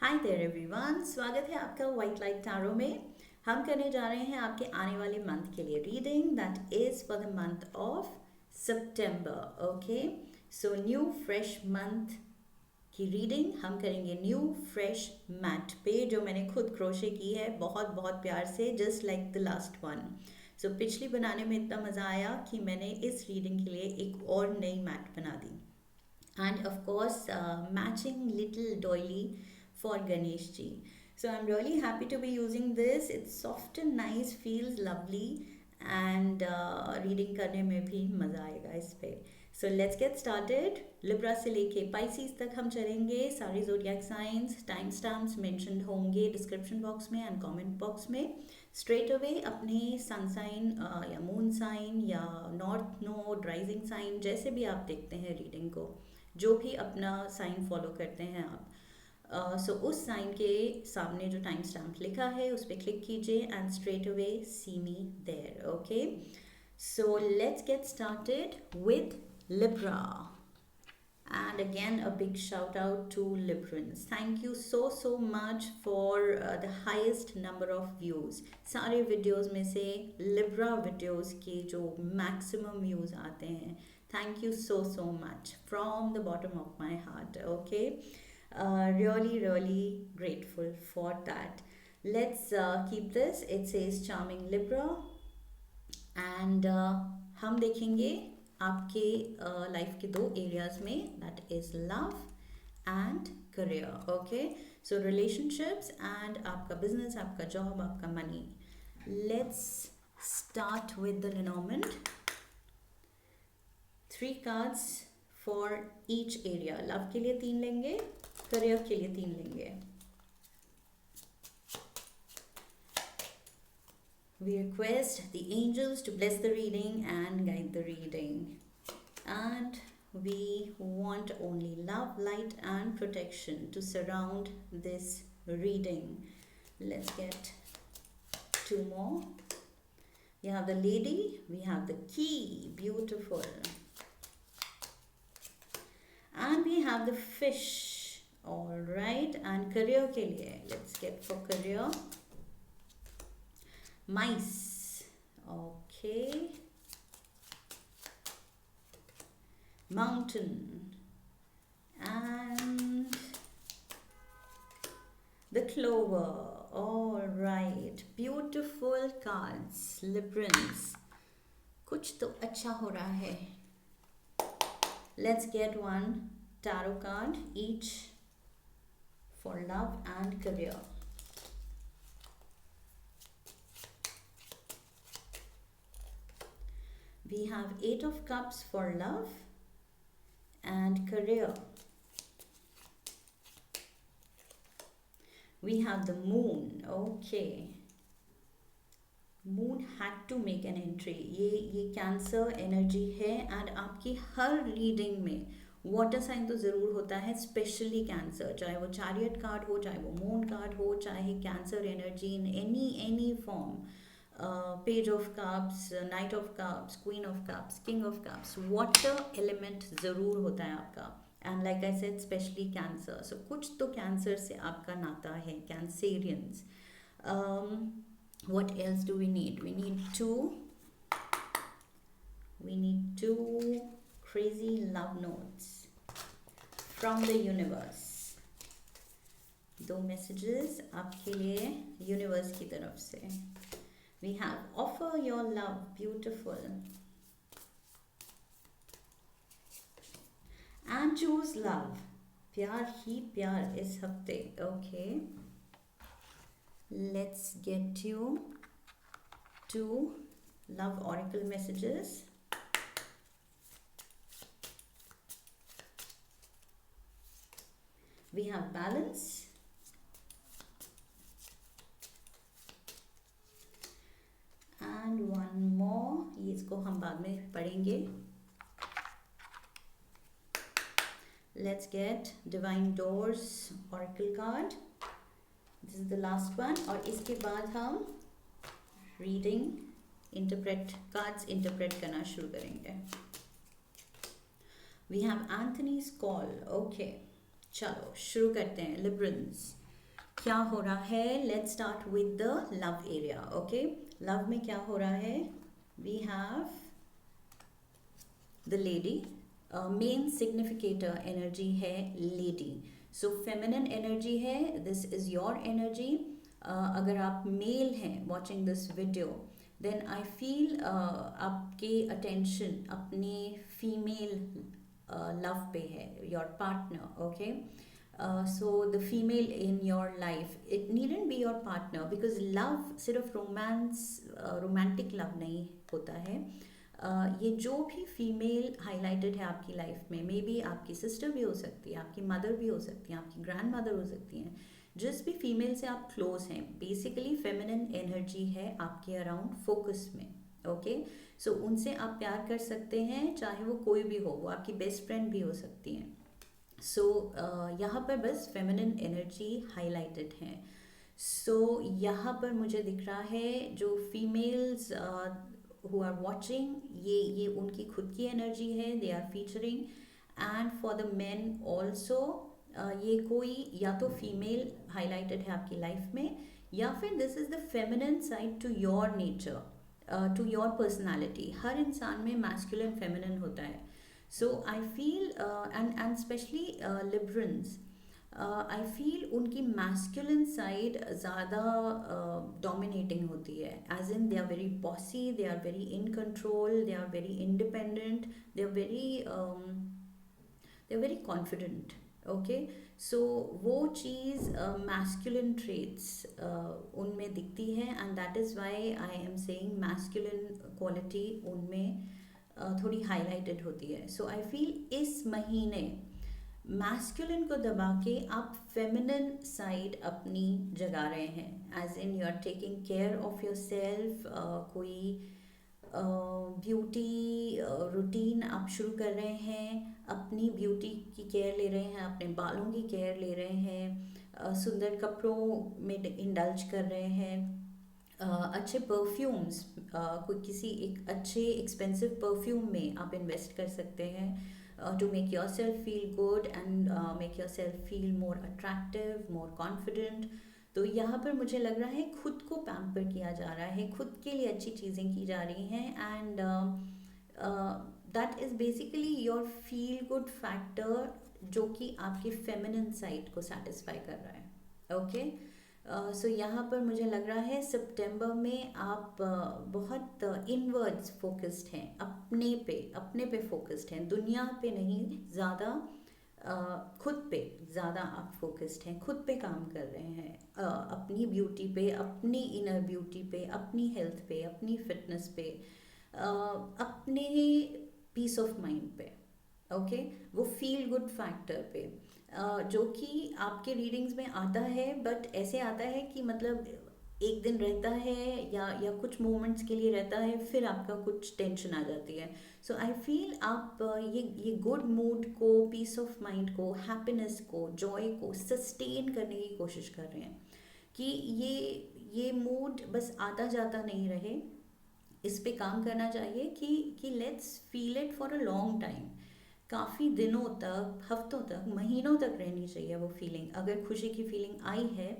Hi there everyone, स्वागत है आपका वाइट लाइट टैरो में। हम करने जा रहे हैं आपके आने वाले मंथ के लिए reading that is for the month of September. Okay, so new fresh month की रीडिंग हम करेंगे न्यू फ्रेश मैट पे, जो मैंने खुद क्रोशे की है बहुत बहुत प्यार से, just like the last one. So पिछली बनाने में इतना मज़ा आया कि मैंने इस रीडिंग के लिए एक और नई मैट बना दी। And of course, matching little doily for Ganesh ji. So I'm really happy to be using this. It's soft and nice, feels lovely, and reading करने में भी मज़ा आएगा इस पे. So let's get started. Libra से लेके Pisces तक हम चलेंगे. सारे zodiac signs, time stamps mentioned होंगे description box में and comment box में. Straight away अपने sun sign या moon sign या north node, rising sign, जैसे भी आप देखते हैं reading को, जो भी अपना साइन फॉलो करते हैं आप, सो उस साइन के सामने जो टाइम स्टैम्प लिखा है उस पर क्लिक कीजिए and straight away see me there. Okay, so let's get started with Libra. And again, a big shout out to Librans. Thank you so much for the highest number of views. सारे videos में से Libra videos के जो maximum views आते हैं, thank you so much from the bottom of my heart. Okay, really grateful for that. Let's keep this. It says charming Libra, and हम देखेंगे आपके लाइफ के दो एरियाज में, that is love and career. Okay, so relationships and आपका business, आपका job, आपका money. Let's start with the Lenormand. 3 cards for each area. Love के लिए 3 लेंगे, करियर के लिए 3 लेंगे। We request the angels to bless the reading and guide the reading. And we want only love, light, and protection to surround this reading. Let's get 2 more. We have the lady, we have the key, beautiful. And we have the fish. All right, and career ke liye, let's get for career. Mice. Okay. Mountain. And the clover. All right. Beautiful cards. Librans. कुछ तो अच्छा हो रहा है. Let's get one tarot card each for love and career. We have 8 of cups for love and career. We have the moon. Okay, moon had to make an entry. ये cancer energy है, and आपकी हर reading में water sign तो ज़रूर होता है, specially cancer, चाहे वो चैरियट कार्ड हो, चाहे वो मून कार्ड हो, चाहे Cancer energy in any form, page of cups, knight of cups, queen of cups, king of cups, water element ज़रूर होता है आपका। And like I said, specially Cancer, so कुछ तो कैंसर से आपका नाता है, Cancerians. what else do we need? We need two crazy love notes from the universe. 2 messages आपके लिए यूनिवर्स की तरफ से। We have offer your love, beautiful, and choose love. प्यार ही प्यार इस हफ्ते। Okay, let's get you 2 love oracle messages. We have balance, and one more, ये इसको हम बाद में पढ़ेंगे। Let's get divine doors oracle card. This is the last one, और इसके बाद हम reading interpret cards interpret करना शुरू करेंगे। We have Anthony's call. Okay, चलो शुरू करते हैं। लिब्रंस, क्या हो रहा है, let's start with the love area. Okay, love में क्या हो रहा है, we have the lady. Main significator energy है लेडी. सो फेमिनिन एनर्जी है, दिस इज योर एनर्जी. अगर आप मेल हैं watching this video, then I feel आपके अटेंशन अपने फीमेल लव पे है, your partner. Okay, so the female in your life, it needn't be your partner, because love सिर्फ romance romantic love नहीं होता है. ये जो भी फीमेल हाईलाइटेड है आपकी लाइफ में, मे बी आपकी सिस्टर भी हो सकती है, आपकी मदर भी हो सकती है, आपकी ग्रैंड मदर हो सकती हैं, जिस भी फीमेल से आप क्लोज हैं, बेसिकली फेमिनिन एनर्जी है आपके अराउंड फोकस में. ओके, सो उनसे आप प्यार कर सकते हैं, चाहे वो कोई भी हो, वो आपकी बेस्ट फ्रेंड भी हो सकती हैं. सो यहाँ पर बस फेमिनिन एनर्जी हाईलाइटेड है. सो यहाँ पर मुझे दिख रहा है जो फीमेल्स हु आर वॉचिंग, ये उनकी खुद की एनर्जी है, they are featuring. And for the men also, ये कोई या तो फीमेल हाईलाइटेड है आपकी लाइफ में, या फिर this is the feminine side to your nature, to your personality. हर इंसान में मैस्कुलिन फेमिनिन होता है. So I feel and especially Librans, I feel उनकी masculine side ज़्यादा dominating होती है, as in they are very bossy, they are very in control, they are very independent, they are very confident. Okay, so वो चीज़ masculine traits उनमें दिखती है, and that is why I am saying masculine quality उनमें थोड़ी highlighted होती है. सो I feel इस महीने मैस्कुलिन को दबा के आप फेमिनिन साइड अपनी जगा रहे हैं, as in you are taking care of yourself. कोई ब्यूटी रूटीन आप शुरू कर रहे हैं, अपनी ब्यूटी की केयर ले रहे हैं, अपने बालों की केयर ले रहे हैं, सुंदर कपड़ों में इंडल्ज कर रहे हैं, अच्छे परफ्यूम्स, कोई किसी एक अच्छे एक्सपेंसिव परफ्यूम में आप इन्वेस्ट कर सकते हैं to make yourself feel good and make yourself feel more attractive, more confident. तो यहाँ पर मुझे लग रहा है खुद को पैम्पर किया जा रहा है, खुद के लिए अच्छी चीज़ें की जा रही हैं, and that is basically your feel good factor, जो कि आपकी फेमिनिन साइड को सेटिस्फाई कर रहा है. ओके, सो यहाँ पर मुझे लग रहा है सितंबर में आप बहुत इनवर्ड्स फोकस्ड हैं, अपने पे फोकस्ड हैं, दुनिया पे नहीं ज़्यादा, खुद पे ज़्यादा आप फोकस्ड हैं, खुद पे काम कर रहे हैं, अपनी ब्यूटी पे, अपनी इनर ब्यूटी पे, अपनी हेल्थ पे, अपनी फिटनेस पे, अपने पीस ऑफ माइंड पे. ओके, वो फील गुड फैक्टर पे, जो कि आपके रीडिंग्स में आता है, बट ऐसे आता है कि मतलब एक दिन रहता है या कुछ मोमेंट्स के लिए रहता है, फिर आपका कुछ टेंशन आ जाती है. सो आई फील आप ये गुड मूड को, पीस ऑफ माइंड को, हैप्पीनेस को, जॉय को सस्टेन करने की कोशिश कर रहे हैं कि ये मूड बस आता जाता नहीं रहे. इस पे काम करना चाहिए कि let's feel it for a long time, काफ़ी दिनों तक, हफ्तों तक, महीनों तक रहनी चाहिए वो फीलिंग. अगर खुशी की फीलिंग आई है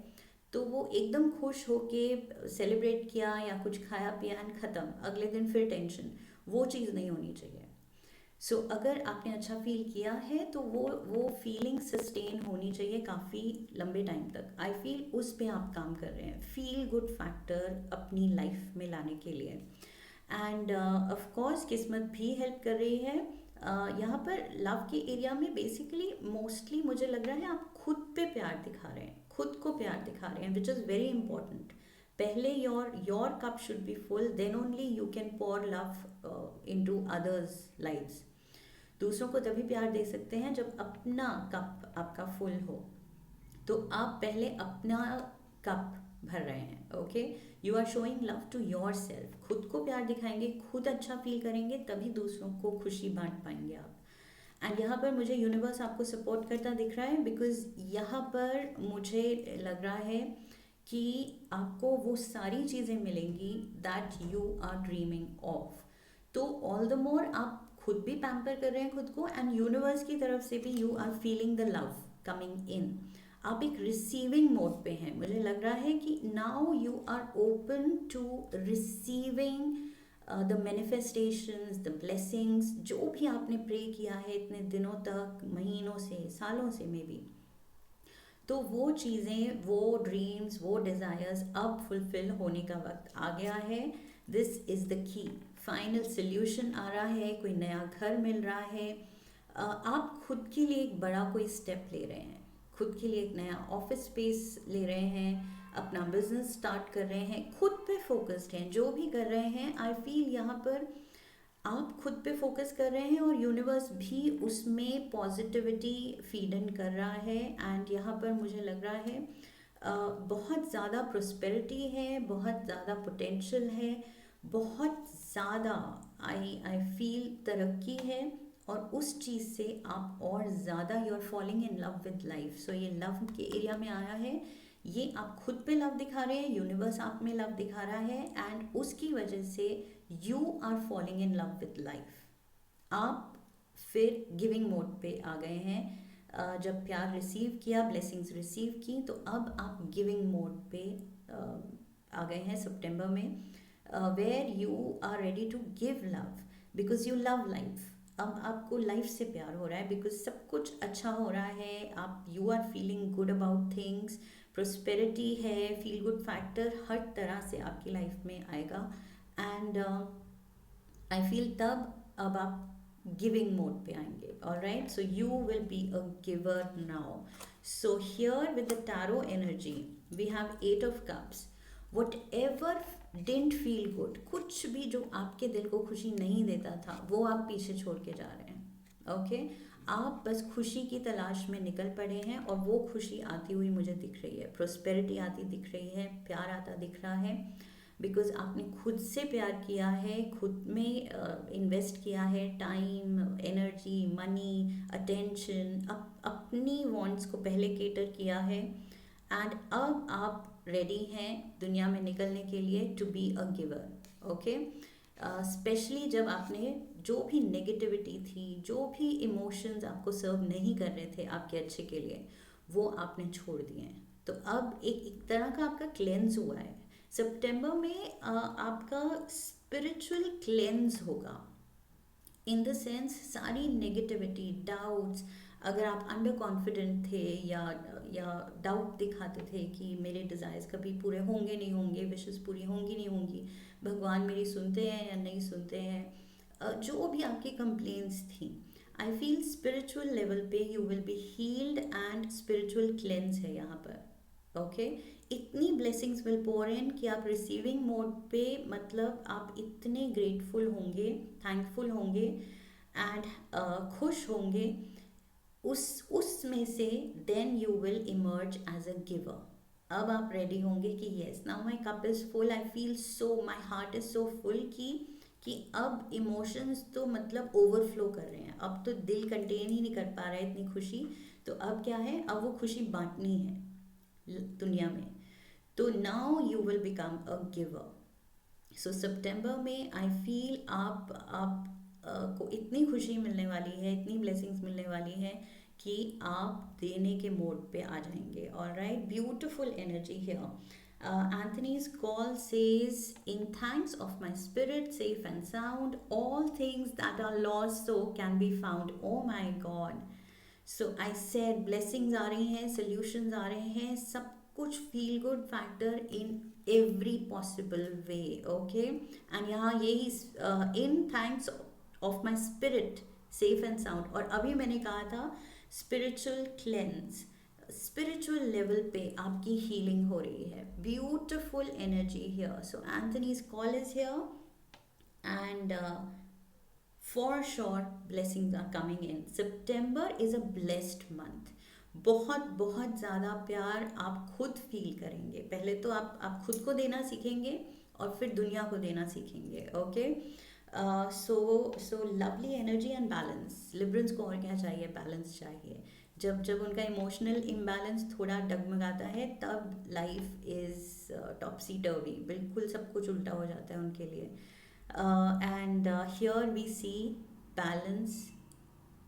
तो वो एकदम खुश होके सेलिब्रेट किया या कुछ खाया पिया एंड ख़त्म, अगले दिन फिर टेंशन, वो चीज़ नहीं होनी चाहिए. सो अगर आपने अच्छा फील किया है तो वो फीलिंग सस्टेन होनी चाहिए काफ़ी लंबे टाइम तक. आई फील उस पे आप काम कर रहे हैं, फील गुड फैक्टर अपनी लाइफ में लाने के लिए. एंड ऑफ कोर्स किस्मत भी हेल्प कर रही है. यहाँ पर लव के एरिया में बेसिकली मोस्टली मुझे लग रहा है आप खुद पे प्यार दिखा रहे हैं, खुद को प्यार दिखा रहे हैं, विच इज़ वेरी इंपॉर्टेंट. पहले your cup should be full, then only you can pour love into others lives. दूसरों को तभी प्यार दे सकते हैं जब अपना कप आपका फुल हो. तो आप पहले अपना कप भर रहे हैं. Okay, you are showing love to yourself. खुद को प्यार दिखाएंगे, खुद अच्छा फील करेंगे, तभी दूसरों को खुशी बांट पाएंगे आप. एंड यहाँ पर मुझे यूनिवर्स आपको सपोर्ट करता दिख रहा है, बिकॉज यहाँ पर मुझे लग रहा है कि आपको वो सारी चीज़ें मिलेंगी that you are dreaming of. तो ऑल द मोर आप खुद भी पैम्पर कर रहे हैं खुद को, एंड यूनिवर्स की तरफ से भी you are feeling the love coming in. आप एक रिसीविंग मोड पे हैं। मुझे लग रहा है कि now you are open to receiving the manifestations, the blessings, जो भी आपने प्रे किया है इतने दिनों तक, महीनों से, सालों से मे बी, तो वो चीज़ें, वो ड्रीम्स, वो डिज़ायर्स अब फुलफिल होने का वक्त आ गया है। This is the key, final solution आ रहा है, कोई नया घर मिल रहा है, आप खुद के लिए एक बड़ा कोई स्टेप ले रहे हैं, खुद के लिए एक नया ऑफिस स्पेस ले रहे हैं, अपना बिजनेस स्टार्ट कर रहे हैं, खुद पे फोकस्ड हैं, जो भी कर रहे हैं। आई फील यहाँ पर आप खुद पे फोकस कर रहे हैं और यूनिवर्स भी उसमें पॉजिटिविटी फीड इन कर रहा है। एंड यहाँ पर मुझे लग रहा है बहुत ज़्यादा प्रोस्पेरिटी है, बहुत ज़्यादा पोटेंशियल है, बहुत ज़्यादा आई फील तरक्की है, और उस चीज़ से आप और ज़्यादा you are falling in love with life. So ये लव के एरिया में आया है, ये आप खुद पे लव दिखा रहे हैं, यूनिवर्स आप में लव दिखा रहा है, एंड उसकी वजह से you are falling in love with life. आप फिर गिविंग मोड पे आ गए हैं। जब प्यार रिसीव किया, ब्लेसिंग्स रिसीव की, तो अब आप गिविंग मोड पे आ गए हैं सितंबर में, where you are ready to give love because you love life. अब आपको लाइफ से प्यार हो रहा है बिकॉज सब कुछ अच्छा हो रहा है, आप you are feeling good about things, prosperity है, फील गुड फैक्टर हर तरह से आपकी लाइफ में आएगा। एंड आई फील तब अब आप गिविंग मोड पे आएंगे। Alright, so you will be a giver now. So here with the tarot energy we have 8 of cups. Whatever didn't feel good, कुछ भी जो आपके दिल को खुशी नहीं देता था, वो आप पीछे छोड़ के जा रहे हैं। ओके, आप बस खुशी की तलाश में निकल पड़े हैं, और वो खुशी आती हुई मुझे दिख रही है, प्रोस्पेरिटी आती दिख रही है, प्यार आता दिख रहा है, बिकॉज आपने खुद से प्यार किया है, खुद में इन्वेस्ट किया है, टाइम, एनर्जी, मनी, अटेंशन, अपनी वांट्स को पहले केटर किया है, एंड अब आप रेडी हैं दुनिया में निकलने के लिए to be a giver. Okay, specially जब आपने जो भी नेगेटिविटी थी, जो भी इमोशंस आपको सर्व नहीं कर रहे थे आपके अच्छे के लिए, वो आपने छोड़ दिए हैं। तो अब एक तरह का आपका क्लेंज हुआ है। सितंबर में आपका स्पिरिचुअल क्लेंज होगा, इन द सेंस सारी नेगेटिविटी, डाउट्स, अगर आप अंडर कॉन्फिडेंट थे या डाउट दिखाते थे कि मेरे डिज़ायर्स कभी पूरे होंगे नहीं होंगे, विशेस पूरी होंगी नहीं होंगी, भगवान मेरी सुनते हैं या नहीं सुनते हैं, जो भी आपकी कंप्लेंट्स थी, आई फील स्पिरिचुअल लेवल पे you will be healed and spiritual cleanse है यहाँ पर। ओके, इतनी ब्लेसिंग्स विल पोर इन कि आप रिसीविंग मोड पे, मतलब आप इतने ग्रेटफुल होंगे, थैंकफुल होंगे, एंड खुश होंगे उसमें से, then you will emerge as a giver. अब आप रेडी होंगे कि yes now my cup is full, I feel so, my heart is so full कि अब इमोशंस तो मतलब ओवरफ्लो कर रहे हैं, अब तो दिल कंटेन ही नहीं कर पा रहा है इतनी खुशी। तो अब क्या है, अब वो खुशी बांटनी है दुनिया में। तो now you will become a giver. So सितंबर में आई फील आप को इतनी खुशी मिलने वाली है, इतनी ब्लेसिंग्स मिलने वाली है कि आप देने के मोड पे आ जाएंगे। Alright, beautiful energy here. Anthony's call says, in thanks of my spirit, safe and sound, all things that are lost so can be found. Oh my God. So I said blessings आ रही हैं, solutions आ रहे हैं, सब कुछ feel good factor in every possible way. Okay, and यहाँ यही in thanks of my spirit, safe and sound, और अभी मैंने कहा था spiritual cleanse, स्पिरिचुअल लेवल पे आपकी हीलिंग हो रही है। Beautiful energy here. So Anthony's call is here, and for sure blessings are coming in. सितंबर इज अ ब्लेस्ड मंथ। बहुत बहुत ज़्यादा प्यार आप खुद फील करेंगे। पहले तो आप खुद को देना सीखेंगे और फिर दुनिया को देना सीखेंगे। Okay, so lovely energy and balance. Librans को और क्या चाहिए, बैलेंस चाहिए। जब उनका इमोशनल इम्बैलेंस थोड़ा डगमगाता है, तब लाइफ इज़ टॉपसी टर्वी, बिल्कुल सब कुछ उल्टा हो जाता है उनके लिए। And here we see balance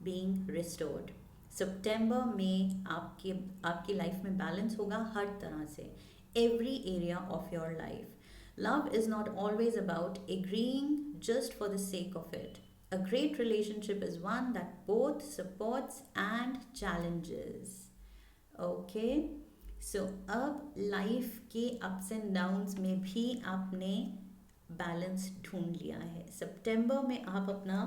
being restored, सितंबर में आपकी लाइफ में बैलेंस होगा हर तरह से, every area of your life. Love is not always about agreeing just for the sake of it. A great relationship is one that both supports and challenges. Okay? So अब life के ups and downs में भी आपने balance ढूंढ लिया है। सितंबर में आप अपना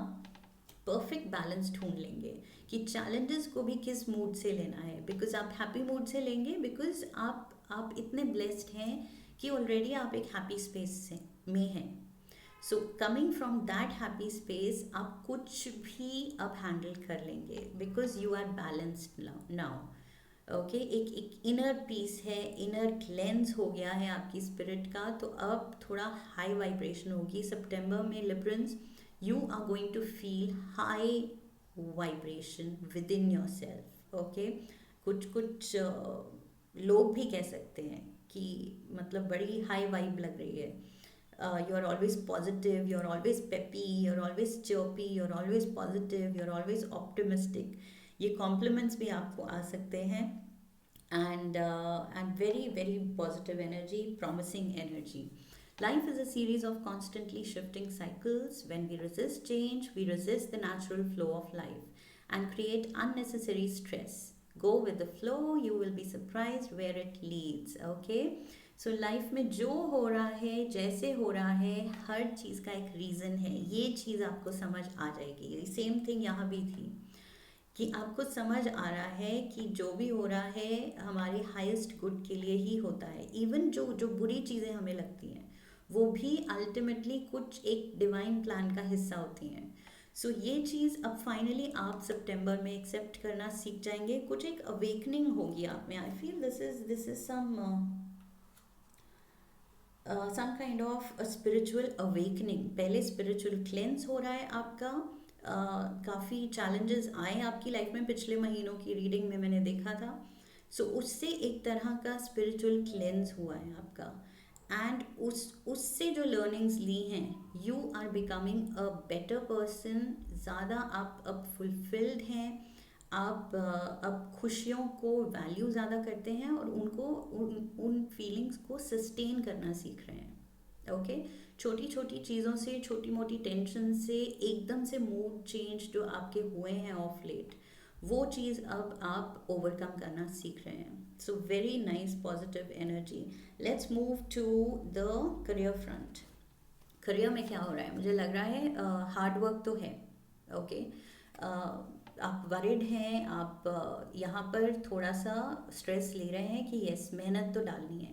परफेक्ट बैलेंस ढूंढ लेंगे कि चैलेंजेस को भी किस मूड से लेना है, बिकॉज आप हैप्पी मूड से लेंगे, बिकॉज आप इतने ब्लेस्ड हैं कि ऑलरेडी आप एक हैप्पी स्पेस में हैं। So coming from that happy space आप कुछ भी अब हैंडल कर लेंगे, because you are balanced now. Okay, एक इनर पीस है, इनर क्लेंस हो गया है आपकी स्पिरिट का। तो अब थोड़ा हाई वाइब्रेशन होगी सितंबर में Librans. you are going to feel high vibration within yourself. Okay, कुछ लोग भी कह सकते हैं कि मतलब बड़ी हाई वाइब लग रही है, you are always positive, you are always peppy, you are always chirpy, you are always positive, you are always optimistic. ये कॉम्प्लीमेंट्स भी आपको आ सकते हैं, and very very positive energy, promising energy. Life is a series of constantly shifting cycles. When we resist change, we resist the natural flow of life and create unnecessary stress. Go with the flow, you will be surprised where it leads. Okay? So life में जो हो रहा है, जैसे हो रहा है, हर चीज़ का एक रीज़न है। ये चीज़ आपको समझ आ जाएगी। सेम थिंग यहाँ भी थी कि आपको समझ आ रहा है कि जो भी हो रहा है हमारे हाईएस्ट गुड के लिए ही होता है। इवन जो बुरी चीज़ें हमें लगती हैं वो भी अल्टीमेटली कुछ एक डिवाइन प्लान का हिस्सा होती हैं। सो ये चीज़ अब फाइनली आप सितंबर में एक्सेप्ट करना सीख जाएंगे। कुछ एक अवेकनिंग होगी आप में। I feel this is some kind of a spiritual awakening. पहले स्पिरिचुअल क्लेंस हो रहा है आपका। काफ़ी चैलेंजेस आए आपकी लाइफ में, पिछले महीनों की रीडिंग में मैंने देखा था। सो उससे एक तरह का स्पिरिचुअल क्लेंस हुआ है आपका, एंड उससे जो लर्निंग्स ली हैं, you are becoming a better person. ज़्यादा आप अब फुलफिल्ड हैं, आप अब खुशियों को वैल्यू ज़्यादा करते हैं और उनको उन फीलिंग्स को सस्टेन करना सीख रहे हैं। ओके, छोटी छोटी चीज़ों से, छोटी मोटी टेंशन से एकदम से मूड चेंज जो आपके हुए हैं ऑफ लेट, वो चीज़ अब आप ओवरकम करना सीख रहे हैं। So very nice positive energy. Let's move to the career front. Career में क्या हो रहा है? मुझे लग रहा है हार्ड वर्क तो है। ओके, आप वरिड हैं, आप यहाँ पर थोड़ा सा स्ट्रेस ले रहे हैं कि यस मेहनत तो डालनी है,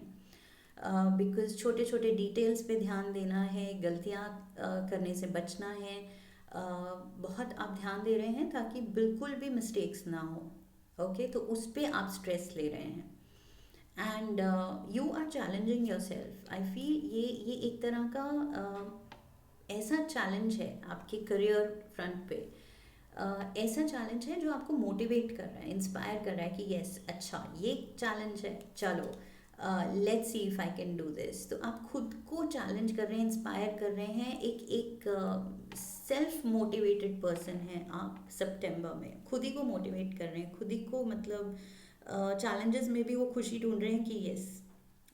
बिकॉज छोटे छोटे डिटेल्स पे ध्यान देना है, गलतियाँ करने से बचना है। बहुत आप ध्यान दे रहे हैं ताकि बिल्कुल भी मिस्टेक्स ना हो। ओके, तो उस पर आप स्ट्रेस ले रहे हैं, and you are challenging yourself. I feel ये एक तरह का ऐसा चैलेंज है आपके करियर फ्रंट पे। ऐसा चैलेंज है जो आपको मोटिवेट कर रहा है, इंस्पायर कर रहा है कि यस अच्छा ये चैलेंज है, चलो let's see if I can do this. तो आप खुद को चैलेंज कर रहे हैं, इंस्पायर कर रहे हैं। एक सेल्फ मोटिवेटेड पर्सन हैं आप सितंबर में। खुद ही को मोटिवेट कर रहे हैं, खुद ही को मतलब चैलेंजेस में भी वो खुशी ढूंढ रहे हैं कि यस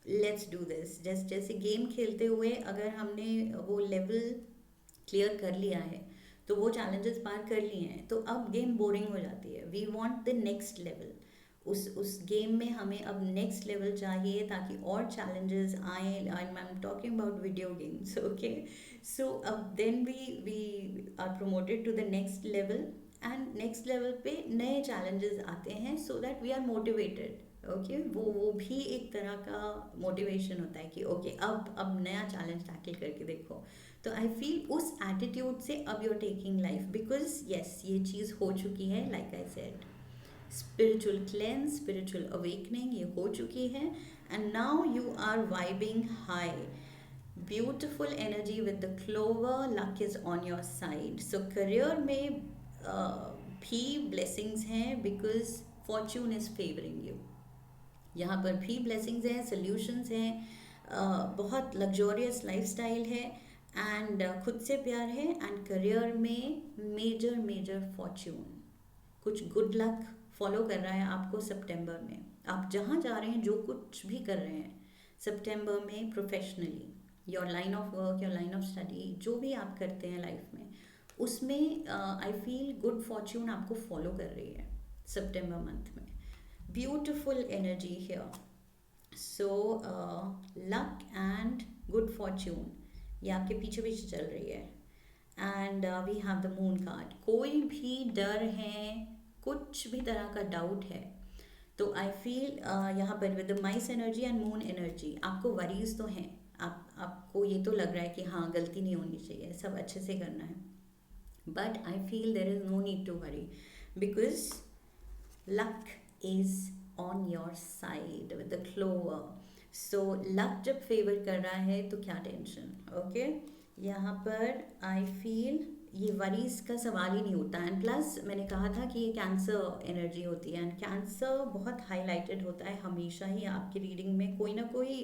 लेट्स डू दिस। जैसे गेम खेलते हुए अगर हमने वो लेवल क्लियर कर लिया है तो वो चैलेंजेस पार कर लिए हैं, तो अब गेम बोरिंग हो जाती है। We want the next level. उस गेम में हमें अब नेक्स्ट लेवल चाहिए ताकि और चैलेंजेस आए। I am talking about video games. Okay, so अब then we are promoted to the next level, and next level पे नए चैलेंजेस आते हैं so that we are motivated. Okay, वो भी एक तरह का मोटिवेशन होता है कि ओके अब नया चैलेंज टैकल करके देखो। तो आई फील उस एटीट्यूड से अब you are taking life, because yes ये चीज़ हो चुकी है। Like I said, spiritual cleanse, spiritual awakening ये हो चुकी है, and now you are vibing high. Beautiful energy with the clover, luck is on your side. So career में भी ब्लेसिंग्स हैं, because fortune is favouring you. यहाँ पर भी ब्लेसिंग्स हैं, सोल्यूशंस हैं, बहुत लग्जोरियस लाइफस्टाइल है, एंड खुद से प्यार है, एंड करियर में मेजर फॉर्च्यून, कुछ गुड लक फॉलो कर रहा है आपको सितंबर में। आप जहाँ जा रहे हैं, जो कुछ भी कर रहे हैं सितंबर में professionally, your line of work, your line of study, जो भी आप करते हैं लाइफ में, उसमें आई फील गुड फॉर्च्यून आपको फॉलो कर रही है सितंबर मंथ में। Beautiful energy here. So luck and good fortune ये आपके पीछे पीछे चल रही है। And we have the moon card. कोई भी डर है, कुछ भी तरह का डाउट है, तो आई फील यहाँ पर with the mice energy and moon energy आपको वरीज तो हैं। आपको ये तो लग रहा है कि हाँ गलती नहीं होनी चाहिए, सब अच्छे से करना है, but I feel there is no need to worry because luck is on your side with the clover. So luck जब फेवर कर रहा है तो क्या टेंशन, ओके। यहाँ पर आई फील ये वरीज का सवाल ही नहीं होता। एंड प्लस मैंने कहा था कि ये कैंसर एनर्जी होती है, एंड कैंसर बहुत हाईलाइटेड होता है हमेशा ही आपकी रीडिंग में। कोई ना कोई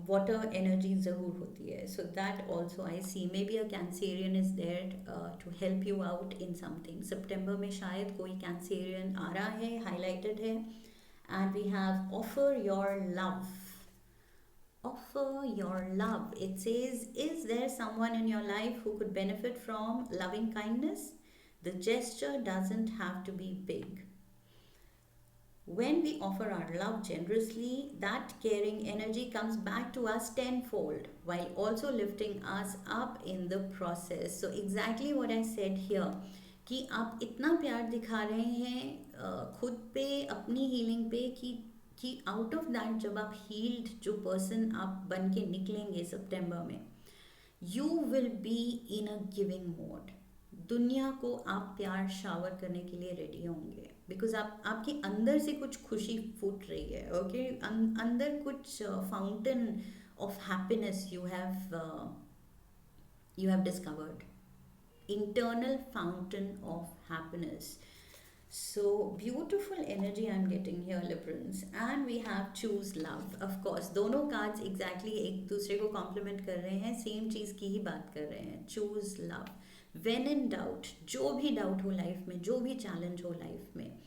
वाटर एनर्जी ज़रूर होती है। So that also I see maybe a Cancerian is there to help you out in something. सितंबर में शायद कोई कैंसेरियन आ रहा है, हाईलाइटेड है। And we have offer your love. Offer your love. It says, is there someone in your life who could benefit from loving kindness? The gesture doesn't have to be big. When we offer our love generously, that caring energy comes back to us tenfold while also lifting us up in the process. So exactly what I said here, कि आप इतना प्यार दिखा रहे हैं खुद पे, अपनी हीलिंग पे, कि आउट ऑफ दैट जब आप हील्ड जो पर्सन आप बन के निकलेंगे सितंबर में, you will be in a giving mode. दुनिया को आप प्यार शावर करने के लिए रेडी होंगे बिकॉज आपके अंदर से कुछ खुशी फूट रही है, ओके। अंदर कुछ fountain of happiness you have discovered, internal fountain of happiness. So beautiful energy I'm getting here, Librans. And we have choose love. Of course दोनों cards exactly एक दूसरे को compliment कर रहे हैं, सेम चीज़ की ही बात कर रहे हैं। choose love. when in doubt, जो भी डाउट हो लाइफ में, जो भी चैलेंज हो लाइफ में,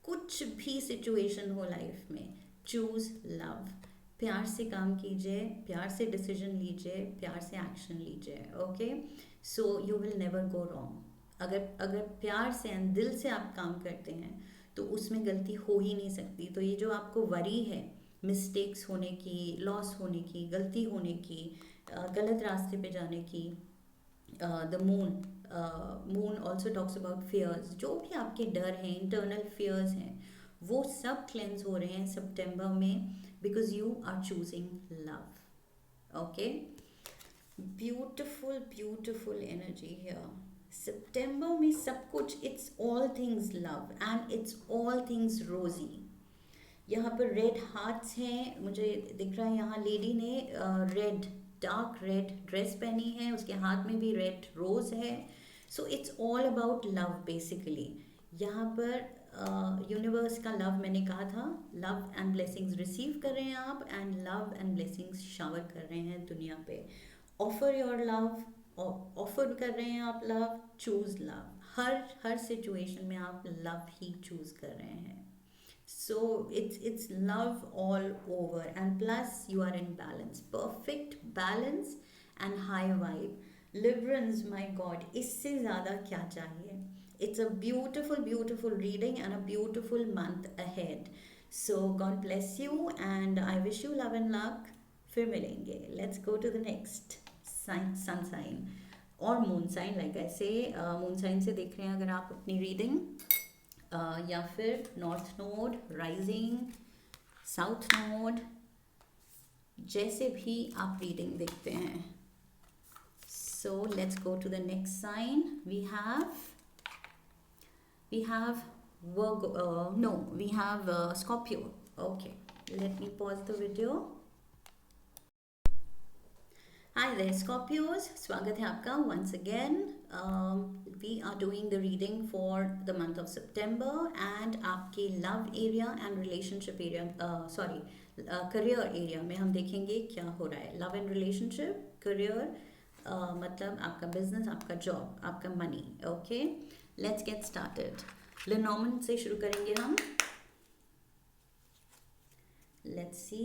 कुछ भी सिचुएशन हो लाइफ में, choose love. प्यार से काम कीजिए, प्यार से डिसीजन लीजिए, प्यार से एक्शन लीजिए, okay. So you will never go wrong. अगर प्यार से एंड दिल से आप काम करते हैं तो उसमें गलती हो ही नहीं सकती। तो ये जो आपको वरी है मिस्टेक्स होने की, लॉस होने की, गलती होने की, गलत रास्ते पे जाने की, the moon also talks about fears, जो भी आपके डर हैं, इंटरनल फियर्स हैं, वो सब क्लेंस हो रहे हैं सितंबर में because you are choosing love, okay. Beautiful beautiful energy here. सितंबर में सब कुछ, it's all things love and it's all things rosy. यहाँ पर रेड हार्ट्स हैं, मुझे दिख रहा है यहाँ लेडी ने रेड, डार्क रेड ड्रेस पहनी है, उसके हाथ में भी रेड रोज है। So it's all about love basically. यहाँ पर यूनिवर्स का लव, मैंने कहा था, लव एंड ब्लेसिंग्स रिसीव कर रहे हैं आप, and love and blessings shower कर रहे हैं दुनिया पे। ऑफर योर लव, ऑफर कर रहे हैं आप लव, चूज लव। हर सिचुएशन में आप लव ही चूज कर रहे हैं। So it's love all over, and plus you are in balance, perfect balance and high vibe. Librans, my God, इससे ज़्यादा क्या चाहिए। It's a beautiful, beautiful reading and a beautiful month ahead. So God bless you and I wish you love and luck. फिर मिलेंगे. Let's go to the next sign, sun sign और moon sign. Like I say, moon sign से देख रहे हैं अगर आप अपनी reading, या फिर north node, rising, south node, जैसे भी आप reading देखते हैं. So let's go to the next sign. We have Virgo, no, we have Scorpio. Okay, let me pause the video. Hi there, Scorpios. स्वागत है आपका once again. We are doing the reading for the month of September and आपके love area and relationship area, career area में हम देखेंगे क्या हो रहा है. Love and relationship, career, मतलब आपका business, आपका job, आपका money. Okay, let's get started. लेनॉर्मन से शुरू करेंगे हम. Let's see.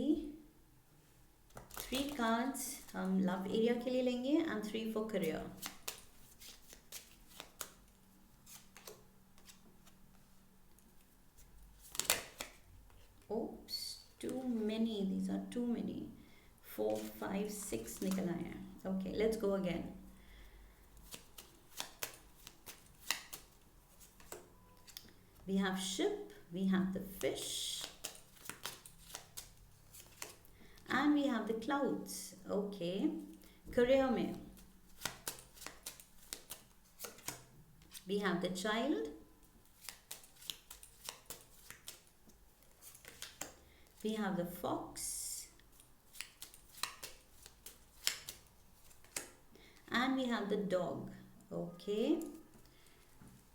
3 कार्ड्स हम लव एरिया के लिए लेंगे and 3 for career. Oops, too many. These are too many. 4, 5, 6 निकल आए हैं. Okay, let's go again. We have ship, we have the fish, and we have the clouds. Okay, career में we have the child, we have the fox, and we have the dog. Okay,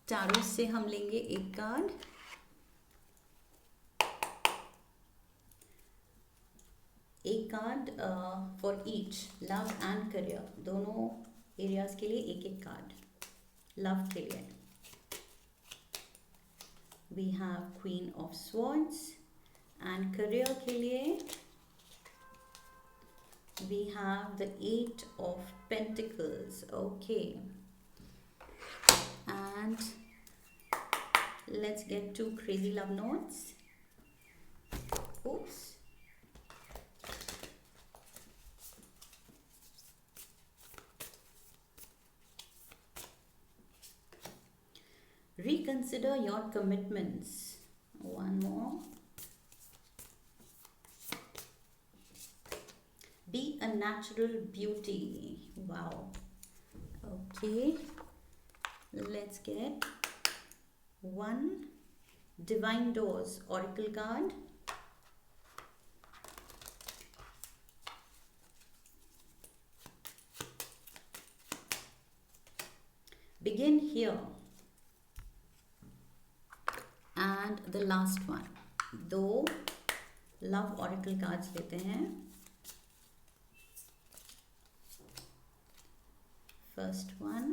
tarot से हम लेंगे एक card. एक card for each, love and career, दोनों areas के लिए एक एक कार्ड. लव के लिए we have queen of swords and career के लिए we have the 8 of pentacles. Okay, and let's get 2 crazy love notes. Oops. Reconsider your commitments. One more. Be a natural beauty. Wow. Okay. Let's get 1 Divine Doors Oracle card. Begin here. And the last one. 2 Love Oracle cards लेते हैं. First one.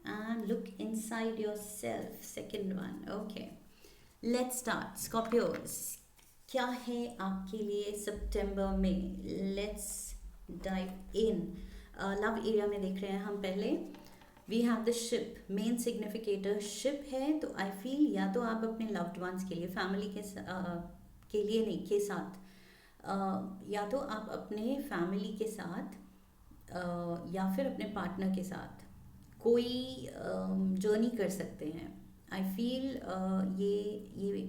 And look inside yourself. Second one. Okay, let's start. Scorpios, क्या है आपके लिए सितंबर में? Let's dive in. Love area में देख रहे हैं हम पहले. We have the ship. Main significator ship है. तो आई फील या तो आप अपने लव्ड वंस के लिए, फैमिली के लिए नहीं, के साथ, या तो आप अपने फैमिली के साथ या फिर अपने पार्टनर के साथ कोई जर्नी कर सकते हैं. आई फील ये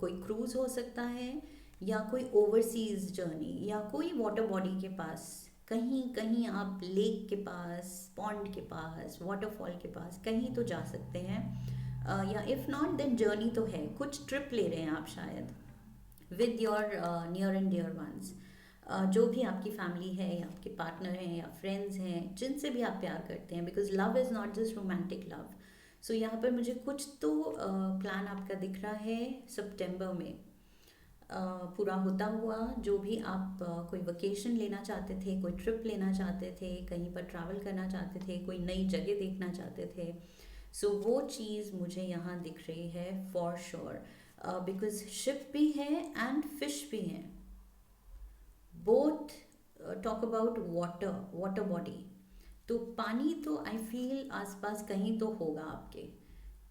कोई क्रूज़ हो सकता है या कोई ओवरसीज़ जर्नी या कोई वाटर बॉडी के पास, कहीं कहीं आप लेक के पास, पॉन्ड के पास, वाटरफॉल के पास कहीं तो जा सकते हैं. या इफ़ नॉट देन जर्नी तो है, कुछ ट्रिप ले रहे हैं आप शायद with your near and dear ones. जो भी आपकी फैमिली है या आपके पार्टनर हैं या फ्रेंड्स हैं, जिनसे भी आप प्यार करते हैं, because love is not just romantic love. So यहाँ पर मुझे कुछ तो प्लान आपका दिख रहा है सितंबर में पूरा होता हुआ. जो भी आप कोई वेकेशन लेना चाहते थे, कोई ट्रिप लेना चाहते थे, कहीं पर ट्रैवल करना चाहते थे, कोई नई जगह देखना चाहते थे, सो वो चीज़ मुझे यहाँ दिख रही है फॉर श्योर. बिकॉज शिप भी है एंड फिश भी हैं. Both talk about water body. तो पानी तो आई फील आसपास कहीं तो होगा आपके,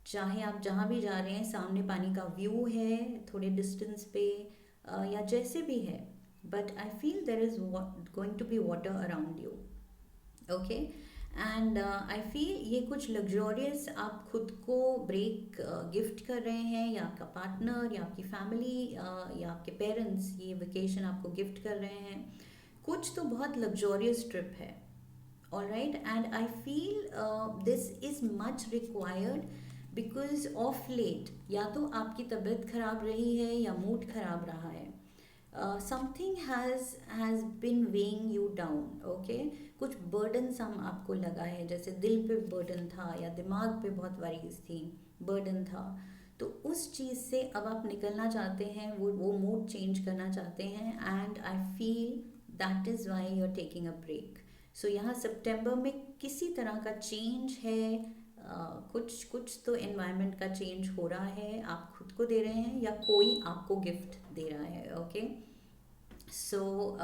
चाहे आप जहाँ भी जा रहे हैं सामने पानी का व्यू है थोड़े डिस्टेंस पे या जैसे भी है, but I feel there is going to be water around you. Okay, and I feel ये कुछ लग्जोरियस आप खुद को ब्रेक गिफ्ट कर रहे हैं, या आपका पार्टनर या आपकी फैमिली या आपके पेरेंट्स ये वेकेशन आपको गिफ्ट कर रहे हैं. कुछ तो बहुत लग्जोरियस ट्रिप है. All right, and I feel this is much required because of late या तो आपकी तबीयत खराब रही है या मूड खराब रहा है. Something has been weighing you down. Okay, कुछ बर्डन सम आपको लगा है, जैसे दिल पे बर्डन था या दिमाग पे बहुत वरीज थी, बर्डन था. तो उस चीज़ से अब आप निकलना चाहते हैं, वो मूड चेंज करना चाहते हैं, and I feel that is why you are taking a break. So यहाँ सितंबर में किसी तरह का चेंज है, कुछ कुछ तो एनवायरनमेंट का चेंज हो रहा है, आप खुद को दे रहे हैं या कोई आपको गिफ्ट दे रहा है. Okay, so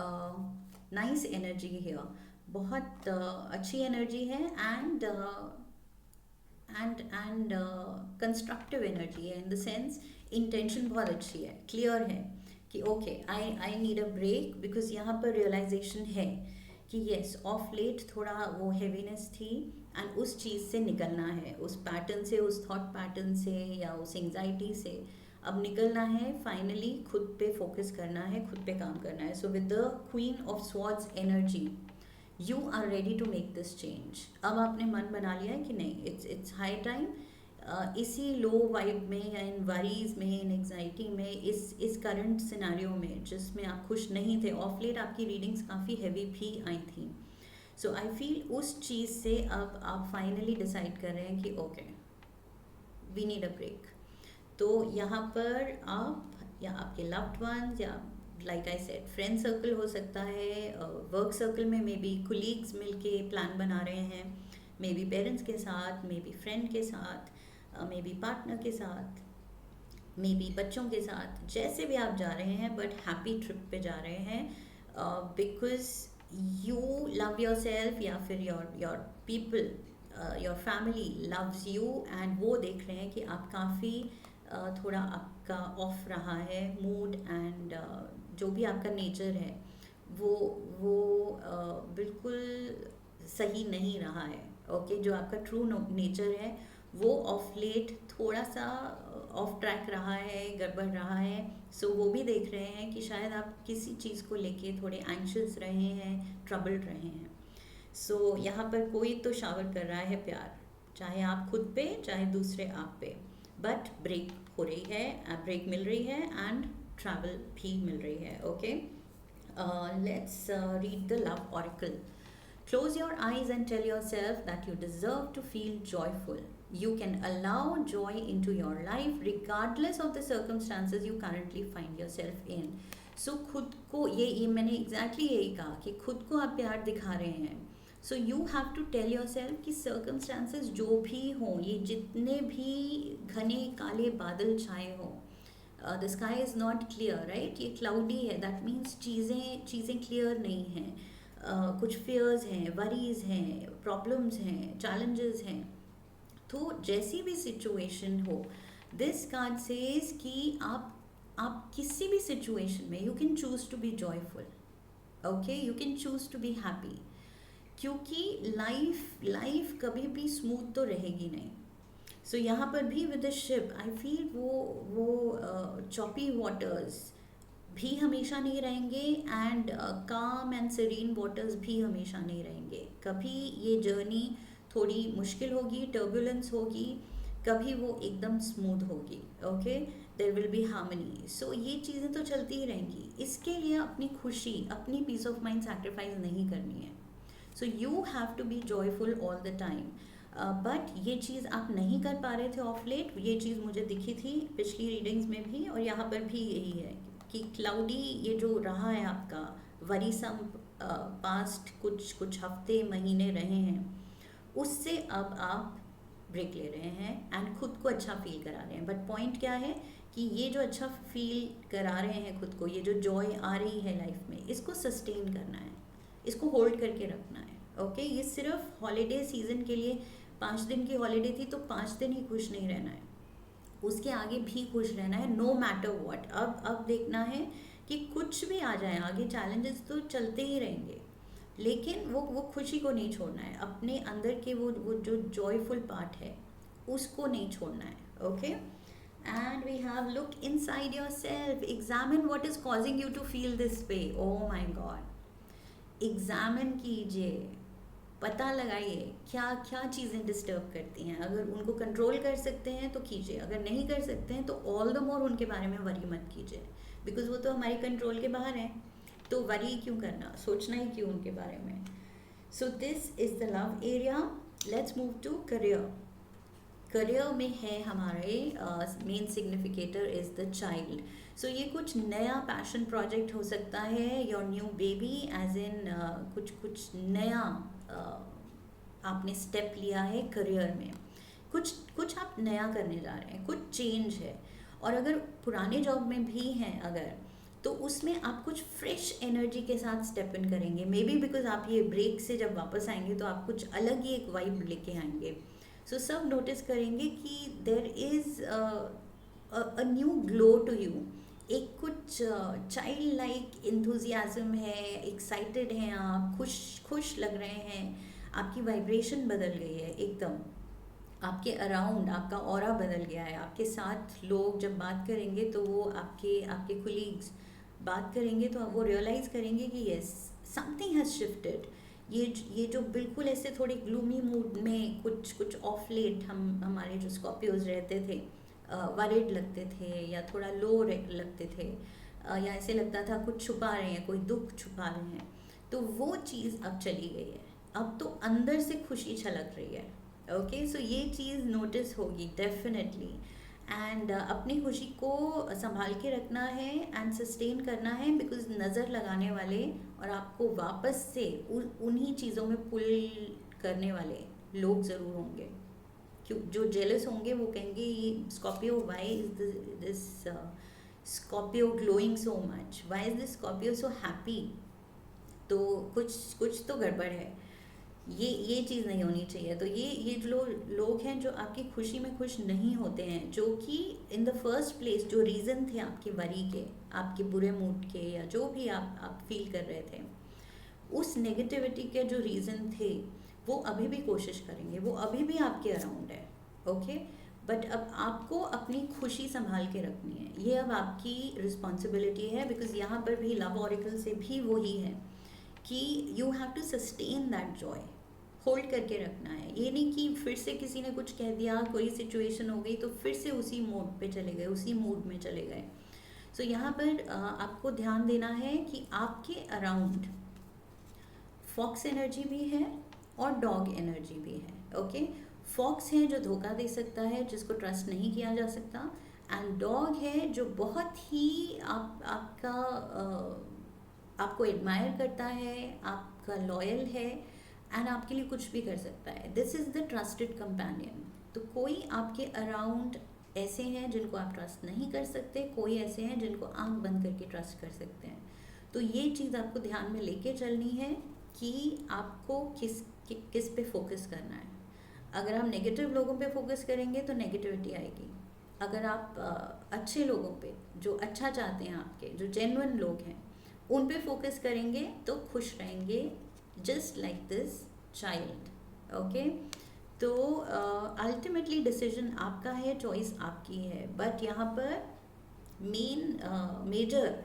nice energy here, बहुत अच्छी एनर्जी है. एंड कंस्ट्रक्टिव एनर्जी है, इन द सेंस इंटेंशन बहुत अच्छी है, क्लियर है कि okay I need a break, because यहाँ पर रियलाइजेशन है कि येस ऑफ लेट थोड़ा वो हैवीनेस थी एंड उस चीज़ से निकलना है, उस पैटर्न से, उस थॉट पैटर्न से या उस एंग्जाइटी से अब निकलना है. फाइनली खुद पे फोकस करना है, खुद पे काम करना है. So with the queen of swords energy you are ready to make this change. अब आपने मन बना लिया है कि नहीं, इट्स हाई टाइम. इसी लो वाइब में या इन वरीज में, इन एग्जाइटी में, इस करंट सिनेरियो में जिसमें आप खुश नहीं थे, ऑफ लेट आपकी रीडिंग्स काफ़ी हैवी भी आई थी. सो आई फील उस चीज़ से अब आप फाइनली डिसाइड कर रहे हैं कि okay we need a break. तो यहाँ पर आप या आपके लव्ड वंस या like I said friend circle हो सकता है, वर्क सर्कल में मे बी कुलीग्स मिलके प्लान बना रहे हैं, मे बी पेरेंट्स के साथ, मे बी फ्रेंड के साथ, मे बी पार्टनर के साथ, मे बी बच्चों के साथ, जैसे भी आप जा रहे हैं बट हैप्पी ट्रिप पे जा रहे हैं, because you love your self या फिर your people, your family loves you and वो देख रहे हैं कि आप काफ़ी थोड़ा आपका ऑफ रहा है मूड एंड जो भी आपका नेचर है वो बिल्कुल सही नहीं रहा है. ओके, जो आपका ट्रू नेचर है वो ऑफ लेट थोड़ा सा ऑफ ट्रैक रहा है, गड़बड़ रहा है. सो वो भी देख रहे हैं कि शायद आप किसी चीज़ को लेके थोड़े एंग्शियस रहे हैं, ट्रबल्ड रहे हैं. सो यहाँ पर कोई तो शावर कर रहा है प्यार, चाहे आप खुद पे चाहे दूसरे आप पे, बट ब्रेक हो रही है, ब्रेक मिल रही है एंड ट्रैवल भी मिल रही है. Okay, let's read the love oracle. Close your eyes and tell yourself that you deserve to feel joyful. You can allow joy into your life regardless of the circumstances you currently find yourself in. So खुद को ये मैंने exactly यही कहा कि खुद को आप प्यार दिखा रहे हैं. So you have to tell yourself कि circumstances जो भी हों, ये जितने भी घने काले बादल छाए हों, the sky is not clear, right? ये cloudy है, that means चीज़ें clear नहीं हैं. कुछ fears हैं, worries हैं, problems हैं, challenges हैं. तो जैसी भी situation हो, this card says कि आप किसी भी situation में you can choose to be joyful, okay? You can choose to be happy, क्योंकि लाइफ कभी भी स्मूथ तो रहेगी नहीं. सो यहाँ पर भी with the ship I feel वो चॉपी वाटर्स भी हमेशा नहीं रहेंगे एंड काम एंड सीरीन वाटर्स भी हमेशा नहीं रहेंगे. कभी ये जर्नी थोड़ी मुश्किल होगी, टर्बुलेंस होगी, कभी वो एकदम स्मूथ होगी. Okay, there will be harmony. So ये चीज़ें तो चलती ही रहेंगी. इसके लिए अपनी खुशी, अपनी पीस ऑफ माइंड सैक्रिफाइस नहीं करनी है. So you have to be joyful all the time. But ये चीज़ आप नहीं कर पा रहे थे ऑफ लेट. ये चीज़ मुझे दिखी थी पिछली रीडिंग्स में भी और यहाँ पर भी यही है कि क्लाउडी ये जो रहा है आपका वरीसम पास्ट कुछ हफ्ते महीने रहे हैं, उससे अब आप ब्रेक ले रहे हैं एंड खुद को अच्छा फील करा रहे हैं. बट पॉइंट क्या है कि ये जो अच्छा फील करा रहे हैं खुद को, ये जो जॉय आ रही है लाइफ में, इसको सस्टेन करना है, इसको होल्ड करके रखना है. ओके, ये सिर्फ हॉलीडे सीजन के लिए 5 दिन की हॉलीडे थी तो 5 दिन ही खुश नहीं रहना है, उसके आगे भी खुश रहना है नो मैटर व्हाट. अब देखना है कि कुछ भी आ जाए आगे, चैलेंजेस तो चलते ही रहेंगे, लेकिन वो खुशी को नहीं छोड़ना है. अपने अंदर के वो जो जॉयफुल पार्ट है उसको नहीं छोड़ना है. Okay, and we have look inside yourself, examine what is causing you to feel this way. Oh my god, examine कीजिए, पता लगाइए क्या क्या चीज़ें डिस्टर्ब करती हैं. अगर उनको कंट्रोल कर सकते हैं तो कीजिए, अगर नहीं कर सकते हैं तो ऑल द मोर उनके बारे में वरी मत कीजिए, बिकॉज वो तो हमारे कंट्रोल के बाहर हैं. तो वरी क्यों करना, सोचना ही क्यों उनके बारे में. So this is the love area. Let's move to career. Career में है हमारे main significator is the child. So ये कुछ नया पैशन प्रोजेक्ट हो सकता है, your new baby, as in कुछ कुछ नया आपने स्टेप लिया है करियर में, कुछ कुछ आप नया करने जा रहे हैं, कुछ चेंज है। और अगर पुराने जॉब में भी हैं अगर, तो उसमें आप कुछ फ्रेश एनर्जी के साथ स्टेप इन करेंगे, मे बी बिकॉज आप ये ब्रेक से जब वापस आएंगे तो आप कुछ अलग ही एक वाइब लेके आएंगे। सो सब नोटिस करेंगे कि there is a new glow to you, एक कुछ चाइल्ड लाइक इंथुजियाज्म है, एक्साइटेड हैं आप, खुश खुश लग रहे हैं, आपकी वाइब्रेशन बदल गई है एकदम, आपके अराउंड आपका ऑरा बदल गया है, आपके साथ लोग जब बात करेंगे तो वो आपके आपके कुलीग्स बात करेंगे तो आप वो रियलाइज़ करेंगे कि यस समथिंग हैज़ शिफ्टेड। ये जो बिल्कुल ऐसे थोड़े ग्लूमी मूड में कुछ कुछ ऑफ लेट हमारे जो स्कॉर्पियोज रहते थे, वरिड लगते थे या थोड़ा लो लगते थे, या ऐसे लगता था कुछ छुपा रहे हैं, कोई दुख छुपा रहे हैं, तो वो चीज़ अब चली गई है। अब तो अंदर से खुशी छलक रही है। ओके, सो ये चीज़ नोटिस होगी डेफिनेटली। एंड अपनी खुशी को संभाल के रखना है एंड सस्टेन करना है, बिकॉज नज़र लगाने वाले और आपको वापस से उन्हीं चीज़ों में पुल करने वाले लोग ज़रूर होंगे। क्यों, जो जेलस होंगे वो कहेंगे ये Scorpio, why is this Scorpio glowing so much, why is this Scorpio so happy, तो कुछ कुछ तो गड़बड़ है, ये चीज़ नहीं होनी चाहिए। तो ये जो लोग हैं जो आपकी खुशी में खुश नहीं होते हैं, जो कि इन द फर्स्ट प्लेस जो रीज़न थे आपके वरी के, आपके बुरे मूड के, या जो भी आप फील कर रहे थे, उस नेगेटिविटी के जो रीज़न थे वो अभी भी कोशिश करेंगे, वो अभी भी आपके अराउंड है। ओके, बट अब आपको अपनी खुशी संभाल के रखनी है, ये अब आपकी रिस्पॉन्सिबिलिटी है, बिकॉज यहाँ पर भी लव ऑरिकल से भी वही है कि you have to sustain that joy, hold करके रखना है। ये नहीं कि फिर से किसी ने कुछ कह दिया, कोई सिचुएशन हो गई तो फिर से उसी मोड पे चले गए, उसी मूड में चले गए। सो यहाँ पर आपको ध्यान देना है कि आपके अराउंड फॉक्स एनर्जी भी है और डॉग एनर्जी भी है। ओके, फॉक्स है जो धोखा दे सकता है, जिसको ट्रस्ट नहीं किया जा सकता, एंड डॉग है जो बहुत ही आपको एडमायर करता है, आपका लॉयल है एंड आपके लिए कुछ भी कर सकता है। This is the trusted companion. तो कोई आपके अराउंड ऐसे हैं जिनको आप ट्रस्ट नहीं कर सकते, कोई ऐसे हैं जिनको आंख बंद करके ट्रस्ट कर सकते हैं। तो ये चीज़ आपको ध्यान में लेके चलनी है कि आपको किस पे फोकस करना है। अगर हम नेगेटिव लोगों पे फोकस करेंगे तो नेगेटिविटी आएगी। अगर आप अच्छे लोगों पे, जो अच्छा चाहते हैं आपके, जो जेन्युइन लोग हैं, उन पे फोकस करेंगे तो खुश रहेंगे, just like this child. Okay, तो अल्टीमेटली डिसीजन आपका है, चॉइस आपकी है, बट यहाँ पर मेजर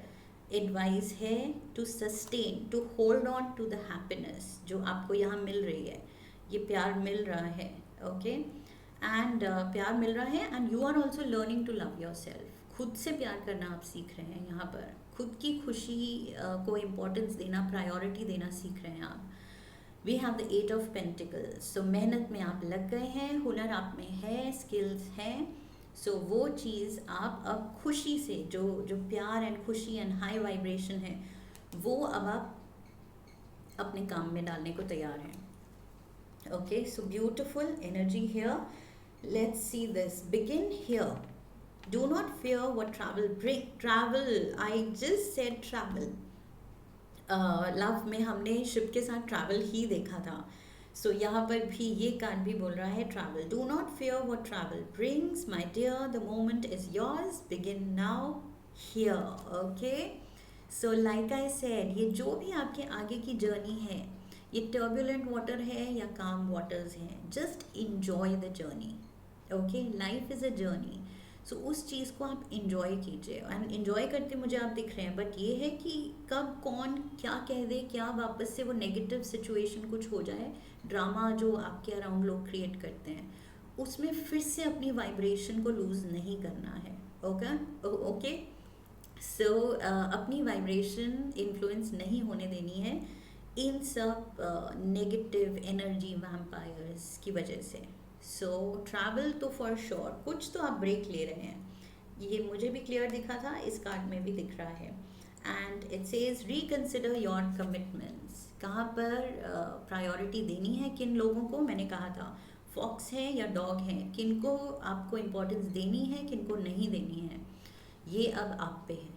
एडवाइस है to sustain, to hold on to the happiness जो आपको यहाँ मिल रही है, ये प्यार मिल रहा है। ओके, एंड प्यार मिल रहा है and you are also learning to love yourself. खुद से प्यार करना आप सीख रहे हैं, यहाँ पर खुद की खुशी को इम्पोर्टेंस देना, प्रायोरिटी देना सीख रहे हैं आप। We have the 8 of pentacles. So मेहनत में आप लग गए हैं, हुनर आप में है, स्किल्स हैं, सो वो चीज़ आप अब खुशी से, जो प्यार एंड खुशी एंड हाई वाइब्रेशन है, वो अब आप अपने काम में डालने को तैयार हैं। Okay, so beautiful energy here. Let's see this, begin here. Do not fear what travel bring. Travel, I just said travel. Love में हमने शिप के साथ ट्रैवल ही देखा था, सो यहाँ पर भी ये कार्ड भी बोल रहा है travel. Do not fear what travel brings my dear, the moment is yours, begin now here. Okay, so like I said, ये जो भी आपके आगे की जर्नी है, ये टर्बुलेंट वाटर है या काम वाटर्स हैं, just enjoy the journey. Okay, life is a journey, so उस चीज़ को आप इंजॉय कीजिए। एंड इंजॉय करते मुझे आप दिख रहे हैं, बट ये है कि कब कौन क्या कह दे, क्या वापस से वो नेगेटिव सिचुएशन कुछ हो जाए, ड्रामा जो आपके अराउंड लोग क्रिएट करते हैं, उसमें फिर से अपनी वाइब्रेशन को लूज़ नहीं करना है। ओके, सो अपनी वाइब्रेशन इन्फ्लुएंस नहीं होने देनी है इन सब नेगेटिव एनर्जी वैम्पायर्स की वजह से। सो ट्रैवल तो फॉर श्योर, कुछ तो आप ब्रेक ले रहे हैं, ये मुझे भी क्लियर दिखा था, इस कार्ड में भी दिख रहा है। And it says reconsider your commitments, कहाँ पर प्रायोरिटी देनी है, किन लोगों को, मैंने कहा था फॉक्स है या डॉग है, किन को आपको इम्पोर्टेंस देनी है, किन को नहीं देनी है, ये अब आप पे है।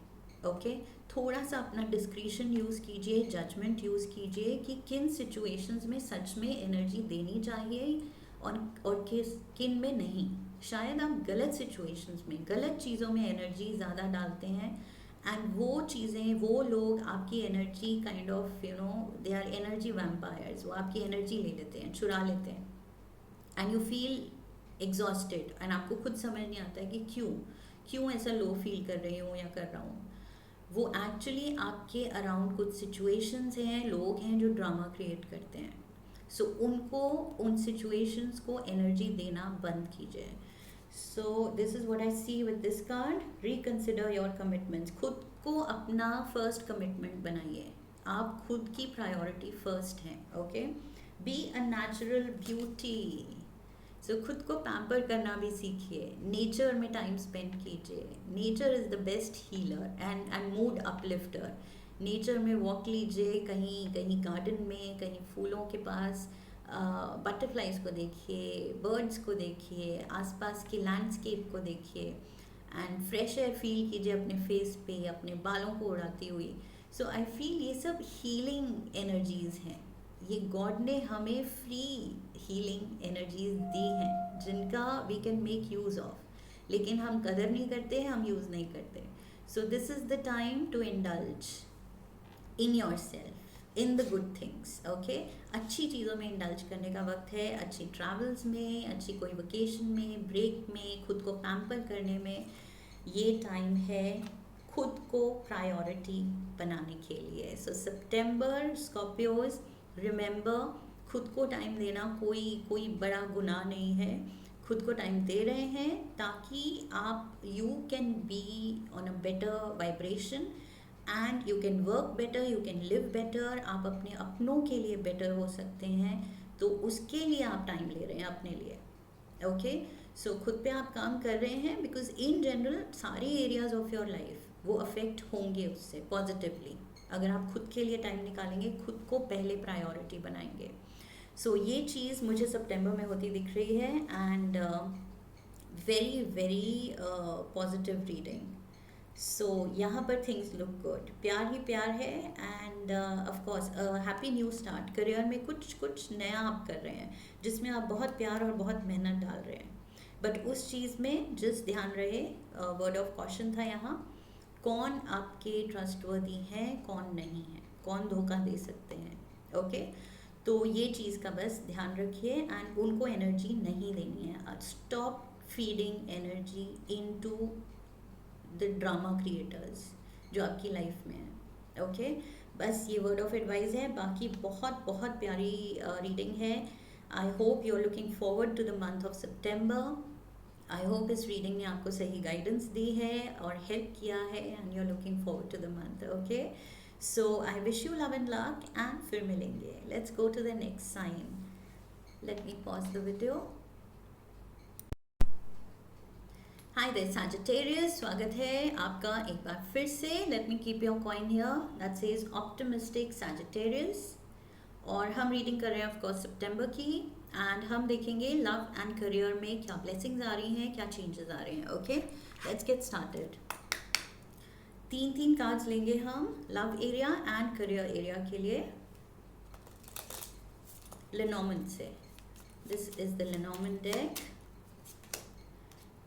ओके, थोड़ा सा अपना डिस्क्रिशन यूज़ कीजिए, जजमेंट यूज़ कीजिए कि किन सिचुएशंस में सच में एनर्जी देनी चाहिए और किन में नहीं। शायद आप गलत सिचुएशंस में, गलत चीज़ों में एनर्जी ज़्यादा डालते हैं, एंड वो चीज़ें, वो लोग आपकी energy kind of they are energy vampires, वो आपकी एनर्जी ले लेते हैं, चुरा लेते हैं, and you feel exhausted, and आपको खुद समझ नहीं आता है कि क्यों ऐसा लो फील कर रही हूँ या कर रहा हूँ। वो एक्चुअली आपके अराउंड कुछ सिचुएशंस हैं, लोग हैं जो ड्रामा क्रिएट करते हैं। सो उनको, उन सिचुएशंस को एनर्जी देना बंद कीजिए। So this is what I see with this card, reconsider your commitments. खुद को अपना फर्स्ट कमिटमेंट बनाइए, आप खुद की प्रायोरिटी फर्स्ट हैं। Okay, be a natural beauty. So खुद को पैम्पर करना भी सीखिए, नेचर में टाइम स्पेंड कीजिए। Nature is the best healer and mood uplifter. Nature में वॉक लीजिए, कहीं कहीं गार्डन में, कहीं फूलों के पास, बटरफ्लाइज को देखिए, बर्ड्स को देखिए, आसपास की लैंडस्केप को देखिए, एंड फ्रेश एयर फील कीजिए अपने फेस पे, अपने बालों को उड़ाती हुई। सो आई फील ये सब हीलिंग एनर्जीज हैं, ये गॉड ने हमें फ्री हीलिंग एनर्जीज दी हैं जिनका we can make use of, लेकिन हम कदर नहीं करते, हम यूज़ नहीं करते। So this is the time to indulge in yourself, in the good things. Okay, अच्छी चीज़ों में इंडल्ज करने का वक्त है, अच्छी ट्रैवल्स में, अच्छी कोई वेकेशन में, ब्रेक में, खुद को पैम्पर करने में, ये टाइम है खुद को प्रायोरिटी बनाने के लिए। सो सितंबर स्कॉर्पियोज, रिमेंबर, खुद को टाइम देना कोई बड़ा गुनाह नहीं है। खुद को टाइम दे रहे हैं ताकि आप, you can be on a better vibration and you can work better, you can live better. आप अपने अपनों के लिए बेटर हो सकते हैं, तो उसके लिए आप टाइम ले रहे हैं अपने लिए। ओके, सो खुद पे आप काम कर रहे हैं, बिकॉज इन जनरल सारी एरियाज ऑफ योर लाइफ वो अफेक्ट होंगे उससे पॉजिटिवली, अगर आप खुद के लिए टाइम निकालेंगे, खुद को पहले प्रायोरिटी बनाएंगे। सो ये चीज़ मुझे सितंबर में होती दिख रही है, and very very positive reading. So यहाँ पर थिंग्स लुक गुड, प्यार ही प्यार है, and of course happy new start. Career में कुछ नया आप कर रहे हैं जिसमें आप बहुत प्यार और बहुत मेहनत डाल रहे हैं, बट उस चीज़ में जिस ध्यान रहे, वर्ड ऑफ कॉशन था यहाँ, कौन आपके ट्रस्टवर्दी हैं, कौन नहीं है, कौन धोखा दे सकते हैं। ओके, तो ये चीज़ का बस ध्यान रखिए, एंड उनको एनर्जी नहीं देनी है। Stop feeding energy into the drama creators जो आपकी लाइफ में है। ओके, बस ये वर्ड ऑफ एडवाइस है, बाकी बहुत बहुत प्यारी रीडिंग है। I hope you are looking forward to the month of September. I hope इस रीडिंग ने आपको सही गाइडेंस दी है और हेल्प किया है, and you are looking forward to the month. Okay, so I wish you love and luck, and फिर मिलेंगे। Let's go to the next sign. Let me pause the video. Hi there Sagittarius, स्वागत है आपका एक बार फिर से। Let me keep your coin here that says optimistic Sagittarius, और हम रीडिंग कर रहे हैं ऑफ कोर्स सितंबर की, एंड हम देखेंगे लव एंड करियर में क्या ब्लेसिंग्स आ रही हैं, क्या चेंजेस आ रहे हैं। Okay, let's get started. तीन कार्ड्स लेंगे हम love area and career area के लिए लेनॉर्मन से। This is the Lenormand deck.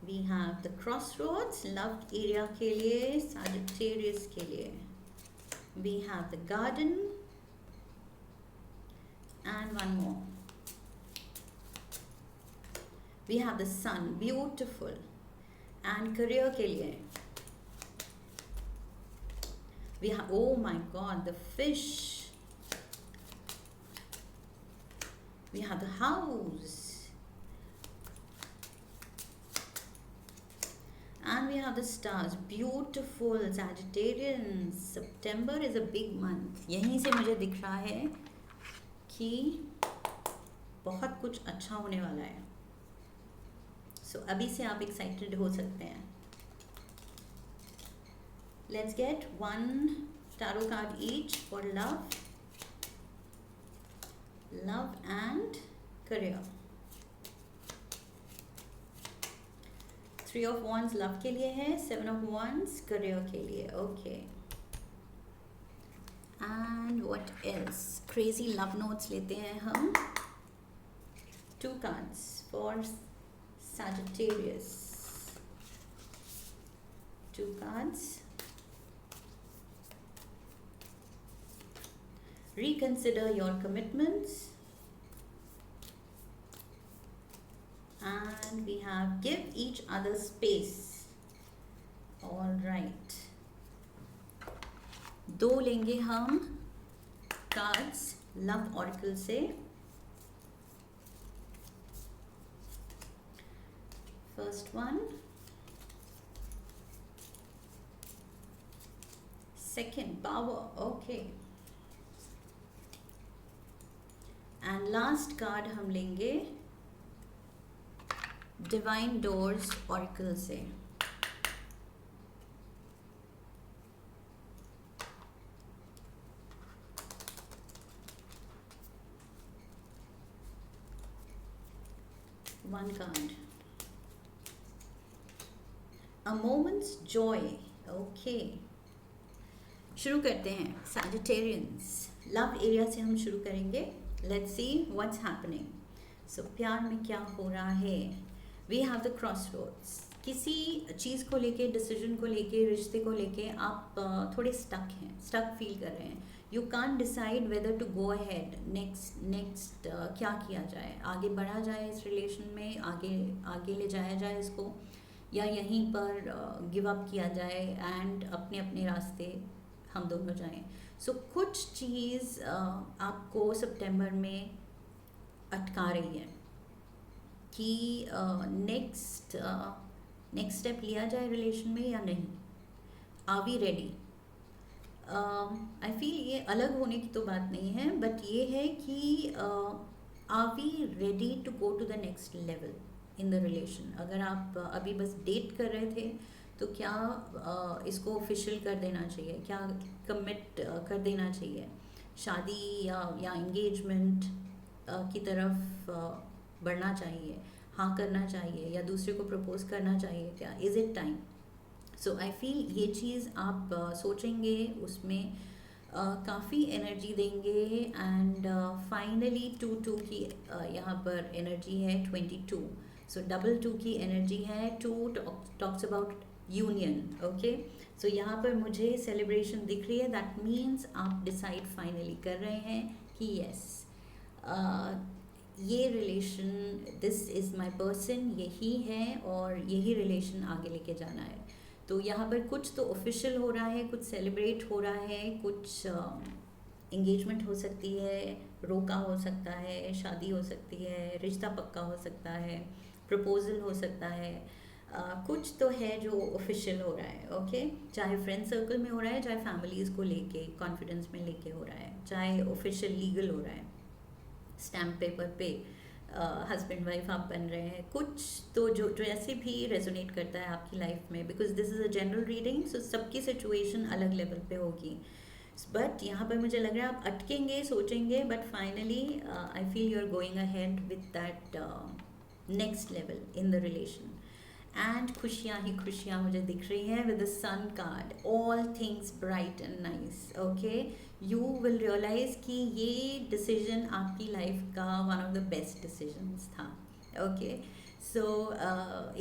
We have the crossroads, love area के लिए, Sagittarius के लिए. We have the garden, and one more. We have the sun, beautiful, and career के लिए. We have, oh my God, the fish. We have the house. And we have the stars, beautiful Sagittarians. September is a big month. यहीं से मुझे दिख रहा है कि बहुत कुछ अच्छा होने वाला है। सो अभी से आप एक्साइटेड हो सकते हैं. Let's get one tarot card each for love, love and career. Three of Wands love के लिए है, Seven of Wands career के लिए. Okay. And what else? Crazy love notes लेते हैं हम. Two cards for Sagittarius. Two cards. Reconsider your commitments. And we have give each other space. All right. दो लेंगे हम cards love oracle से. First one. Second power. Okay. And last card हम लेंगे divine doors auricle से. One card अ moments Joy. Okay, शुरू करते हैं. सैजिटेरियंस लव एरिया से हम शुरू करेंगे. Let's see what's happening. So प्यार में क्या हो रहा है. We have the crossroads. किसी चीज़ को लेके, डिसीजन को लेके, रिश्ते को लेके आप थोड़े स्टक हैं, स्टक फील कर रहे हैं. You can't decide whether to go ahead. Next क्या किया जाए, आगे बढ़ा जाए इस रिलेशन में, आगे ले जाया जाए इसको, या यहीं पर गिव अप किया जाए एंड अपने अपने रास्ते हम दोनों जाएं. सो कुछ चीज़ आपको सितंबर में अटका रही है कि नेक्स्ट स्टेप लिया जाए रिलेशन में या नहीं. Are we ready? I feel ये अलग होने की तो बात नहीं है, बट ये है कि are we ready to go to the next level in the relation. अगर आप अभी बस डेट कर रहे थे तो क्या इसको ऑफिशियल कर देना चाहिए, क्या कमिट कर देना चाहिए, शादी या एंगेजमेंट की तरफ बढ़ना चाहिए, हाँ करना चाहिए, या दूसरे को प्रपोज करना चाहिए, क्या is it time. So I feel ये चीज़ आप सोचेंगे, उसमें काफ़ी एनर्जी देंगे. एंड फाइनली 2 की यहाँ पर एनर्जी है 22. सो डबल 2 की एनर्जी है. 2 talks about union. Okay, so यहाँ पर मुझे सेलिब्रेशन दिख रही है. दैट मीन्स आप डिसाइड फाइनली कर रहे हैं कि यस, ये relation, this is my person, यही है और यही रिलेशन आगे लेके जाना है. तो यहाँ पर कुछ तो ऑफिशियल हो रहा है, कुछ सेलिब्रेट हो रहा है, कुछ एंगेजमेंट हो सकती है, रोका हो सकता है, शादी हो सकती है, रिश्ता पक्का हो सकता है, प्रपोजल हो सकता है. कुछ तो है जो ऑफिशियल हो रहा है. ओके, चाहे फ्रेंड सर्कल में हो रहा है, चाहे फैमिलीज़ को लेके कॉन्फिडेंस में लेके हो रहा है, चाहे ऑफिशियल लीगल हो रहा है, स्टैम्प पेपर पे हस्बैंड वाइफ आप बन रहे हैं. कुछ तो जो ऐसे भी रेजोनेट करता है आपकी लाइफ में, because this is a general reading. So सबकी सिचुएशन अलग लेवल पे होगी. बट यहाँ पर मुझे लग रहा है आप अटकेंगे, सोचेंगे, but finally I feel you are going ahead with that next level in the relation. And खुशियाँ ही खुशियाँ मुझे दिख रही हैं with the sun card. All things bright and nice. Okay, you will realise कि ये डिसीजन आपकी लाइफ का one of the best decisions था. Okay, so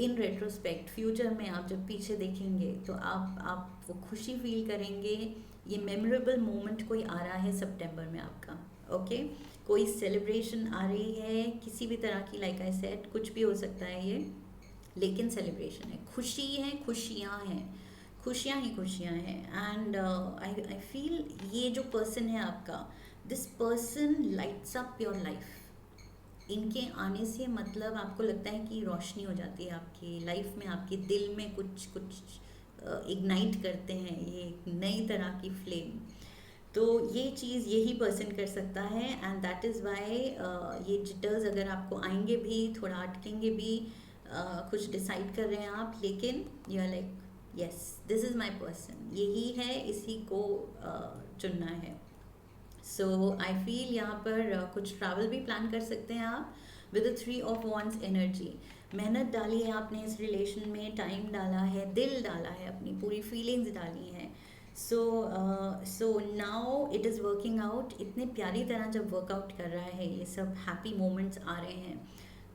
in retrospect future में आप जब पीछे देखेंगे तो आप वो खुशी फील करेंगे. ये मेमोरेबल मोमेंट कोई आ रहा है सितंबर में आपका. ओके, कोई सेलिब्रेशन आ रही है किसी भी तरह की. लाइक आई सेड, कुछ भी हो सकता है ये, लेकिन सेलिब्रेशन है, खुशी है, खुशियाँ हैं, खुशियाँ ही खुशियाँ हैं. एंड आई फील ये जो पर्सन है आपका, this person lights up your life. इनके आने से मतलब आपको लगता है कि रोशनी हो जाती है आपकी लाइफ में, आपके दिल में कुछ इग्नाइट करते हैं ये एक नई तरह की फ्लेम. तो ये चीज़ यही पर्सन कर सकता है. एंड दैट इज़ वाई ये जिटर्स अगर आपको आएंगे भी, थोड़ा अटकेंगे भी, कुछ डिसाइड कर रहे हैं आप, लेकिन you are like yes this is my person, यही है, इसी को चुनना है। सो आई फील यहाँ पर कुछ ट्रैवल भी प्लान कर सकते हैं आप with the 3 of wands energy. मेहनत डाली है आपने इस रिलेशन में, टाइम डाला है, दिल डाला है, अपनी पूरी फीलिंग्स डाली हैं। So now it is working out. इतने प्यारी तरह जब वर्कआउट कर रहा है, ये सब हैप्पी मोमेंट्स आ रहे हैं,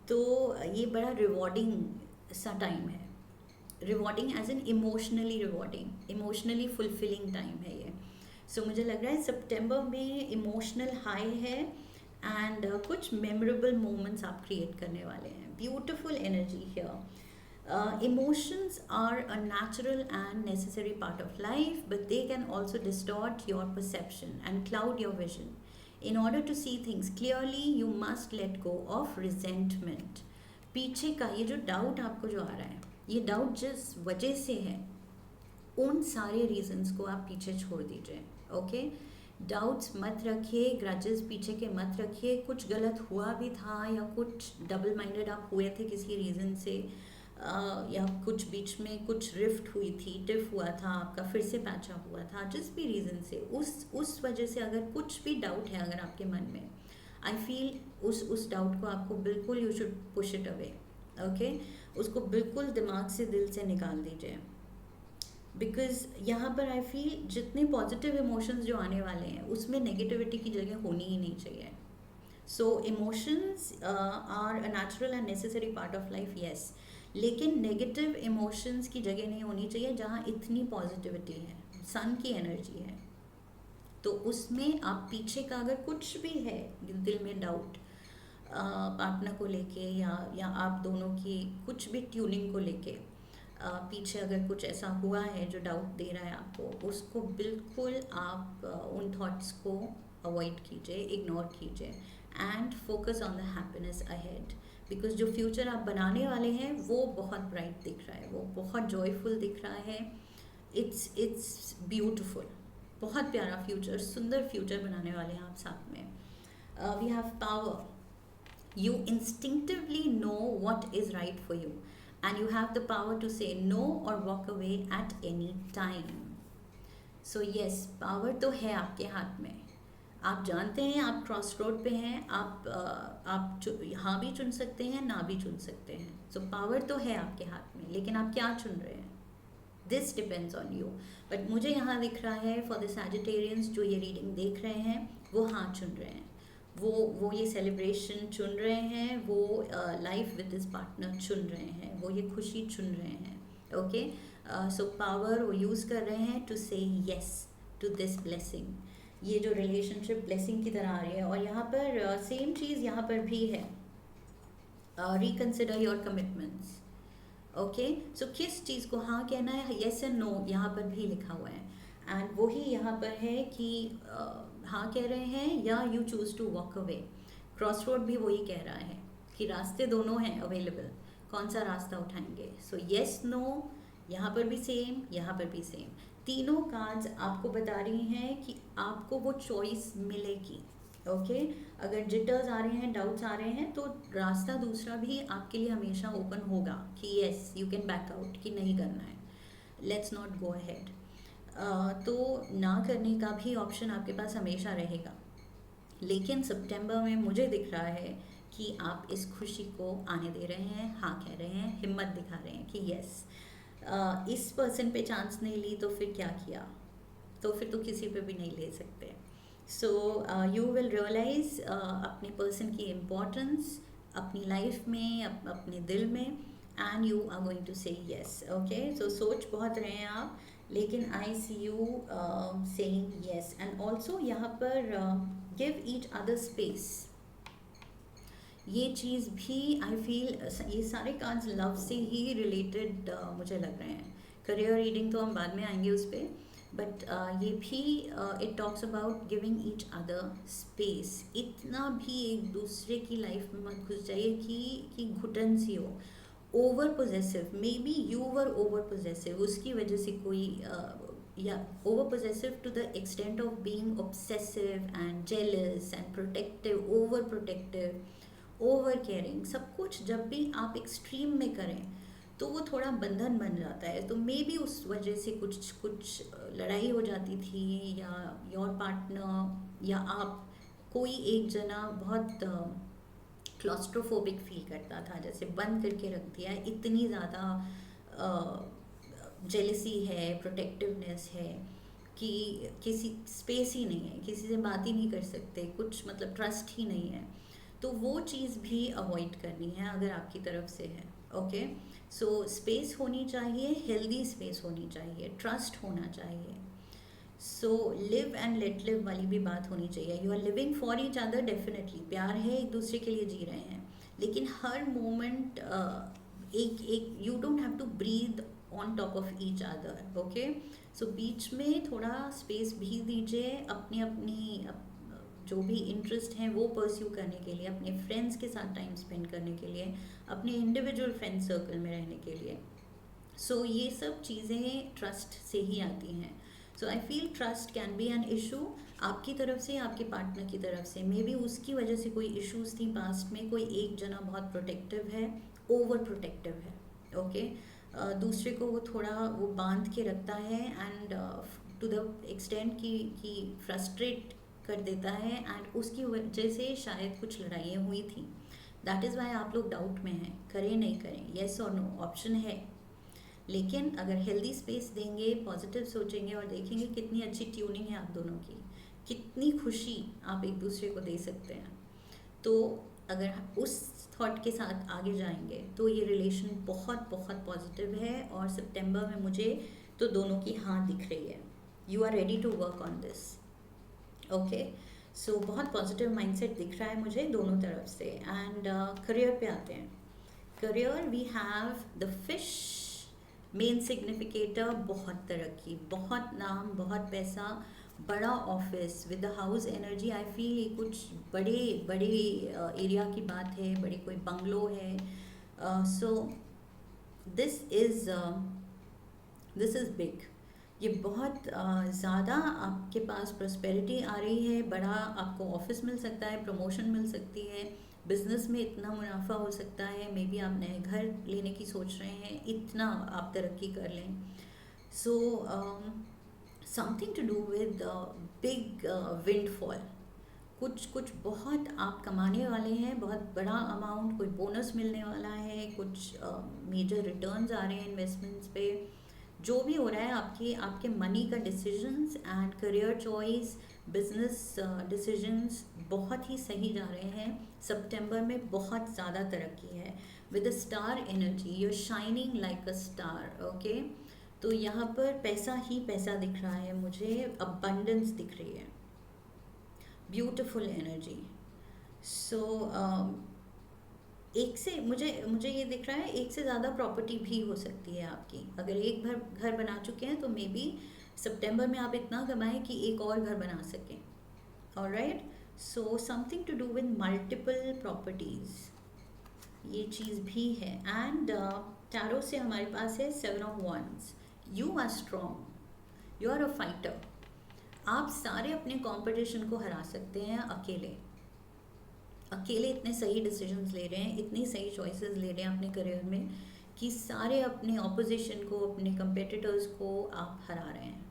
तो ये बड़ा रिवॉर्डिंग सा टाइम है। Rewarding as an emotionally rewarding, emotionally fulfilling time है ये। सो मुझे लग रहा है सितंबर में इमोशनल हाई है एंड कुछ मेमोरेबल मोमेंट्स आप क्रिएट करने वाले हैं। Beautiful energy here. Emotions are a natural and necessary part of life, but they can also distort your perception and cloud your vision. In order to see things clearly, you must let go of resentment. पीछे का ये जो doubt आपको जो आ रहा है, ये doubt जिस वजह से है, उन सारे रीजंस को आप पीछे छोड़ दीजिए। ओके, डाउट्स मत रखिए, ग्रजेस पीछे के मत रखिए। कुछ गलत हुआ भी था या कुछ डबल माइंडेड आप हुए थे किसी रीज़न से, या कुछ बीच में कुछ रिफ्ट हुई थी, टिफ हुआ था आपका, फिर से पैचअप हुआ था, जिस भी रीज़न से, उस वजह से अगर कुछ भी डाउट है अगर आपके मन में, आई फील उस डाउट को आपको बिल्कुल you should push it away. Okay, उसको बिल्कुल दिमाग से, दिल से निकाल दीजिए। बिकॉज यहाँ पर आई फील जितने पॉजिटिव इमोशंस जो आने वाले हैं उसमें नेगेटिविटी की जगह होनी ही नहीं चाहिए। So emotions are a natural and necessary part of life, yes, लेकिन नेगेटिव इमोशंस की जगह नहीं होनी चाहिए जहाँ इतनी पॉजिटिविटी है, सन की एनर्जी है। तो उसमें आप पीछे का अगर कुछ भी है दिल में डाउट, पार्टनर को लेके या आप दोनों की कुछ भी ट्यूनिंग को लेके, पीछे अगर कुछ ऐसा हुआ है जो डाउट दे रहा है आपको, उसको बिल्कुल आप उन थॉट्स को अवॉइड कीजिए, इग्नोर कीजिए and focus on the happiness ahead. Because जो फ्यूचर आप बनाने वाले हैं वो बहुत ब्राइट दिख रहा है, वो बहुत जॉयफुल दिख रहा है। इट्स ब्यूटिफुल, बहुत प्यारा फ्यूचर, सुंदर फ्यूचर बनाने वाले हैं आप साथ में। We have power, you instinctively know what is right for you and you have the power to say no or walk away at any time. So yes, power तो है आपके हाथ में। आप जानते हैं आप क्रॉस रोड पे हैं, आप हाँ भी चुन सकते हैं, ना भी चुन सकते हैं। सो पावर तो है आपके हाथ में, लेकिन आप क्या चुन रहे हैं, this depends on you. But मुझे यहाँ दिख रहा है फॉर द सैजिटेरियंस जो ये रीडिंग देख रहे हैं, वो हाँ चुन रहे हैं, वो ये सेलिब्रेशन चुन रहे हैं, वो लाइफ विद दिस पार्टनर चुन रहे हैं, वो ये खुशी चुन रहे हैं। ओके, सो पावर वो यूज़ कर रहे हैं to say yes to this blessing. ये जो रिलेशनशिप ब्लेसिंग की तरह आ रही है। और यहाँ पर सेम चीज़ यहाँ पर भी है, रिकन्सिडर योर कमिटमेंट्स। ओके, सो किस चीज़ को हाँ कहना है, येस एंड नो यहाँ पर भी लिखा हुआ है। एंड वही यहाँ पर है कि हाँ कह रहे हैं या you choose to walk away. Cross road भी वही कह रहा है कि रास्ते दोनों हैं अवेलेबल, कौन सा रास्ता उठाएंगे। सो येस नो यहाँ पर भी सेम, यहाँ पर भी सेम। तीनों कार्ड्स आपको बता रही हैं कि आपको वो चॉइस मिलेगी। ओके, अगर जिटर्स आ रहे हैं, डाउट्स आ रहे हैं, तो रास्ता दूसरा भी आपके लिए हमेशा ओपन होगा कि yes you can back out, कि नहीं करना है, लेट्स नॉट गो अहेड। तो ना करने का भी ऑप्शन आपके पास हमेशा रहेगा। लेकिन सितंबर में मुझे दिख रहा है कि आप इस खुशी को आने दे रहे हैं, हाँ कह रहे हैं, हिम्मत दिखा रहे हैं कि यस, इस पर्सन पे चांस नहीं ली तो फिर क्या किया, तो फिर तो किसी पे भी नहीं ले सकते। सो यू विल रियलाइज अपने पर्सन की इम्पोर्टेंस अपनी लाइफ में, अपने दिल में, and you are going to say yes. Okay, so सोच बहुत रहे हैं आप, लेकिन I see you saying yes. And also यहाँ पर गिव ईच अदर स्पेस, ये चीज़ भी आई फील, ये सारे कार्ड्स लव से ही रिलेटेड मुझे लग रहे हैं। करियर रीडिंग तो हम बाद में आएंगे उस पर, बट ये भी it talks about giving each other space. इतना भी एक दूसरे की लाइफ में मत घुस जाइए कि घुटन सी हो। Over possessive, maybe you were over possessive, उसकी वजह से कोई या over possessive to the extent of being obsessive and jealous and protective, over protective, over caring, सब कुछ जब भी आप एक्सट्रीम में करें तो वो थोड़ा बंधन बन जाता है। तो मे बी उस वजह से कुछ कुछ लड़ाई हो जाती थी, या योर पार्टनर या आप, कोई एक जना बहुत क्लॉस्ट्रोफोबिक फील करता था, जैसे बंद करके रख दिया है, इतनी ज़्यादा जेलसी है, प्रोटेक्टिवनेस है कि किसी स्पेस ही नहीं है, किसी से बात ही नहीं कर सकते, कुछ मतलब ट्रस्ट ही नहीं है। तो वो चीज़ भी अवॉइड करनी है अगर आपकी तरफ से है। ओके, सो स्पेस होनी चाहिए, हेल्दी स्पेस होनी चाहिए, ट्रस्ट होना चाहिए। So live and let live वाली भी बात होनी चाहिए। You are living for each other, definitely प्यार है, एक दूसरे के लिए जी रहे हैं, लेकिन हर मोमेंट एक एक you don't have to breathe on top of each other. Okay, so बीच में थोड़ा स्पेस भी दीजिए अपनी अपनी जो भी इंटरेस्ट हैं वो परस्यू करने के लिए, अपने फ्रेंड्स के साथ टाइम स्पेंड करने के लिए, अपने इंडिविजुअल फ्रेंड सर्कल में रहने के लिए। सो ये सब चीज़ें ट्रस्ट से ही आती हैं। So I feel trust can be an issue, आपकी तरफ से, आपके पार्टनर की तरफ से। मे बी उसकी वजह से कोई इश्यूज थी पास्ट में, कोई एक जना बहुत प्रोटेक्टिव है, ओवर प्रोटेक्टिव है। ओके, दूसरे को वो थोड़ा वो बांध के रखता है, एंड टू द एक्सटेंट कि फ्रस्ट्रेट कर देता है, एंड उसकी वजह से शायद कुछ लड़ाइयाँ हुई थी। दैट इज़ वाई आप लोग डाउट में हैं, करें नहीं करें, येस और नो ऑप्शन है। लेकिन अगर हेल्दी स्पेस देंगे, पॉजिटिव सोचेंगे और देखेंगे कितनी अच्छी ट्यूनिंग है आप दोनों की, कितनी खुशी आप एक दूसरे को दे सकते हैं, तो अगर उस थॉट के साथ आगे जाएंगे तो ये रिलेशन बहुत बहुत पॉजिटिव है। और सितंबर में मुझे तो दोनों की हाँ दिख रही है, you are ready to work on this. Okay, so बहुत पॉजिटिव माइंडसेट दिख रहा है मुझे दोनों तरफ से। एंड करियर पे आते हैं। Career we have the fish, main significator, बहुत तरक्की, बहुत नाम, बहुत पैसा, बड़ा office with the house energy. I feel ये कुछ बड़े बड़े एरिया की बात है, बड़े कोई बंगलो है। सो दिस इज़ बिग, ये बहुत ज़्यादा आपके पास प्रॉस्पेरिटी आ रही है, बड़ा आपको ऑफिस मिल सकता है, प्रमोशन मिल सकती है, बिजनेस में इतना मुनाफा हो सकता है, मे बी आप नए घर लेने की सोच रहे हैं, इतना आप तरक्की कर लें। So something to do with big windfall, कुछ कुछ बहुत आप कमाने वाले हैं, बहुत बड़ा अमाउंट, कोई बोनस मिलने वाला है, कुछ मेजर रिटर्न्स आ रहे हैं इन्वेस्टमेंट्स पे। जो भी हो रहा है, आपके आपके मनी का decisions and career choice, business decisions बहुत ही सही जा रहे हैं। सितंबर में बहुत ज़्यादा तरक्की है with star energy, you are shining like a star. Okay, तो यहाँ पर पैसा ही पैसा दिख रहा है मुझे, अबंडेंस दिख रही है, ब्यूटिफुल एनर्जी। सो एक से मुझे मुझे ये दिख रहा है, एक से ज़्यादा प्रॉपर्टी भी हो सकती है आपकी। अगर एक घर बना चुके हैं तो मे बी सितंबर में आप इतना कमाएं कि एक और घर बना सकें। Alright, so something to do with multiple properties, ये चीज़ भी है। एंड टैरो से हमारे पास है 7 of wands, you are strong, you are a fighter. आप सारे अपने कंपटीशन को हरा सकते हैं अकेले। अकेले इतने सही डिसीजंस ले रहे हैं, इतनी सही चॉइसेस ले रहे हैं अपने करियर में कि सारे अपने ऑपोजिशन को, अपने कंपेटिटर्स को आप हरा रहे हैं।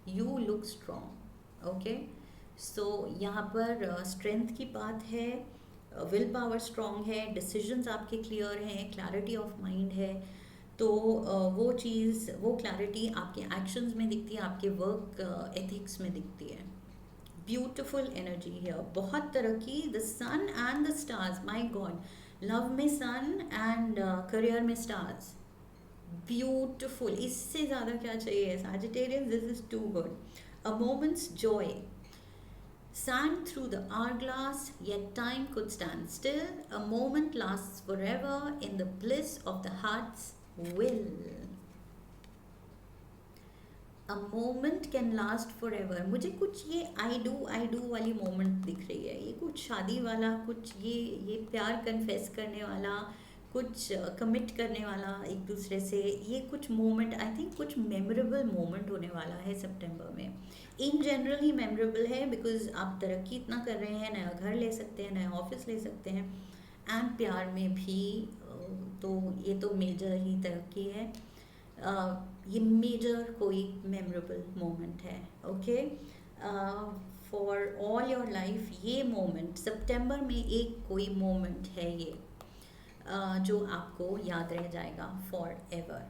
You look strong. Okay, so यहाँ पर स्ट्रेंथ की बात है, विल पावर स्ट्रॉन्ग है, डिसीजंस आपके क्लियर हैं, क्लैरिटी ऑफ माइंड है। तो वो चीज़, वो क्लैरिटी आपके एक्शंस में दिखती है, आपके वर्क एथिक्स में दिखती है। ब्यूटिफुल एनर्जी है, बहुत तरक्की, the sun and the stars, my god, love में सन एंड करियर में स्टार्स, ब्यूटिफुल, इससे ज़्यादा क्या चाहिए Sagittarian, this is too good. A moments joy, sand through the hourglass, yet time could stand still. A moment lasts forever in the bliss of the heart's will. A moment can last forever. मुझे कुछ ये I do वाली moment दिख रही है, ये कुछ शादी वाला, कुछ ये प्यार कन्फेस करने वाला, कुछ कमिट करने वाला एक दूसरे से, ये कुछ मोमेंट, आई थिंक कुछ मेमोरेबल मोमेंट होने वाला है सितंबर में। इन जनरल ही मेमोरेबल है, बिकॉज आप तरक्की इतना कर रहे हैं, नया घर ले सकते हैं, नया ऑफिस ले सकते हैं, एंड प्यार में भी तो ये तो मेजर ही तरक्की है। ये मेजर कोई मेमोरेबल मोमेंट है। Okay, for all your life ये मोमेंट, सितंबर में एक कोई मोमेंट है ये जो आपको याद रह जाएगा forever.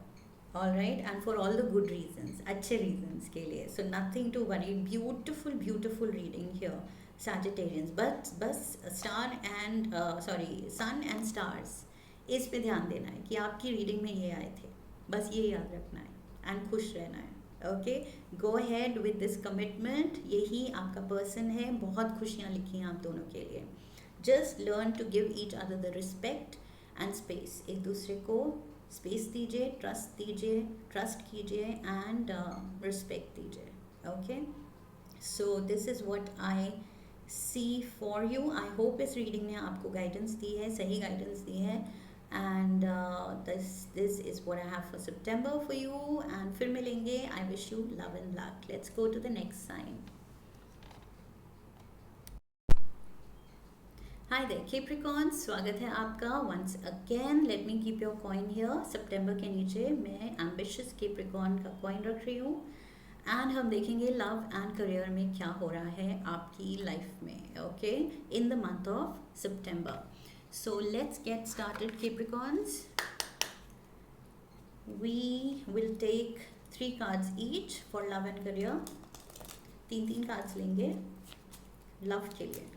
All right, and for all the good reasons, अच्छे रीजन्स के लिए। So nothing to worry, beautiful beautiful reading here Sagittarians. But बस star and sorry sun and stars, इस पे ध्यान देना है कि आपकी रीडिंग में ये आए थे, बस ये याद रखना है एंड खुश रहना है। Okay, go had with this commitment, यही आपका पर्सन है। बहुत खुशियाँ लिखी हैं आप दोनों के लिए। Just learn to give each other the respect and space, एक दूसरे को स्पेस दीजिए, ट्रस्ट कीजिए एंड रिस्पेक्ट दीजिए। Okay, so this is what I see for you. I hope इस रीडिंग ने आपको गाइडेंस दी है, सही गाइडेंस दी है। And this is what I have for September for you. And फिर मिलेंगे। I wish you love and luck. Let's go to the next sign. Hi there Capricorn, स्वागत है आपका once again. Let me keep your coin here. सितंबर के नीचे मैं ambitious Capricorn का कॉइन रख रही हूँ एंड हम देखेंगे लव एंड करियर में क्या हो रहा है आपकी लाइफ में। Okay, in the month of September. So let's get started Capricorns. We will take 3 cards each for love and career. 3 cards लेंगे लव के लिए।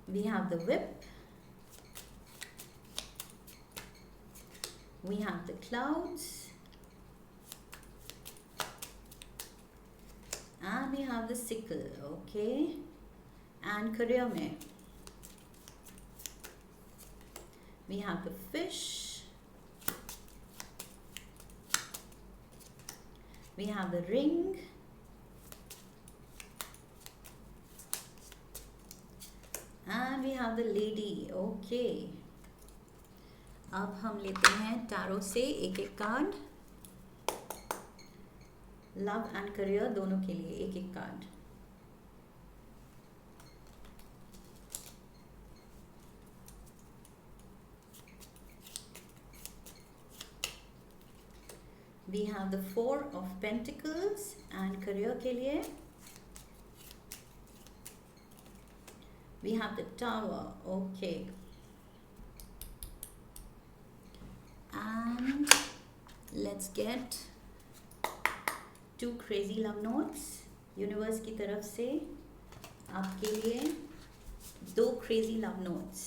We have the whip, we have the clouds, and we have the sickle. Okay, and career mein we have the fish, we have the ring, and we have the lady. Okay, अब हम लेते हैं tarot से एक एक card. Love and career दोनों के लिए एक एक card. We have the 4 of Pentacles and career के लिए we have the Tower. Okay, and let's get 2 crazy love notes universe की तरफ से आपके लिए। 2 crazy love notes.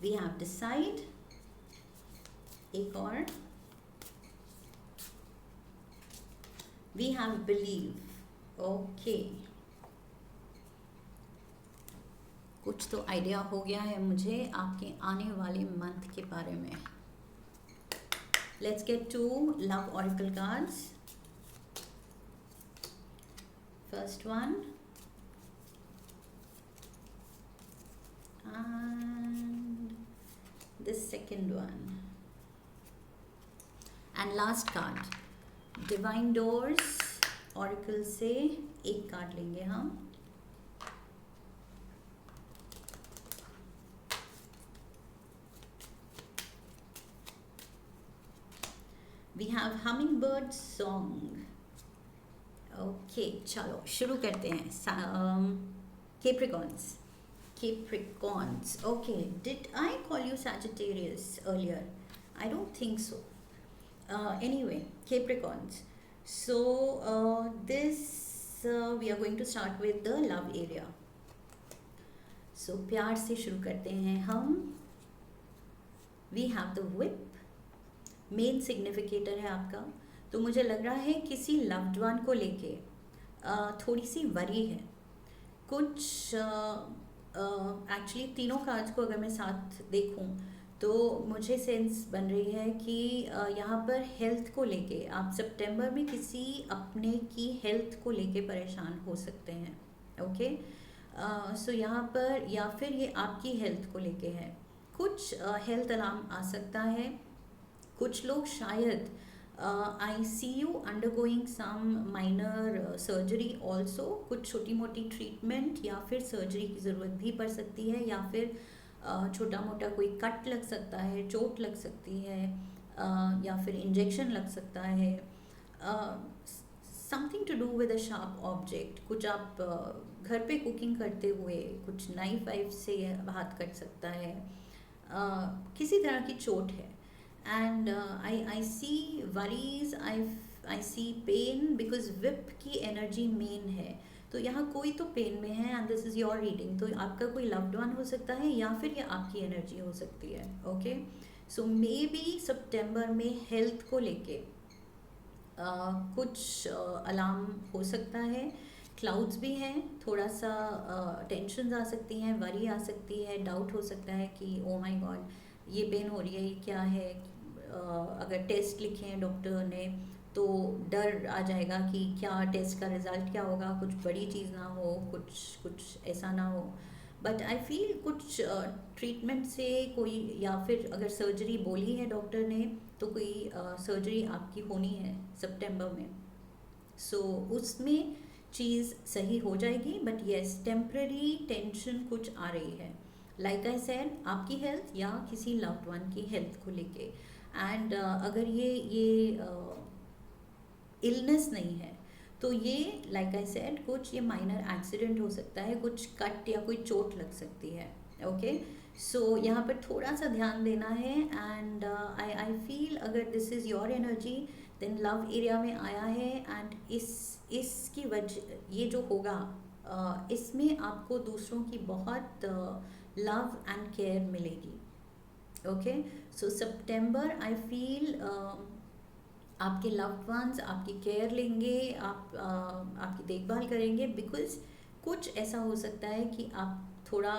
We have decide, एक और we have believe. ओके, कुछ तो आइडिया हो गया है मुझे आपके आने वाले मंथ के बारे में। Let's get 2 love oracle cards. First one and this second one and last card divine doors oracle से एक कार्ड लेंगे हम। We have hummingbird song. Okay, चलो शुरू करते हैं। Capricorns. Okay, did I call you Sagittarius earlier? I don't think so. Anyway, Capricorns. So this we are going to start with the love area. So प्यार से शुरू करते हैं हम। We have the whip, main significator है आपका। तो मुझे लग रहा है किसी लव्ड वन को लेके थोड़ी सी वरी है कुछ। एक्चुअली तीनों कार्ड्स को अगर मैं साथ देखूं तो मुझे सेंस बन रही है कि यहाँ पर हेल्थ को लेके आप सितंबर में किसी अपने की हेल्थ को लेके परेशान हो सकते हैं। ओके, सो यहाँ पर या फिर ये आपकी हेल्थ को लेके है, कुछ हेल्थ अलार्म आ सकता है। कुछ लोग शायद I see you undergoing some minor surgery also, कुछ छोटी मोटी ट्रीटमेंट या फिर सर्जरी की ज़रूरत भी पड़ सकती है, या फिर छोटा मोटा कोई कट लग सकता है, चोट लग सकती है, या फिर इंजेक्शन लग सकता है, something to do with a sharp object. कुछ आप घर पे कुकिंग करते हुए कुछ नाइफ वाइफ से हाथ कट सकता है, किसी तरह की चोट है। And I see worries, I see pain, because whip की एनर्जी मेन है, तो यहाँ कोई तो पेन में है and this is your reading. तो आपका कोई लव्ड वन हो सकता है या फिर ये आपकी एनर्जी हो सकती है। ओके, सो मे बी सितंबर में हेल्थ को लेके कुछ अलार्म हो सकता है। क्लाउड्स भी हैं, थोड़ा सा टेंशन आ सकती हैं, वरी आ सकती है, डाउट हो सकता है कि ओ माय गॉड ये पेन हो रही है, ये क्या है। अगर टेस्ट लिखे हैं डॉक्टर ने तो डर आ जाएगा कि क्या टेस्ट का रिज़ल्ट क्या होगा, कुछ बड़ी चीज़ ना हो, कुछ ऐसा ना हो। बट आई फील कुछ ट्रीटमेंट से कोई, या फिर अगर सर्जरी बोली है डॉक्टर ने तो कोई सर्जरी आपकी होनी है सितंबर में। सो उसमें चीज़ सही हो जाएगी, बट येस टेम्पररी टेंशन कुछ आ रही है। लाइक आई सेड, आपकी हेल्थ या किसी लव्ड वन की हेल्थ को लेके। एंड अगर ये इलनेस नहीं है तो ये लाइक आई सेड कुछ ये माइनर एक्सीडेंट हो सकता है, कुछ कट या कोई चोट लग सकती है। ओके, सो यहाँ पर थोड़ा सा ध्यान देना है। एंड आई फील अगर this is your energy then love area में आया है, एंड इसकी वजह ये जो होगा इसमें आपको दूसरों की बहुत लव एंड केयर मिलेगी। ओके, सो सितंबर आई फील आपके लव्ड वंस आपकी केयर लेंगे, आपकी देखभाल करेंगे, बिकॉज कुछ ऐसा हो सकता है कि आप थोड़ा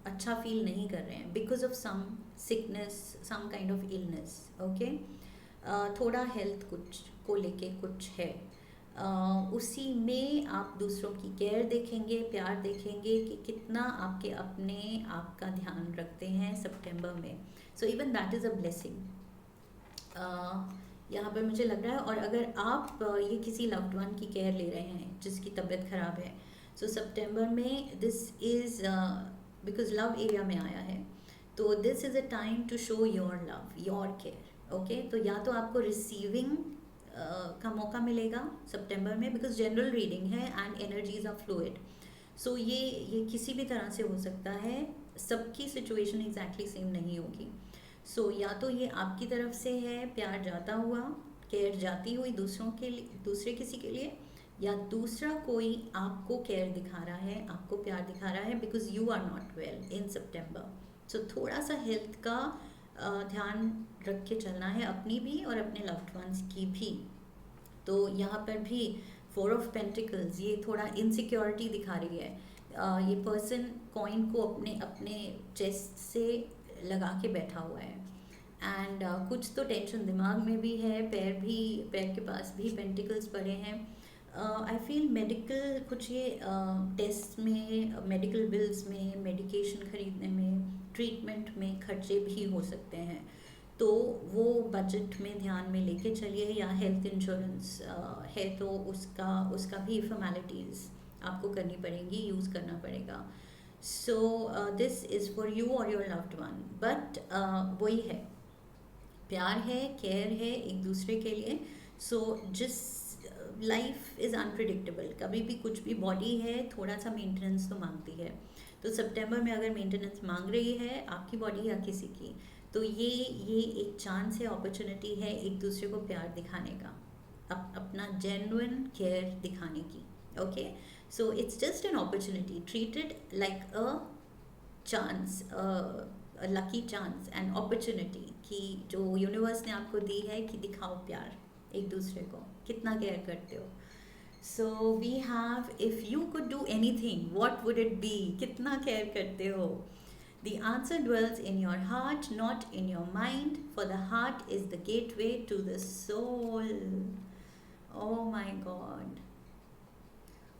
अच्छा फील नहीं कर रहे हैं because of some sickness, some kind of illness. Okay, थोड़ा हेल्थ कुछ को लेके कुछ है। उसी में आप दूसरों की केयर देखेंगे, प्यार देखेंगे कि कितना आपके अपने आप का ध्यान रखते हैं सितंबर में। So even that is a blessing यहाँ पर मुझे लग रहा है। और अगर आप ये किसी लव्ड वन की केयर ले रहे हैं जिसकी तबीयत ख़राब है, सो सितंबर में this is because love area में आया है, तो this is a time to show your love, your care. Okay, तो या तो आपको रिसीविंग का मौका मिलेगा सितंबर में, बिकॉज जनरल रीडिंग है एंड एनर्जीज आर फ्लूइड। सो ये किसी भी तरह से हो सकता है, सबकी सिचुएशन एग्जैक्टली सेम नहीं होगी। सो या तो ये आपकी तरफ से है, प्यार जाता हुआ, केयर जाती हुई दूसरों के लिए, दूसरे किसी के लिए, या दूसरा कोई आपको केयर दिखा रहा है, आपको प्यार दिखा रहा है because you are not well in सितंबर। सो थोड़ा सा हेल्थ का ध्यान रख के चलना है, अपनी भी और अपने लव्ड वंस की भी। तो यहाँ पर भी 4 ऑफ पेंटिकल्स ये थोड़ा इनसिक्योरिटी दिखा रही है। ये पर्सन कॉइन को अपने अपने चेस्ट से लगा के बैठा हुआ है, एंड कुछ तो टेंशन दिमाग में भी है, पैर के पास भी पेंटिकल्स पड़े हैं। आई फील मेडिकल कुछ ये टेस्ट में, मेडिकल बिल्स में, मेडिकेशन ख़रीदने में, ट्रीटमेंट में खर्चे भी हो सकते हैं, तो वो बजट में ध्यान में लेके चलिए। या हेल्थ इंश्योरेंस है तो उसका भी फॉर्मेलिटीज़ आपको करनी पड़ेंगी, यूज़ करना पड़ेगा। सो दिस इज़ फॉर यू और योर लव्ड वन। बट वही है, प्यार है, केयर है एक दूसरे के लिए। सो जिस लाइफ इज़ अनप्रिडिक्टेबल, कभी भी कुछ भी, बॉडी है थोड़ा सा मेंटेनेंस तो मांगती है। तो सितंबर में अगर मेंटेनेंस मांग रही है आपकी बॉडी या किसी की, तो ये एक चांस है, अपॉर्चुनिटी है एक दूसरे को प्यार दिखाने का, अपना जेन्युइन केयर दिखाने की। Okay, so it's just an opportunity, treated like a chance, lucky chance and opportunity कि जो यूनिवर्स ने आपको दी है कि दिखाओ प्यार एक दूसरे को, कितना केयर करते हो। So we have, if you could do anything what would it be, कितना केयर करते हो। The answer dwells in your heart, not in your mind, for the heart is the gateway to the soul. Oh my God.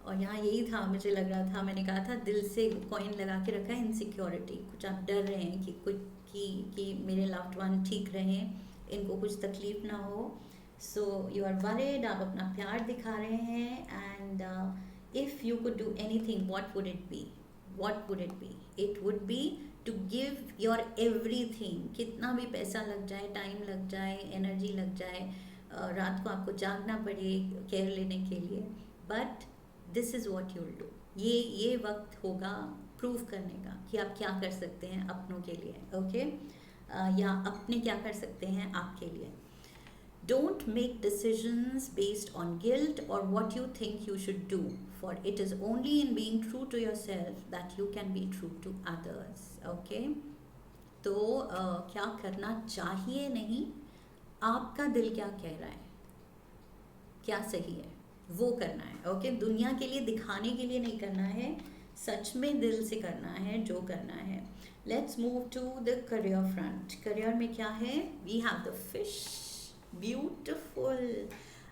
और यहाँ यही था, मुझे लग रहा था, मैंने कहा था दिल से कॉइन लगा के रखा है, इनसिक्योरिटी, कुछ आप डर रहे हैं कि कुछ कि मेरे लव्ड वन ठीक रहें, इनको कुछ तकलीफ ना हो, सो यू आर वरीड, आप अपना प्यार दिखा रहे हैं, and if you could do anything, what would it be? What would it be? It would be to give your everything. कितना भी पैसा लग जाए, टाइम लग जाए, एनर्जी लग जाए, रात को आपको जागना पड़े केयर लेने के लिए, but this is what you'll do. ये वक्त होगा प्रूव करने का कि आप क्या कर सकते हैं अपनों के लिए, ओके? या अपने क्या कर सकते हैं आपके लिए। Don't make decisions based on guilt or what you think you should do, for it is only in being true to yourself that you can be true to others. Okay? तो क्या करना चाहिए नहीं, आपका दिल क्या कह रहा है, क्या सही है, वो करना है। ओके? दुनिया के लिए दिखाने के लिए नहीं करना है, सच में दिल से करना है जो करना है। Let's move to the career front. Career में क्या है? We have the fish, beautiful.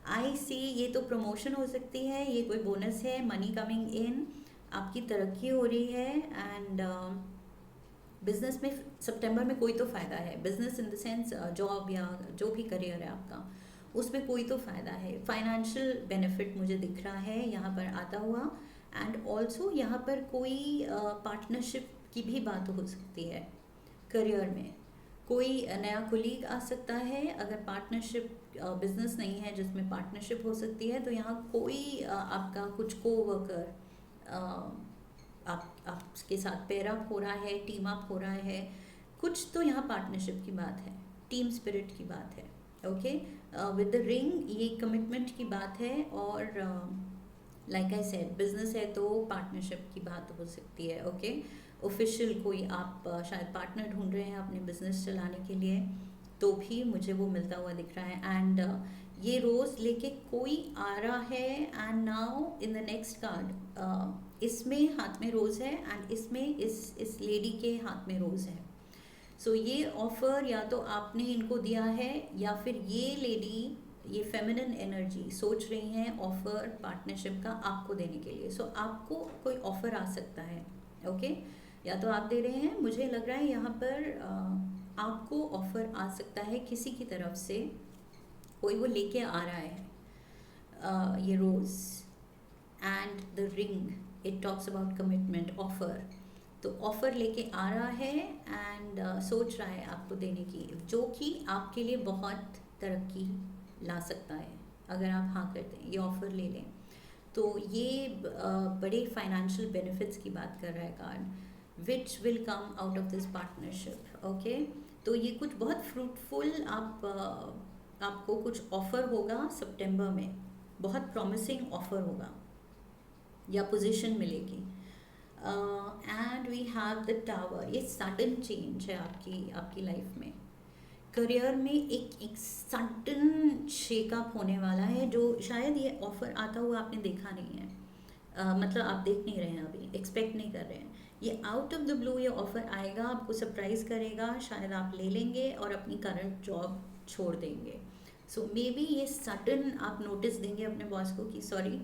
I see, ये तो प्रमोशन हो सकती है, ये कोई बोनस है, मनी कमिंग इन, आपकी तरक्की हो रही है, एंड बिजनेस में सितंबर में कोई तो फ़ायदा है। Business in the sense job या जो भी करियर है आपका, उसमें कोई तो फ़ायदा है। फाइनेंशियल बेनिफिट मुझे दिख रहा है यहाँ पर आता हुआ, एंड ऑल्सो यहाँ पर कोई पार्टनरशिप की भी बात हो सकती है। करियर में कोई नया कोलीग आ सकता है। अगर पार्टनरशिप बिजनेस नहीं है जिसमें पार्टनरशिप हो सकती है, तो यहाँ कोई आपका कुछ कोवर्कर आपके साथ पेयर अप हो रहा है, टीम अप हो रहा है, कुछ तो यहाँ पार्टनरशिप की बात है, टीम स्पिरिट की बात है। ओके? विद द रिंग ये कमिटमेंट की बात है, और लाइक आई सेड बिजनेस है तो पार्टनरशिप की बात हो सकती है। ओके? ऑफिशियल कोई आप शायद पार्टनर ढूंढ रहे हैं अपने बिजनेस चलाने के लिए, तो भी मुझे वो मिलता हुआ दिख रहा है। एंड ये रोज़ लेके कोई आ रहा है, and now in the next card इसमें हाथ में रोज़ है, एंड इसमें इस लेडी के हाथ में रोज़ है। सो ये ऑफ़र या तो आपने इनको दिया है, या फिर ये लेडी, ये फेमिनिन एनर्जी सोच रही हैं ऑफ़र पार्टनरशिप का आपको देने के लिए। सो आपको कोई ऑफ़र आ सकता है। ओके? या तो आप दे रहे हैं, मुझे लग रहा है यहाँ पर आपको ऑफ़र आ सकता है किसी की तरफ से, कोई वो लेके आ रहा है। ये rose and the ring, it talks about commitment, offer. तो ऑफ़र लेके आ रहा है, एंड सोच रहा है आपको देने की, जो कि आपके लिए बहुत तरक्की ला सकता है अगर आप हाँ कर दें, ये ऑफ़र ले लें। तो ये बड़े फाइनेंशियल बेनिफिट्स की बात कर रहा है card, which will come out of this partnership. Okay? तो ये कुछ बहुत फ्रूटफुल आपको कुछ ऑफ़र होगा सितंबर में, बहुत प्रॉमिसिंग ऑफ़र होगा या पोजीशन मिलेगी। And we have the tower, ये सडन चेंज है आपकी लाइफ में। करियर में एक सडन शेकअप होने वाला है, जो शायद ये ऑफ़र आता हुआ आपने देखा नहीं है। मतलब आप देख नहीं रहे हैं, अभी एक्सपेक्ट नहीं कर रहे हैं। ये आउट ऑफ द ब्लू ये ऑफ़र आएगा, आपको सरप्राइज़ करेगा, शायद आप ले लेंगे और अपनी करंट जॉब छोड़ देंगे। सो मे बी ये सडन आप नोटिस देंगे अपने बॉस को कि sorry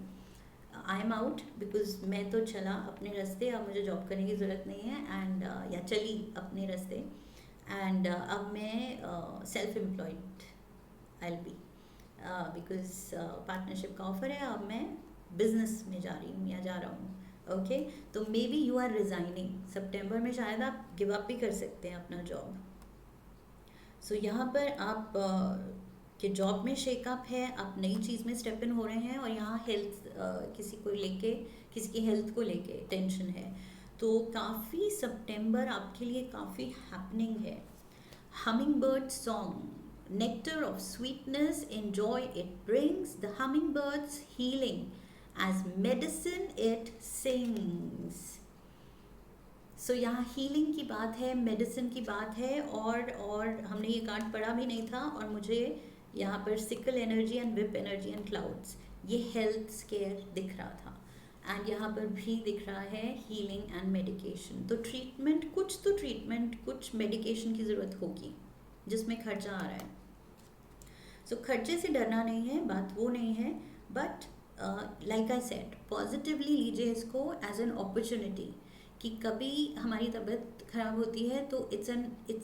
I am out, because मैं तो चला अपने रास्ते, अब मुझे जॉब करने की ज़रूरत नहीं है, एंड या चली अपने रास्ते, एंड अब मैं self employed I will be, because partnership का ऑफ़र है, अब मैं बिजनेस में जा रही हूँ या जा रहा हूँ। ओके? तो may be you are resigning सितंबर में, शायद आप गिव अप भी कर सकते हैं अपना जॉब। सो यहाँ पर आप कि जॉब में शेकअप है, आप नई चीज़ में स्टेप इन हो रहे हैं, और यहाँ हेल्थ किसी को लेके, किसी की हेल्थ को लेके टेंशन है। तो काफ़ी सितंबर आपके लिए काफ़ी हैपनिंग है। Humming bird song, nectar of sweetness, enjoy it brings, the hummingbird's healing, as medicine it sings. सो यहाँ हीलिंग की बात है, मेडिसिन की बात है, और हमने ये कार्ड पढ़ा भी नहीं था, और मुझे यहाँ पर sickle energy and whip energy and clouds, ये हेल्थ स्केयर दिख रहा था, एंड यहाँ पर भी दिख रहा है हीलिंग एंड मेडिकेशन। तो ट्रीटमेंट, कुछ मेडिकेशन की ज़रूरत होगी जिसमें खर्चा आ रहा है। सो खर्चे से डरना नहीं है, बात वो नहीं है, but like I said, positively लीजिए इसको एज एन अपॉर्चुनिटी, कि कभी हमारी तबीयत ख़राब होती है तो it's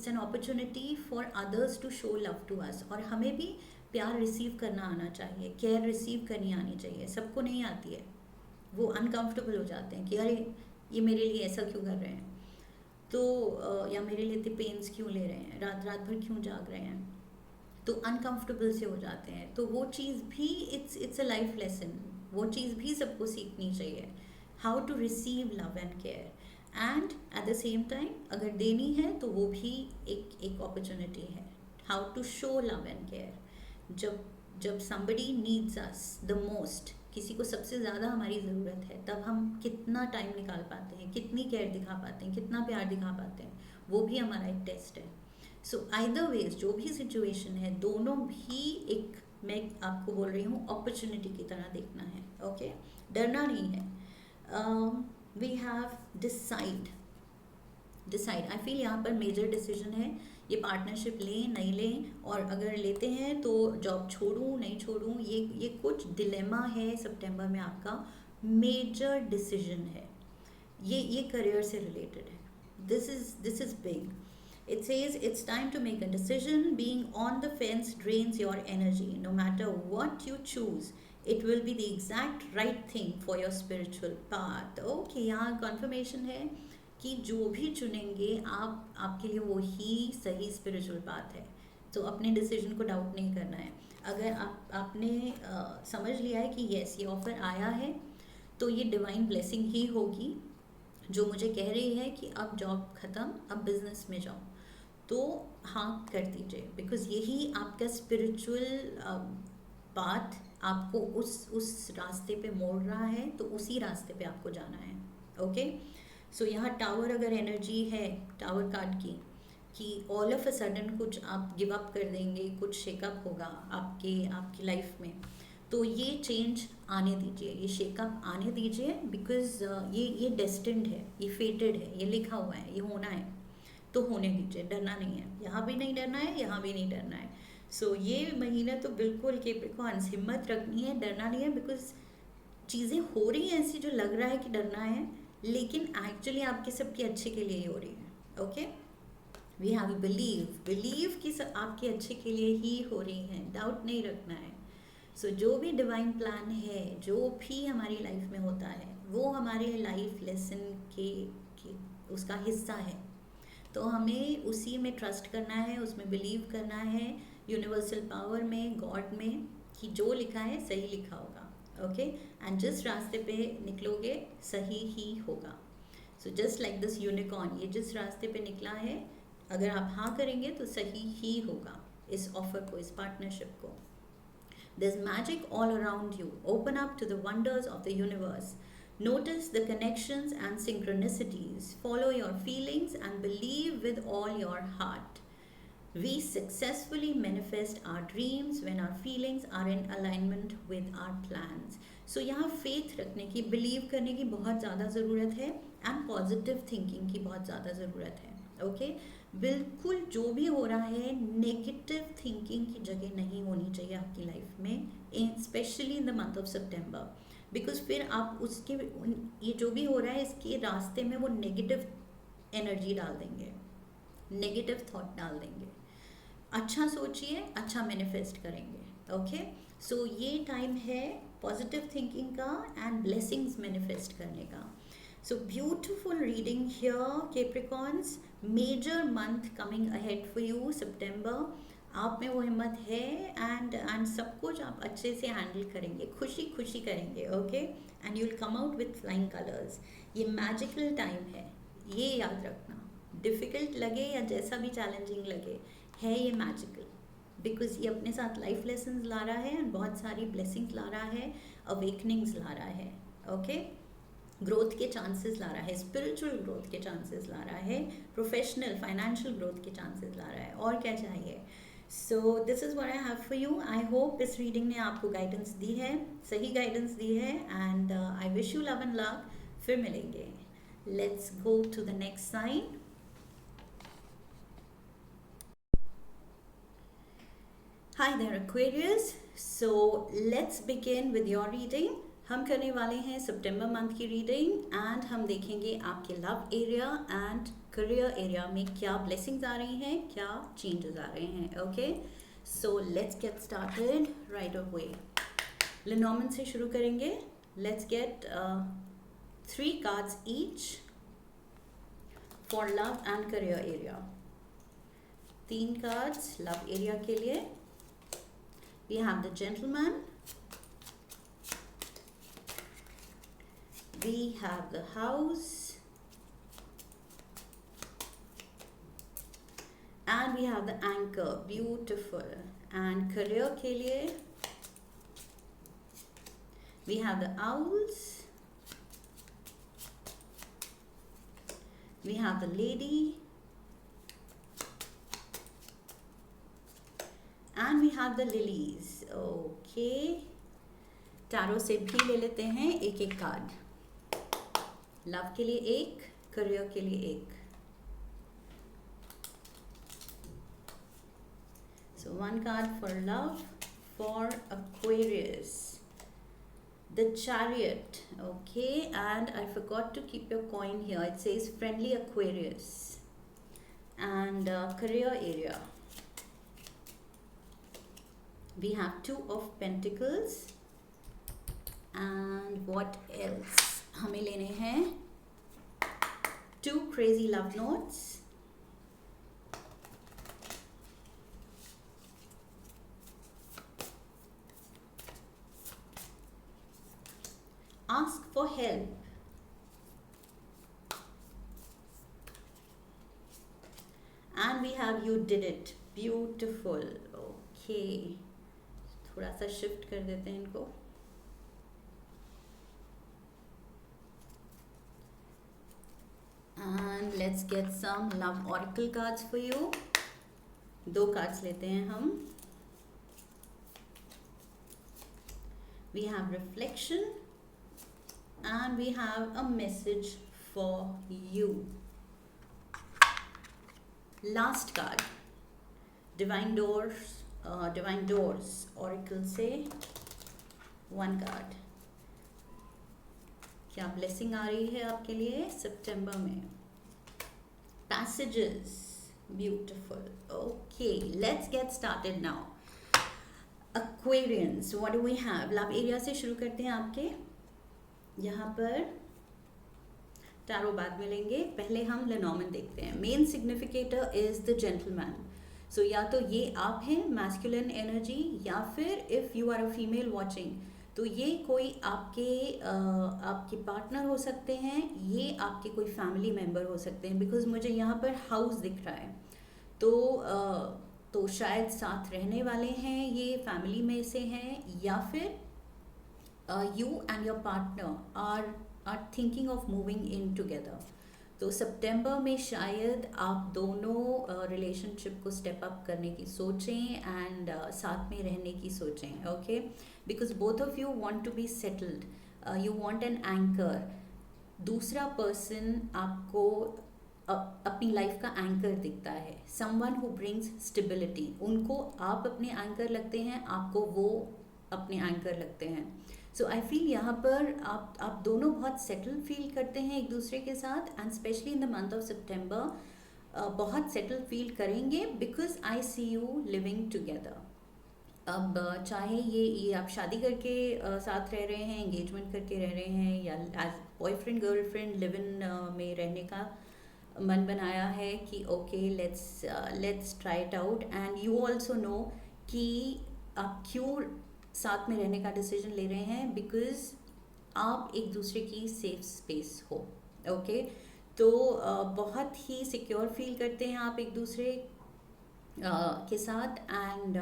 an opportunity for others to show love to us, और हमें भी प्यार रिसीव करना आना चाहिए, केयर रिसीव करनी आनी चाहिए, सबको नहीं आती है। वो अनकंफर्टेबल हो जाते हैं कि अरे ये मेरे लिए ऐसा क्यों कर रहे हैं, तो या मेरे लिए इतने पेन्स क्यों ले रहे हैं, रात रात भर क्यों जाग रहे हैं, तो अनकंफर्टेबल से हो जाते हैं। तो वो चीज़ भी इट्स अ लाइफ लेसन, वो चीज़ भी सबको सीखनी चाहिए, how to receive love and care. And at the same time अगर देनी है तो वो भी एक अपॉर्चुनिटी है, how to show love and care. जब जब somebody needs us the most, किसी को सबसे ज़्यादा हमारी ज़रूरत है, तब हम कितना टाइम निकाल पाते हैं, कितनी केयर दिखा पाते हैं, कितना प्यार दिखा पाते हैं, वो भी हमारा एक टेस्ट है। सो आइदर वेज जो भी सिचुएशन है, दोनों भी एक, मैं आपको बोल रही हूँ, अपॉर्चुनिटी की तरह देखना है। ओके, डरना नहीं है। We have decide I feel यहाँ पर मेजर डिसीजन है, ये पार्टनरशिप लें नहीं लें, और अगर लेते हैं तो जॉब छोड़ूं नहीं छोड़ूं, ये कुछ डिलेमा है सितंबर में आपका, मेजर डिसीजन है, ये करियर से रिलेटेड है। This is big. It says it's time to make a decision. Being on the fence drains your energy. No matter what you choose, it will be the exact right thing for your spiritual path. Okay, यहाँ confirmation है कि जो भी चुनेंगे आप, आपके लिए वो ही सही स्पिरिचुअल पाथ है। तो अपने डिसीजन को डाउट नहीं करना है। अगर आपने समझ लिया है कि यस ये ऑफर आया है, तो ये डिवाइन ब्लेसिंग ही होगी जो मुझे कह रही है कि अब जॉब ख़त्म, अब बिजनेस में जाओ, तो हाँ कर दीजिए, बिकॉज यही आपका स्पिरिचुअल पाथ आपको उस रास्ते पे मोड़ रहा है, तो उसी रास्ते पे आपको जाना है। ओके, सो यहाँ टावर अगर एनर्जी है टावर कार्ड की, कि ऑल ऑफ अ सडन कुछ आप गिव अप कर देंगे, कुछ शेकअप होगा आपकी लाइफ में, तो ये चेंज आने दीजिए, ये शेकअप आने दीजिए, बिकॉज ये डेस्टिन्ड है, ये फेटेड है, ये लिखा हुआ है, ये होना है, तो होने दीजिए, डरना नहीं है, यहाँ भी नहीं डरना है, यहाँ भी नहीं डरना है। सो ये महीना तो बिल्कुल कैप्रिकॉर्न्स हिम्मत रखनी है, डरना नहीं है, बिकॉज चीज़ें हो रही हैं ऐसी जो लग रहा है कि डरना है, लेकिन एक्चुअली आपके सबके अच्छे के लिए ही हो रही है। ओके, वी हैव बिलीव कि सब आपके अच्छे के लिए ही हो रही हैं, डाउट नहीं रखना है। सो जो भी डिवाइन प्लान है, जो भी हमारी लाइफ में होता है, वो हमारे लाइफ लेसन के उसका हिस्सा है, तो हमें उसी में ट्रस्ट करना है, उसमें बिलीव करना है, यूनिवर्सल पावर में, गॉड में, कि जो लिखा है सही लिखा होगा। ओके, एंड जिस रास्ते पे निकलोगे सही ही होगा। So just like this unicorn, ये जिस रास्ते पे निकला है, अगर आप हाँ करेंगे तो सही ही होगा इस ऑफर को, इस पार्टनरशिप को। There's magic all around you. Open up to the wonders of the universe. Notice the connections and synchronicities. Follow your feelings and believe with all your heart. We successfully manifest our dreams when our feelings are in alignment with our plans. So यहाँ faith रखने की, believe करने की बहुत ज़्यादा ज़रूरत है, and positive thinking की बहुत ज़्यादा ज़रूरत है। ओके, बिल्कुल जो भी हो रहा है नेगेटिव थिंकिंग की जगह नहीं होनी चाहिए आपकी लाइफ में, specially in the month of September, because फिर आप उसके, ये जो भी हो रहा है इसके रास्ते में वो नेगेटिव एनर्जी डाल देंगे, नेगेटिव थॉट डाल देंगे। अच्छा सोचिए, अच्छा मैनिफेस्ट करेंगे। ओके, सो ये टाइम है पॉजिटिव थिंकिंग का एंड ब्लेसिंग्स मैनिफेस्ट करने का। So beautiful reading here, Capricorns. Major month coming ahead for you, September. आप में वो हिम्मत है, एंड सब कुछ आप अच्छे से हैंडल करेंगे, खुशी खुशी करेंगे। Okay, and you will come out with flying colours. ये मैजिकल टाइम है, ये याद रखना। डिफ़िकल्ट लगे या जैसा भी चैलेंजिंग लगे, है ये मैजिकल, बिकॉज ये अपने साथ लाइफ लेसन्स ला रहा है, एंड बहुत सारी ब्लेसिंग्स ला रहा है, अवेकनिंग्स ला रहा है। ओके, ग्रोथ के चांसेस ला रहा है, स्पिरिचुअल ग्रोथ के चांसेस ला रहा है, प्रोफेशनल फाइनेंशियल ग्रोथ के चांसेस ला रहा है, और क्या चाहिए। So this is what I have for you. I hope इस रीडिंग ने आपको गाइडेंस दी है, सही गाइडेंस दी है, and I wish you love and luck. फिर मिलेंगे। Let's go to the next sign. Hi there Aquarius, so let's begin with your reading. हम करने वाले हैं सितंबर मंथ की रीडिंग, एंड हम देखेंगे आपके love area and career area में क्या ब्लेसिंग्स आ रही हैं, क्या चेंजेस आ रहे हैं। Okay, so let's get started right away. Lenormand से शुरू करेंगे. Let's get 3 cards each for love and career area. 3 cards love area के लिए. We have the gentleman, we have the house, and we have the anchor. Beautiful. And career के लिए we have the owls, we have the lady, and we have the lilies. Okay, tarot से भी ले लेते हैं एक एक card. Love के लिए एक, करियर के लिए एक. So 1 card for love for Aquarius. The Chariot. Okay, and I forgot to keep your coin here. It says friendly Aquarius. And career area. We have 2 of Pentacles. And what else? हमें लेने हैं 2 crazy love notes. Ask for help. And we have you did it. Beautiful. Okay. थोड़ा सा shift कर देते हैं इनको. And let's get some love oracle cards for you. 2 cards लेते हैं हम. We have reflection. And we have a message for you. Last card, divine doors oracle से 1 card. क्या ब्लेसिंग आ रही है आपके लिए सितंबर में? Passages. Beautiful. Okay, let's get started now. Aquarians, what do we have? Love area से शुरू करते हैं आपके. यहाँ पर टैरो बाद में लेंगे. पहले हम लेनॉर्मन देखते हैं. Main significator is the gentleman. So या तो ये आप हैं मैस्कुलिन एनर्जी, या फिर if you are a female watching तो ये कोई आपके पार्टनर हो सकते हैं, ये आपके कोई फैमिली मेम्बर हो सकते हैं. बिकॉज मुझे यहाँ पर हाउस दिख रहा है, तो शायद साथ रहने वाले हैं, ये फैमिली में से हैं, या फिर you and your partner are thinking of moving in together. तो सितंबर में शायद आप दोनों रिलेशनशिप को स्टेप अप करने की सोचें एंड साथ में रहने की सोचें. Okay, because both of you want to be settled, you want an anchor. दूसरा पर्सन आपको अपनी लाइफ का एंकर दिखता है. Someone who brings stability. उनको आप अपने एंकर लगते हैं, आपको वो अपने एंकर लगते हैं. सो आई फील यहाँ पर आप दोनों बहुत सेटल फील करते हैं एक दूसरे के साथ. And specially in the month of सितंबर बहुत सेटल फील करेंगे, because I see you living together. अब चाहे ये आप शादी करके साथ रह रहे हैं, एंगेजमेंट करके रह रहे हैं, या as boyfriend girlfriend live in में रहने का मन बनाया है कि okay let's try it out. And you also know कि आप क्यों साथ में रहने का डिसीजन ले रहे हैं, बिकॉज आप एक दूसरे की सेफ स्पेस हो. ओके, तो बहुत ही सिक्योर फील करते हैं आप एक दूसरे के साथ, एंड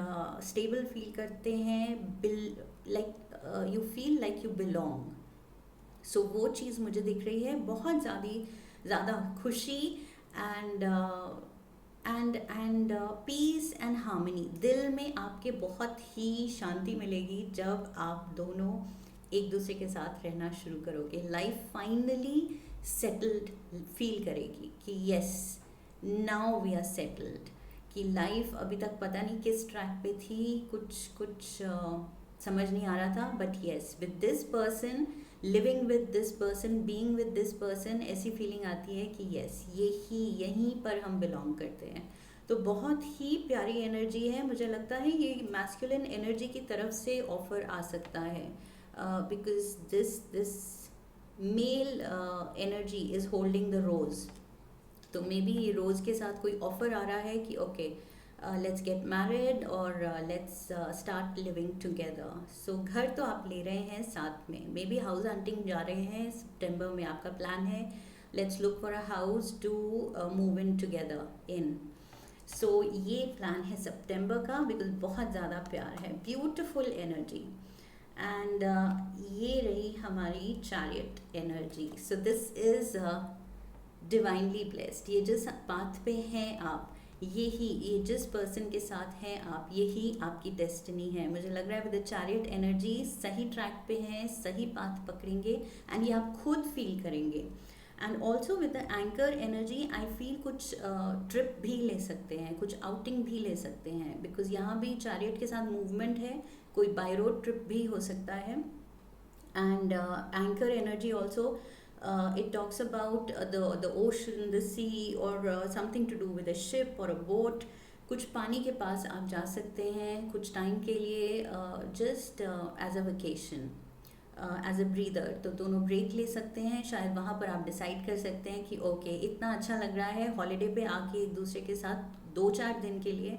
स्टेबल फील करते हैं, like you feel like you belong. So वो चीज़ मुझे दिख रही है. बहुत ज़्यादा खुशी एंड पीस एंड हार्मनी. दिल में आपके बहुत ही शांति मिलेगी जब आप दोनों एक दूसरे के साथ रहना शुरू करोगे. लाइफ फाइनली सेटल्ड फील करेगी कि yes now we are settled. कि लाइफ अभी तक पता नहीं किस ट्रैक पे थी, कुछ समझ नहीं आ रहा था, but yes with this person, living with this person, being with this person, ऐसी फीलिंग आती है कि यस यहीं पर हम बिलोंग करते हैं. तो बहुत ही प्यारी एनर्जी है, मुझे लगता है ये मैस्कुलिन एनर्जी की तरफ से ऑफर आ सकता है, because this male energy is holding the rose. तो मे बी रोज़ के साथ कोई ऑफर आ रहा है कि ओके लेट्स गेट मैरिड और लेट्स स्टार्ट लिविंग टुगेदर। सो घर तो आप ले रहे हैं साथ में, मे बी हाउस हंटिंग जा रहे हैं सितंबर में, आपका प्लान है let's look for a house to move in together in. So ये प्लान है सितंबर का, बिकॉज बहुत ज़्यादा प्यार है, ब्यूटिफुल एनर्जी। एंड ये रही हमारी chariot energy. So this is divinely blessed. ये जिस पाथ पे हैं आप, ये जिस पर्सन के साथ हैं आप, यही आपकी डेस्टिनी है। मुझे लग रहा है विद द चैरियट एनर्जी सही ट्रैक पे हैं, सही पाथ पकड़ेंगे एंड ये आप खुद फील करेंगे। And also with the anchor energy I feel कुछ ट्रिप भी ले सकते हैं, कुछ आउटिंग भी ले सकते हैं, बिकॉज यहाँ भी चैरियट के साथ मूवमेंट है, कोई बाय रोड ट्रिप भी हो सकता है। And anchor energy also it talks about the ocean, the sea, or something to do with a ship or a boat. कुछ पानी के पास आप जा सकते हैं कुछ टाइम के लिए, just as a vacation, as a breather. तो दोनों ब्रेक ले सकते हैं, शायद वहाँ पर आप डिसाइड कर सकते हैं कि ओके इतना अच्छा लग रहा है हॉलीडे पे आके एक दूसरे के साथ 2-4 दिन के लिए,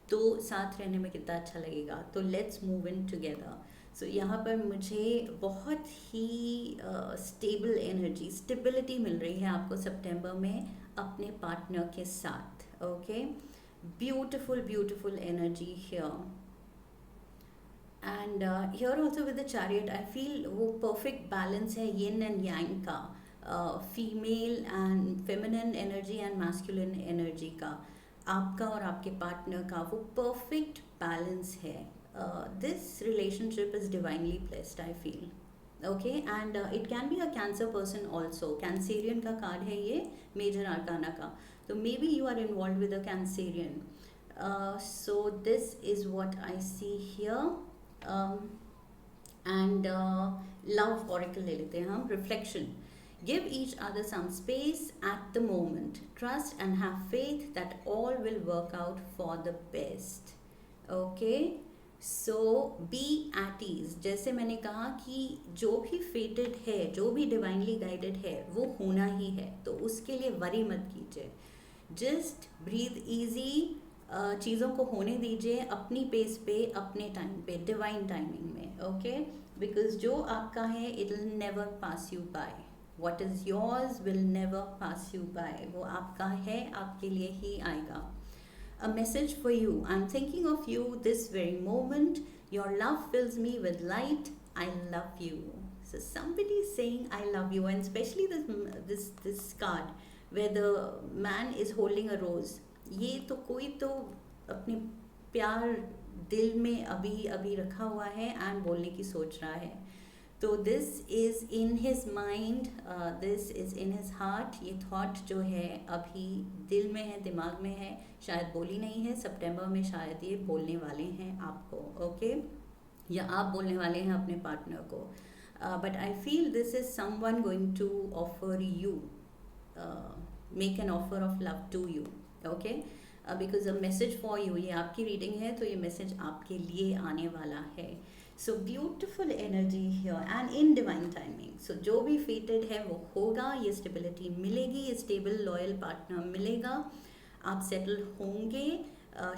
तो साथ रहने में कितना अच्छा लगेगा, तो लेट्स मूव इन टुगेदर। सो यहाँ पर मुझे बहुत ही स्टेबल एनर्जी, स्टेबिलिटी मिल रही है आपको सितंबर में अपने पार्टनर के साथ। Okay, beautiful beautiful energy here. And here also with the chariot I feel वो परफेक्ट बैलेंस है यिन एंड यांग का, female and feminine energy and masculine energy का, आपका और आपके पार्टनर का वो परफेक्ट बैलेंस है। This relationship is divinely blessed, I feel. Okay, and it can be a Cancer person also. Cancerian का कार्ड है ये, मेजर आर्काना का, तो may be you are involve with a Cancerian. So this is what I see here. And love oracle ले लेते हैं हम, reflection. Give each other some space at the moment. Trust and have faith that all will work out for the best. Okay? So be at ease. जैसे मैंने कहा कि जो भी फेटेड है, जो भी डिवाइनली गाइडेड है, वो होना ही है, तो उसके लिए वरी मत कीजिए, जस्ट ब्रीथ ईजी, चीज़ों को होने दीजिए अपनी पेस पे, अपने टाइम पे, डिवाइन टाइमिंग में। ओके, बिकॉज जो आपका है it will never pass you by, what is yours will never pass you by, वो आपका है, आपके लिए ही आएगा। A message for you. I'm thinking of you this very moment. Your love fills me with light. I love you. So somebody is saying I love you, and especially this card where the man is holding a rose. ये तो कोई तो अपने प्यार दिल में अभी अभी रखा हुआ है एंड बोलने की सोच रहा है। तो this is in his mind, this is in his heart. ये थॉट जो है अभी दिल में है, दिमाग में है, शायद बोली नहीं है, सितंबर में शायद ये बोलने वाले हैं आपको। ओके, या आप बोलने वाले हैं अपने पार्टनर को। But I feel this is someone going to offer you, make an offer of love to you. Okay, because a message for you, ये आपकी रीडिंग है तो ये मैसेज आपके लिए आने वाला है। So beautiful energy here and in divine timing. So जो भी फेटेड है वो होगा, ये स्टेबिलिटी मिलेगी, ये स्टेबल लॉयल पार्टनर मिलेगा, आप सेटल होंगे,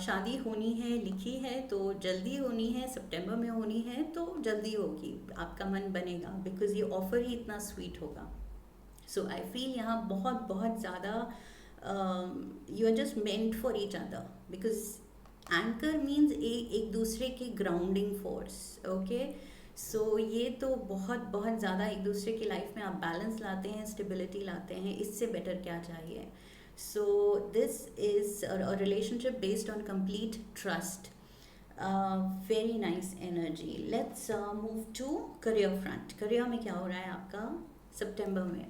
शादी होनी है, लिखी है तो जल्दी होनी है, सितंबर में होनी है तो जल्दी होगी, आपका मन बनेगा, बिकॉज ये ऑफर ही इतना स्वीट होगा। सो आई फील यहाँ बहुत बहुत ज़्यादा you are just meant for each other, because anchor means एक दूसरे की ग्राउंडिंग फोर्स। ओके, सो ये तो बहुत बहुत ज़्यादा एक दूसरे की लाइफ में आप बैलेंस लाते हैं, स्टेबिलिटी लाते हैं, इससे बेटर क्या चाहिए। So this is a relationship based on complete trust, very nice energy. Let's move to career front. Career में क्या हो रहा है आपका सितंबर में?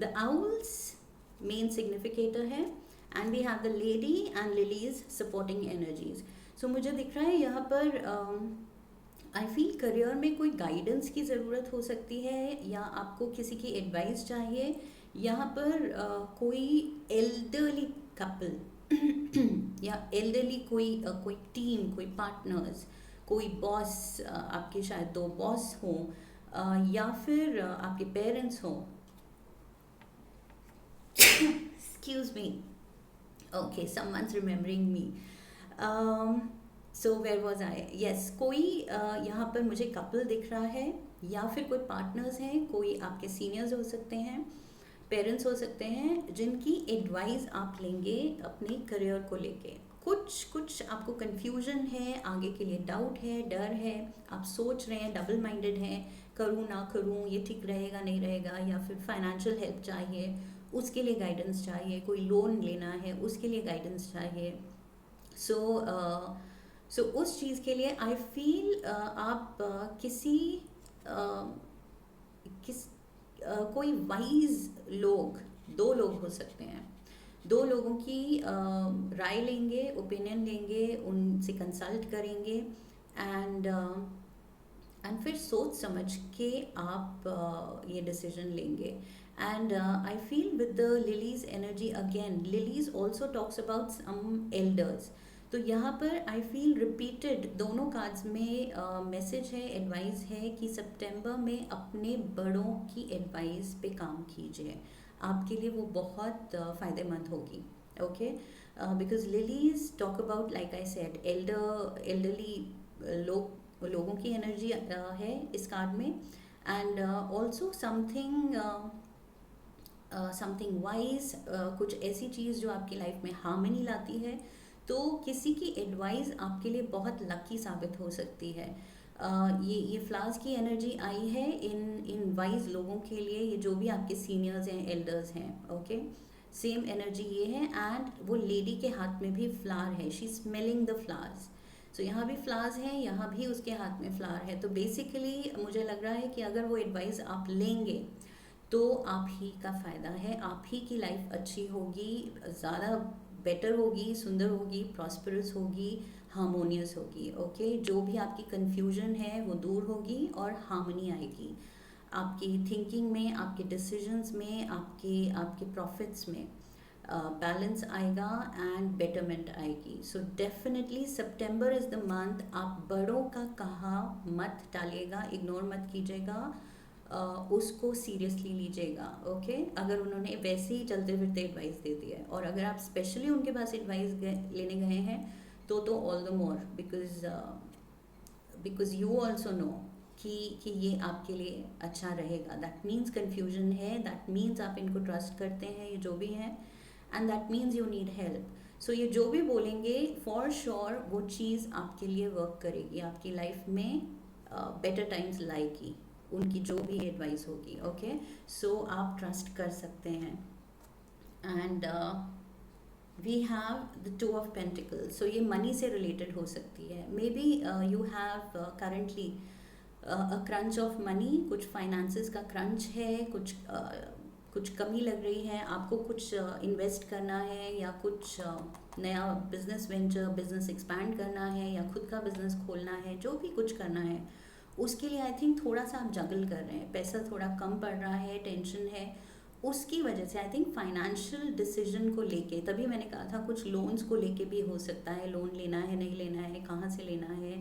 द आउल्स मेन सिग्निफिकेटर है and we have the lady and lilies supporting energies. So मुझे दिख रहा है यहाँ पर आई फील करियर में कोई गाइडेंस की ज़रूरत हो सकती है, या आपको किसी की एडवाइस चाहिए। यहाँ पर कोई एल्डरली कपल या एल्डरली कोई टीम, कोई पार्टनर्स, कोई बॉस, आपके शायद दो बॉस हों, या फिर आपके पेरेंट्स हों. Excuse me. Okay, someone's remembering me. So where was I. Yes, कोई यहाँ पर मुझे कपल दिख रहा है, या फिर कोई पार्टनर्स हैं, कोई आपके सीनियर्स हो सकते हैं, पेरेंट्स हो सकते हैं, जिनकी एडवाइस आप लेंगे अपने करियर को लेके. कुछ आपको कन्फ्यूजन है, आगे के लिए डाउट है, डर है, आप सोच रहे हैं, डबल माइंडेड हैं, करूँ ना करूँ, ये ठीक रहेगा नहीं रहेगा, या फिर फाइनेंशियल हेल्प चाहिए, उसके लिए गाइडेंस चाहिए, कोई लोन लेना है उसके लिए गाइडेंस चाहिए. सो उस चीज़ के लिए आई फील आप किसी किस कोई वाइज लोग, दो लोग हो सकते हैं, दो लोगों की राय लेंगे, ओपिनियन लेंगे, उनसे कंसल्ट करेंगे, एंड फिर सोच समझ के आप ये डिसीजन लेंगे. And I feel with the Lily's energy again, Lily's also talks about some elders. तो यहाँ पर आई फील रिपीटेड दोनों कार्ड्स में मैसेज है, एडवाइस है कि सितंबर में अपने बड़ों की एडवाइस पे काम कीजिए, आपके लिए वो बहुत फ़ायदेमंद होगी. Okay, because lilies talk about, like I said, elderly लोगों की एनर्जी है इस कार्ड में, एंड ऑल्सो समथिंग वाइज, कुछ ऐसी चीज़ जो आपकी लाइफ में हार्मनी लाती है. तो किसी की एडवाइस आपके लिए बहुत लकी साबित हो सकती है. ये फ्लावर्स की एनर्जी आई है इन वाइज लोगों के लिए, ये जो भी आपके सीनियर्स हैं, एल्डर्स हैं. ओके, सेम एनर्जी ये है, एंड वो लेडी के हाथ में भी फ्लावर है, शी स्मेलिंग द फ्लावर्स. सो यहाँ भी फ्लावर्स हैं, यहाँ भी उसके हाथ में फ्लावर है. तो बेसिकली मुझे लग रहा है कि अगर वो एडवाइस आप लेंगे तो आप ही का फ़ायदा है, आप ही की लाइफ अच्छी होगी, ज़्यादा बेटर होगी, सुंदर होगी, प्रॉस्परस होगी, हार्मोनियस होगी. ओके, जो भी आपकी कन्फ्यूजन है वो दूर होगी और हार्मनी आएगी आपकी थिंकिंग में, आपके डिसीजंस में, आपके प्रॉफिट्स में बैलेंस आएगा एंड बेटरमेंट आएगी. So definitely September is the month. आप बड़ों का कहा मत टालिएगा, इग्नोर मत कीजिएगा, उसको सीरियसली लीजिएगा. ओके, अगर उन्होंने वैसे ही चलते फिरते एडवाइस दे दी है, और अगर आप स्पेशली उनके पास एडवाइस लेने गए हैं तो all the more, because you also know कि ये आपके लिए अच्छा रहेगा. दैट मीन्स कन्फ्यूजन है, दैट मीन्स आप इनको ट्रस्ट करते हैं, ये जो भी है, and that means you need help. So ये जो भी बोलेंगे फॉर श्योर वो चीज़ आपके लिए वर्क करेगी, आपकी लाइफ में बेटर टाइम्स लाएगी, उनकी जो भी एडवाइस होगी. ओके, सो आप ट्रस्ट कर सकते हैं. And we have the two of pentacles. So ये मनी से रिलेटेड हो सकती है. Maybe you have currently a crunch of money, कुछ फाइनेंसेस का क्रंच है, कुछ कमी लग रही है, आपको कुछ इन्वेस्ट करना है, या कुछ नया बिजनेस वेंचर, बिजनेस एक्सपैंड करना है, या खुद का बिजनेस खोलना है, जो भी कुछ करना है उसके लिए आई थिंक थोड़ा सा आप जगल कर रहे हैं, पैसा थोड़ा कम पड़ रहा है, टेंशन है, उसकी वजह से आई थिंक फाइनेंशियल डिसीजन को लेके, तभी मैंने कहा था कुछ लोन्स को लेके भी हो सकता है, लोन लेना है नहीं लेना है, कहाँ से लेना है,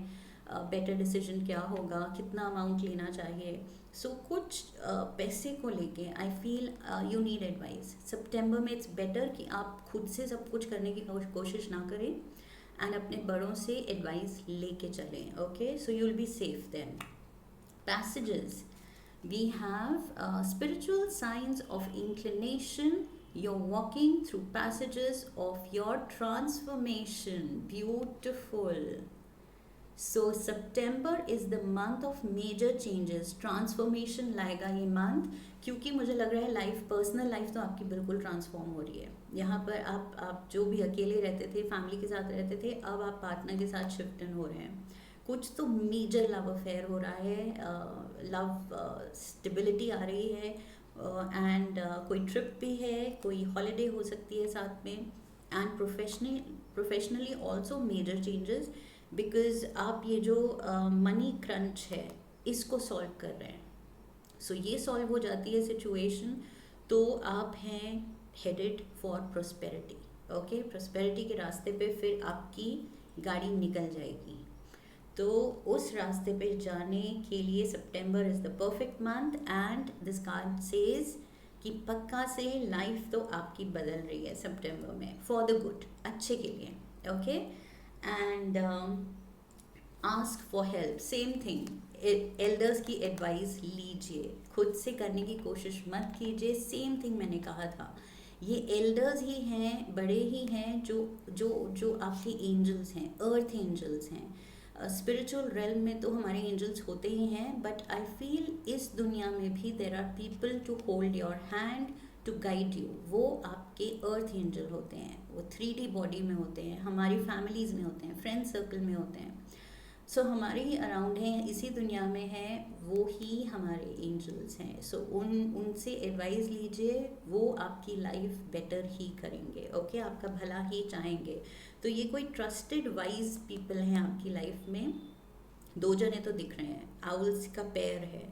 बेटर डिसीजन क्या होगा, कितना अमाउंट लेना चाहिए. सो कुछ पैसे को लेके I feel you need advice. सितंबर में इट्स बेटर कि आप खुद से सब कुछ करने की कोशिश ना करें, एंड अपने बड़ों से एडवाइस लेके चलें. Okay, so you will be safe then. Passages, we have spiritual signs of inclination. You're walking through passages of your transformation. Beautiful. So September is the month of major changes. Transformation लाएगा ये month, क्योंकि मुझे लग रहा है life, personal life तो आपकी बिल्कुल ट्रांसफॉर्म हो रही है. यहाँ पर आप जो भी अकेले रहते थे, फैमिली के साथ रहते थे, अब आप पार्टनर के साथ शिफ्ट इन हो रहे हैं. कुछ तो मेजर लव अफेयर हो रहा है, लव स्टेबिलिटी आ रही है, एंड कोई ट्रिप भी है, कोई हॉलीडे हो सकती है साथ में, and professionally also major changes, because आप ये जो मनी क्रंच है इसको सॉल्व कर रहे हैं. सो ये सॉल्व हो जाती है सिचुएशन, तो आप हैं headed for prosperity. Okay, prosperity के रास्ते पे फिर आपकी गाड़ी निकल जाएगी। तो उस रास्ते पे जाने के लिए सितंबर is the perfect month and this card says कि पक्का से लाइफ तो आपकी बदल रही है सितंबर में फॉर द गुड, अच्छे के लिए। Okay, and ask for help, same thing, elders की एडवाइस लीजिए, खुद से करने की कोशिश मत कीजिए। सेम थिंग मैंने कहा था, ये एल्डर्स ही हैं, बड़े ही हैं, जो जो जो आपके एंजल्स हैं, अर्थ एंजल्स हैं। स्पिरिचुअल रेल्म में तो हमारे एंजल्स होते ही हैं, बट आई फील इस दुनिया में भी there are people to hold your hand, to guide you. वो आपके अर्थ एंजल होते हैं, वो 3D बॉडी में होते हैं, हमारी फैमिलीज़ में होते हैं, फ्रेंड सर्कल में होते हैं। सो हमारे ही अराउंड हैं, इसी दुनिया में हैं, वो ही हमारे एंजल्स हैं। सो उनसे एडवाइस लीजिए, वो आपकी लाइफ बेटर ही करेंगे। ओके, आपका भला ही चाहेंगे। तो ये कोई ट्रस्टेड वाइज पीपल हैं आपकी लाइफ में। 2 जने तो दिख रहे हैं, आउल्स का पेयर है।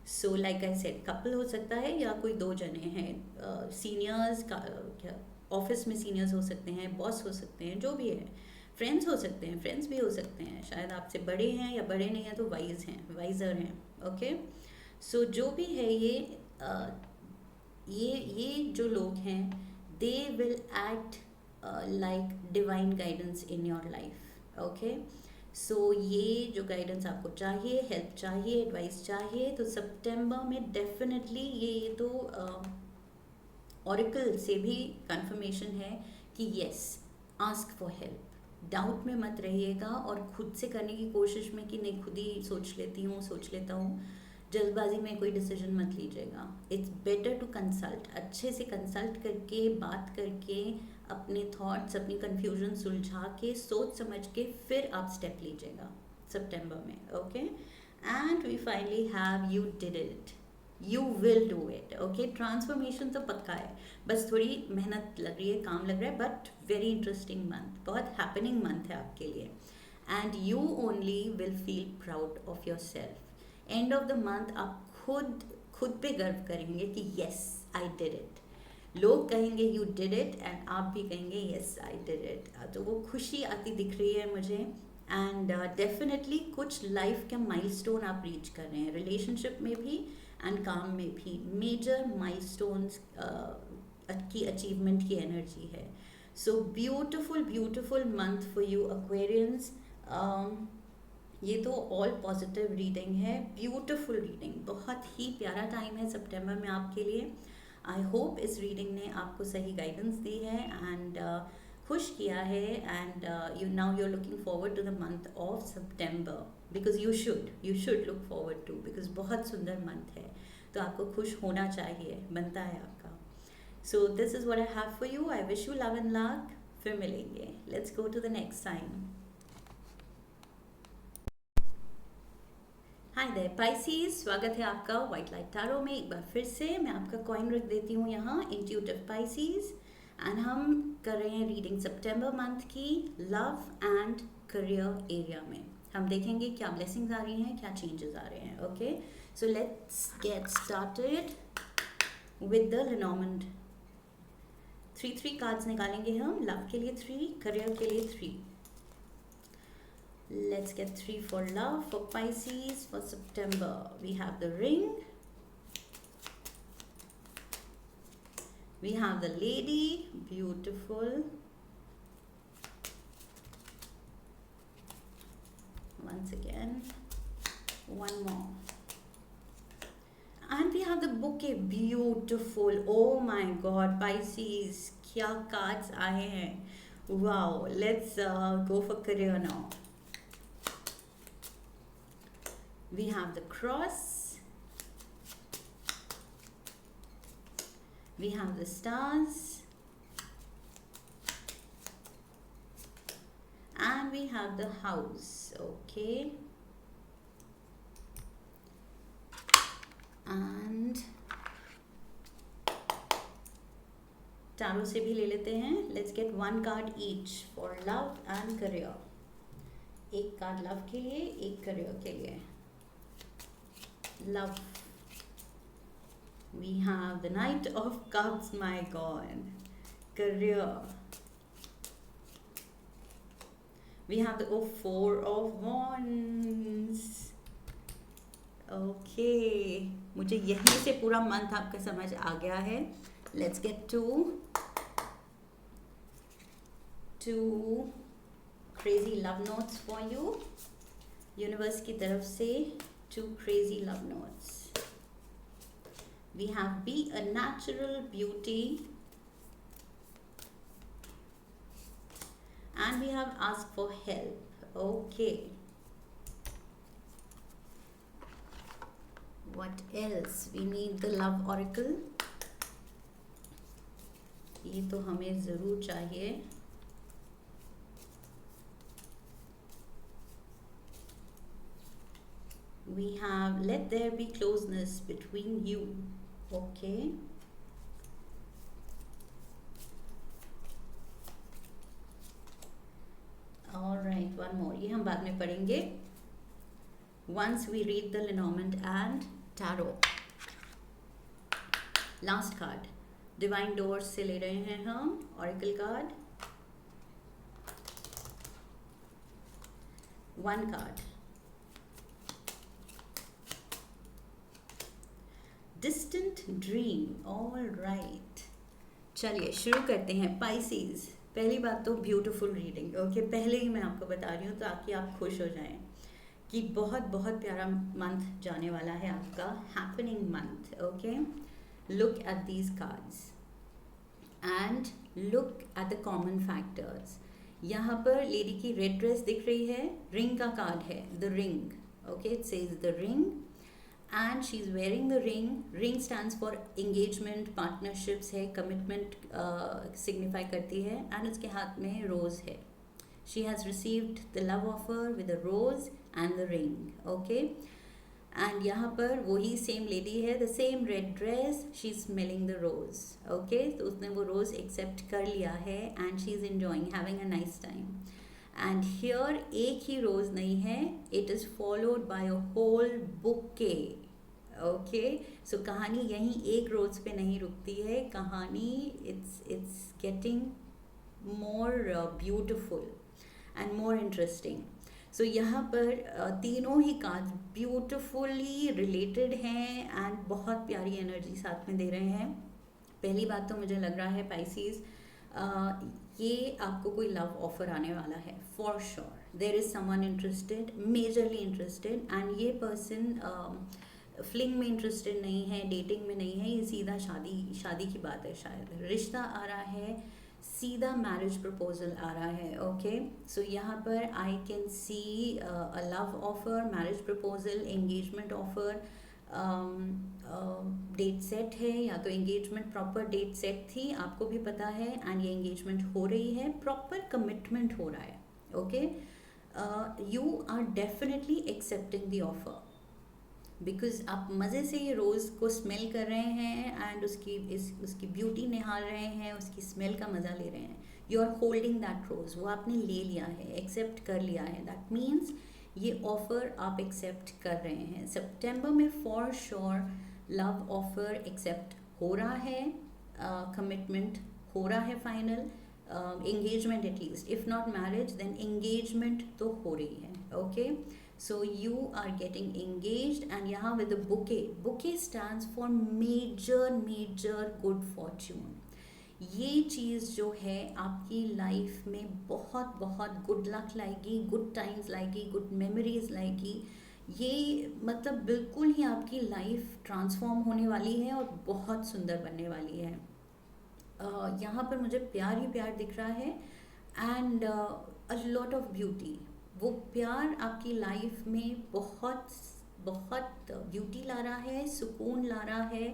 सो लाइक आई सेड, कपल हो सकता है या कोई 2 जने हैं, सीनियर्स का, क्या ऑफिस में सीनियर्स हो सकते हैं, बॉस हो सकते हैं, जो भी है, फ्रेंड्स हो सकते हैं, फ्रेंड्स भी हो सकते हैं, शायद आपसे बड़े हैं या बड़े नहीं हैं तो वाइज हैं, वाइजर हैं। ओके, सो जो भी है ये जो लोग हैं, they will act like divine guidance in your life. Okay, so ये जो गाइडेंस आपको चाहिए, हेल्प चाहिए, एडवाइस चाहिए, तो सितंबर में डेफिनेटली ये तो ऑरिकल से भी कंफर्मेशन है कि yes, ask for help. Doubt में मत रहिएगा और खुद से करने की कोशिश में कि नहीं खुद ही सोच लेती हूँ, सोच लेता हूँ, जल्दबाजी में कोई डिसीजन मत लीजिएगा। इट्स बेटर टू कंसल्ट, अच्छे से कंसल्ट करके, बात करके, अपने थॉट्स, अपनी कन्फ्यूजन सुलझा के, सोच समझ के फिर आप स्टेप लीजिएगा सितंबर में। Okay, and we finally have you did it, you will do it. Okay, transformation तो पक्का है, बस थोड़ी मेहनत लग रही है, काम लग रहा है, बट वेरी इंटरेस्टिंग मंथ, बहुत हैपनिंग मंथ है आपके लिए। And you only will feel proud of your self. End of the month आप खुद पे गर्व करेंगे कि येस आई डिड इट। लोग कहेंगे यू डिड इट एंड आप भी कहेंगे येस आई डिड इट। तो वो खुशी आती दिख रही है मुझे। एंड डेफिनेटली कुछ लाइफ का माइलस्टोन आप रीच कर रहे हैं, रिलेशनशिप में भी एंड काम में भी मेजर माइलस्टोन्स की अचीवमेंट की एनर्जी है। So beautiful beautiful month for you Aquarians. ये तो ऑल पॉजिटिव रीडिंग है, ब्यूटिफुल रीडिंग, बहुत ही प्यारा टाइम है सितंबर में आपके लिए। आई होप इस रीडिंग ने आपको सही गाइडेंस दी है एंड खुश किया है, and you now you are looking forward to the month of September, because you should look forward to, because बहुत सुंदर मंथ है, तो आपको खुश होना चाहिए, बनता है आपका। So this is what I have for you. I wish you love and luck. फिर मिलेंगे। Let's go to the next sign. Hi there Pisces, स्वागत है आपका व्हाइट लाइट टैरो में एक बार फिर से। मैं आपका कॉइन रख देती हूँ यहाँ, इंट्यूटिव पाइसीज, एंड हम कर रहे हैं रीडिंग सितंबर मंथ की लव एंड करियर एरिया में। हम देखेंगे क्या ब्लेसिंग्स आ रही हैं, क्या चेंजेस आ रहे हैं। Okay, so let's get started with the Lenormand. 3 cards निकालेंगे हम, लव के लिए 3, करियर के लिए 3। Let's get 3 for love for Pisces for September. We have the ring. We have the lady, beautiful. Once again, one more. And we have the bouquet, beautiful. Oh my God, Pisces, क्या cards आए हैं. Wow, let's go for career now. We have the cross, we have the stars, and we have the house. Okay, and tarot से भी ले लेते हैं। Let's get 1 card each for love and career. एक card love के लिए, एक career के लिए। Love, we have the Knight of Cups, my God. Career, We have the Four of Wands. Okay, मुझे यहीं से पूरा मंथ आपका समझ आ गया है. Let's get to crazy love notes for you. Universe की तरफ से 2 crazy love notes. We have be a natural beauty, and we have asked for help. Okay. What else? We need the love oracle. ये तो हमें ज़रूर चाहिए. We have let there be closeness between you. Okay. All right, one more. ये हम बाद में पढ़ेंगे. Once we read the Lenormand and Tarot. Last card. Divine Doors से ले रहे हैं हम Oracle card. One card. Distant Dream. All right. चलिए शुरू करते हैं. Pisces. पहली बात तो ब्यूटीफुल रीडिंग. ओके, पहले ही मैं आपको बता रही हूँ ताकि आप खुश हो जाएं कि बहुत बहुत प्यारा मंथ जाने वाला है आपका. Happening month. Okay, look at these cards and look at the common factors. यहाँ पर लेडी की रेड ड्रेस दिख रही है. रिंग का कार्ड है, the ring. Okay, it says the ring and she's wearing the ring. Ring stands for engagement, partnerships है, commitment signify करती है, and उसके हाथ में rose है. She has received the love offer with the rose and the ring. Okay, and यहाँ पर वही same lady है, the same red dress, she's smelling the rose. Okay, तो उसने वो rose accept कर लिया है and she's enjoying, having a nice time. And here एक ही रोज नहीं है, it is followed by a whole bouquet. Okay, so कहानी यहीं एक रोज पे नहीं रुकती है. कहानी it's getting more beautiful and more interesting. So यहाँ पर तीनों ही कार्ड ब्यूटिफुली रिलेटेड हैं and बहुत प्यारी एनर्जी साथ में दे रहे हैं. पहली बात तो मुझे लग रहा है Pisces, ये आपको कोई लव ऑफर आने वाला है for sure. There is someone interested, majorly interested, and ये पर्सन फ्लिंग में इंटरेस्टेड नहीं है, डेटिंग में नहीं है. ये सीधा शादी की बात है. शायद रिश्ता आ रहा है, सीधा मैरिज प्रपोजल आ रहा है. ओके, सो यहाँ पर I can see a love offer, marriage proposal, engagement offer, date set है या तो एंगेजमेंट प्रॉपर डेट सेट थी, आपको भी पता है, एंड ये एंगेजमेंट हो रही है, प्रॉपर कमिटमेंट हो रहा है. Okay, you are definitely accepting the offer because आप मज़े से ये रोज़ को स्मेल कर रहे हैं एंड उसकी ब्यूटी निहार रहे हैं, उसकी स्मेल का मज़ा ले रहे हैं. You are holding that rose, वो आपने ले लिया है, एक्सेप्ट कर लिया है. दैट मीन्स ये ऑफ़र आप एक्सेप्ट कर रहे हैं. सितंबर में for sure love offer accept हो रहा है, कमिटमेंट हो रहा है final, engagement at least, if not marriage then engagement तो हो रही है. Okay, so you are getting engaged and यहाँ with the bouquet stands for major good fortune. ये चीज़ जो है आपकी लाइफ में बहुत बहुत गुड लक लाएगी, गुड टाइम्स लाएगी, गुड मेमोरीज लाएगी. ये मतलब बिल्कुल ही आपकी लाइफ ट्रांसफॉर्म होने वाली है और बहुत सुंदर बनने वाली है. यहाँ पर मुझे प्यार ही प्यार दिख रहा है and a lot of beauty. वो प्यार आपकी लाइफ में बहुत बहुत ब्यूटी ला रहा है, सुकून ला रहा है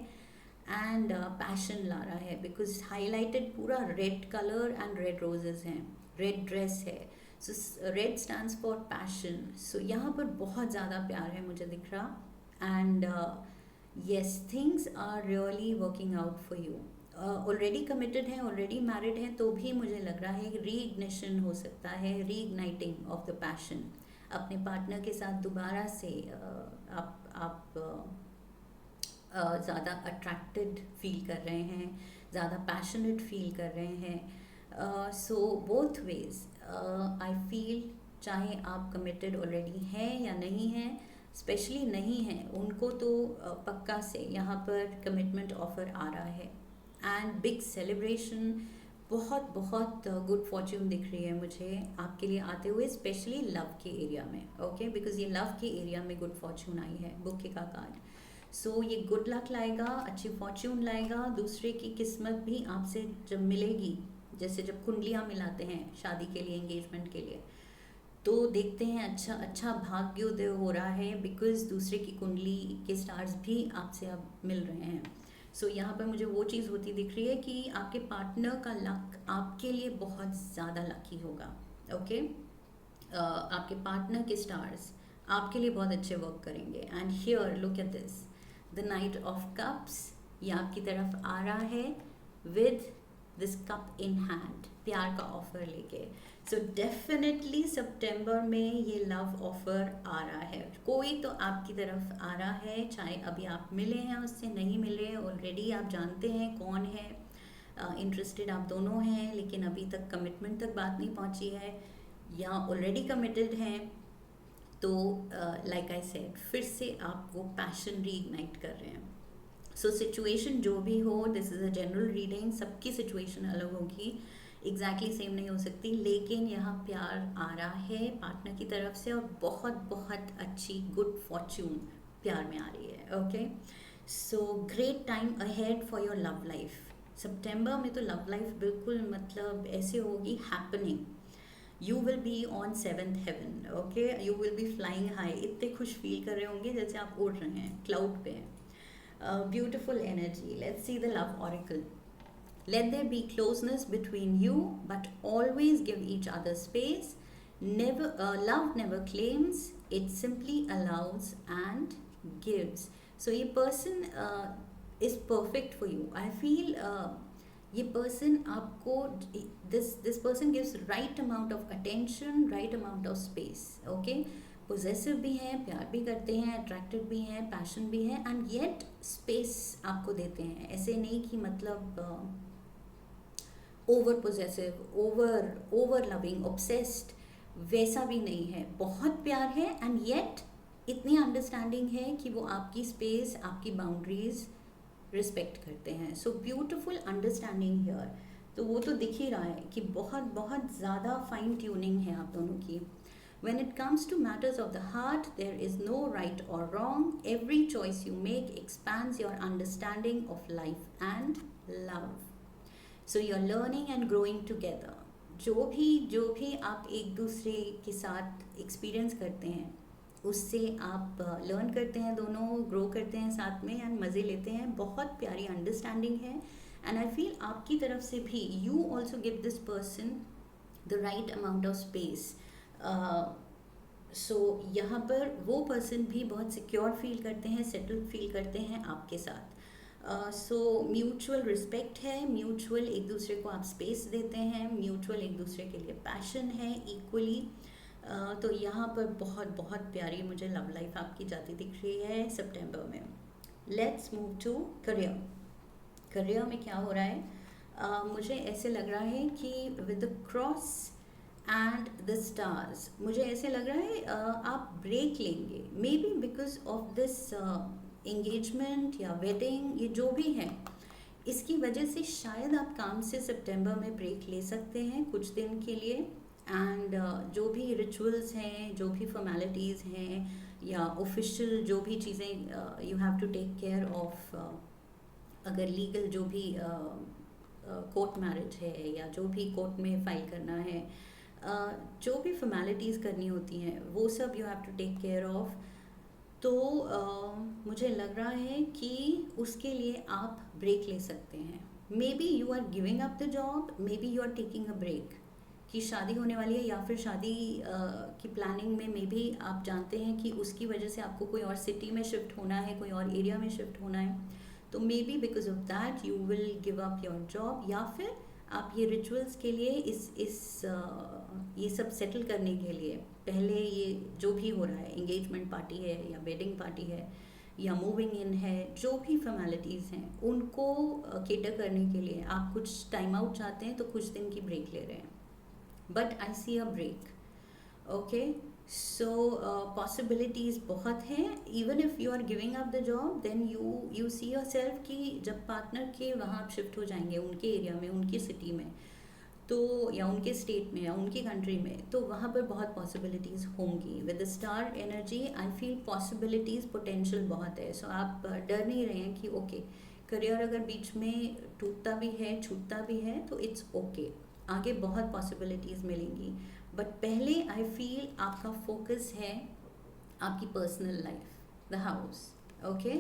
एंड पैशन ला रहा है. बिकॉज हाईलाइटेड पूरा red colour and red roses हैं, रेड ड्रेस है. So red stands for passion. So यहाँ पर बहुत ज़्यादा प्यार है मुझे दिख रहा. And yes, things are really working out for you. Already committed हैं, ऑलरेडी मैरिड हैं, तो भी मुझे लग रहा है रीइग्निशन हो सकता है, रीइग्नाइटिंग ऑफ द पैशन. अपने पार्टनर के साथ दोबारा से आप ज़्यादा अट्रैक्टेड फील कर रहे हैं, ज़्यादा पैशनेट फील कर रहे हैं. So both ways I feel चाहे आप कमिटेड ऑलरेडी हैं या नहीं हैं, स्पेशली नहीं हैं उनको तो पक्का से यहाँ पर कमिटमेंट ऑफर आ रहा है एंड बिग सेलिब्रेशन, बहुत बहुत गुड फॉर्च्यून दिख रही है मुझे आपके लिए आते हुए, स्पेशली लव के एरिया में। ओके, बिकॉज ये लव के एरिया में गुड फॉर्च्यून आई है बुके का कार्ड। सो ये गुड लक लाएगा, अच्छी फॉर्च्यून लाएगा, दूसरे की किस्मत भी आपसे जब मिलेगी, जैसे जब कुंडलियाँ मिलाते हैं शादी के लिए, एंगेजमेंट के लिए, तो देखते हैं अच्छा अच्छा भाग्योदय हो रहा है, बिकॉज दूसरे की कुंडली के स्टार्स भी आपसे अब मिल रहे हैं। सो यहाँ पर मुझे वो चीज़ होती दिख रही है कि आपके पार्टनर का लक आपके लिए बहुत ज़्यादा लकी होगा। ओके, आपके पार्टनर के स्टार्स आपके लिए बहुत अच्छे वर्क करेंगे। And here look at this, the night of cups, ये आपकी तरफ आ रहा है with this cup in hand, प्यार का ऑफर लेके। सो डेफिनेटली सितंबर में ये लव ऑफर आ रहा है, कोई तो आपकी तरफ आ रहा है, चाहे अभी आप मिले हैं उससे, नहीं मिले, ऑलरेडी आप जानते हैं कौन है, इंटरेस्टेड आप दोनों हैं लेकिन अभी तक कमिटमेंट तक बात नहीं पहुंची है, या ऑलरेडी कमिटेड हैं। तो लाइक आई सेड, फिर से आप वो पैशन रीइग्नाइट कर रहे हैं। सो सिचुएशन जो भी हो, this is a general reading, सबकी सिचुएशन अलग होगी, एग्जैक्टली सेम नहीं हो सकती, लेकिन यहाँ प्यार आ रहा है पार्टनर की तरफ से और बहुत बहुत अच्छी गुड फॉर्च्यून प्यार में आ रही है। Okay, so great time ahead for your love life. सितंबर में तो लव लाइफ बिल्कुल मतलब ऐसे होगी happening, you will be on 7th heaven. Okay, you will be flying high, इतने खुश फील कर रहे होंगे जैसे आप उड़ रहे हैं, क्लाउड पे हैं। Beautiful energy. Let's see the love oracle. Let there be closeness between you, but always give each other space. Never, love never claims, it simply allows and gives. So ये person is perfect for you. I feel ये person आपको this person gives right amount of attention, right amount of space. Okay. Possessive भी हैं, प्यार भी करते हैं, attracted भी हैं, पैशन भी है, एंड येट स्पेस आपको देते हैं। ऐसे नहीं कि मतलब over possessive, over loving, obsessed, वैसा भी नहीं है, बहुत प्यार है एंड येट इतनी अंडरस्टैंडिंग है कि वो आपकी स्पेस, आपकी बाउंड्रीज रिस्पेक्ट करते हैं। So beautiful understanding here. तो वो तो दिख ही रहा है कि बहुत बहुत ज़्यादा फाइन ट्यूनिंग है आप दोनों की। When it comes to matters of the heart, there is no right or wrong. Every choice you make expands your understanding of life and love. So you're learning and growing together. जो भी आप एक दूसरे के साथ experience करते हैं, उससे आप लर्न करते हैं, दोनों ग्रो करते हैं साथ में एंड मज़े लेते हैं। बहुत प्यारी अंडरस्टैंडिंग है एंड आई फील आपकी तरफ से भी you also give this person the right amount of space. So यहाँ पर वो पर्सन भी बहुत सिक्योर फील करते हैं, सेटल्ड फील करते हैं आपके साथ। सो म्यूचुअल रिस्पेक्ट है, म्यूचुअल एक दूसरे को आप स्पेस देते हैं, म्यूचुअल एक दूसरे के लिए पैशन है इक्वली। तो यहाँ पर बहुत बहुत प्यारी मुझे लव लाइफ आपकी जाती दिख रही है सितंबर में। Let's move to career. Career में क्या हो रहा है? मुझे ऐसे लग रहा है कि with the cross and the stars, मुझे ऐसे लग रहा है आप ब्रेक लेंगे, may be because of this engagement या वेडिंग, ये जो भी है इसकी वजह से शायद आप काम से सितंबर में ब्रेक ले सकते हैं कुछ दिन के लिए। एंड जो भी रिचुअल्स हैं, जो भी फॉर्मेलिटीज़ हैं या ऑफिशियल जो भी चीज़ें you have to take care of, अगर लीगल जो भी कोर्ट मैरिज है या जो भी कोर्ट में फाइल करना है, जो भी फॉर्मेलिटीज़ करनी होती हैं वो सब you have to take care of. तो मुझे लग रहा है कि उसके लिए आप ब्रेक ले सकते हैं। Maybe you are giving up the job, maybe you are taking a break, कि शादी होने वाली है या फिर शादी की प्लानिंग में मे बी आप जानते हैं कि उसकी वजह से आपको कोई और सिटी में शिफ्ट होना है, कोई और एरिया में शिफ्ट होना है, तो may be because of that you will give up your job, या फिर आप ये रिचुअल्स के लिए ये सब सेटल करने के लिए पहले ये जो भी हो रहा है, एंगेजमेंट पार्टी है या वेडिंग पार्टी है या मूविंग इन है, जो भी फॉर्मेलिटीज़ हैं उनको केटर करने के लिए आप कुछ टाइम आउट चाहते हैं, तो कुछ दिन की ब्रेक ले रहे हैं। But I see a break, okay, so possibilities बहुत हैं. Even if you are giving up the job, then you see yourself कि जब पार्टनर के वहाँ आप शिफ्ट हो जाएंगे, उनके एरिया में, उनकी सिटी में, तो या उनके स्टेट में या उनकी कंट्री में, तो वहाँ पर बहुत पॉसिबिलिटीज़ होंगी. With the star energy I feel possibilities, potential बहुत है. सो आप डर नहीं रहे हैं कि ओके करियर अगर बीच में टूटता भी है, छूटता भी है, तो इट्स ओके, आगे बहुत पॉसिबिलिटीज़ मिलेंगी. बट पहले आई फील आपका फोकस है आपकी personal life, the house. Okay,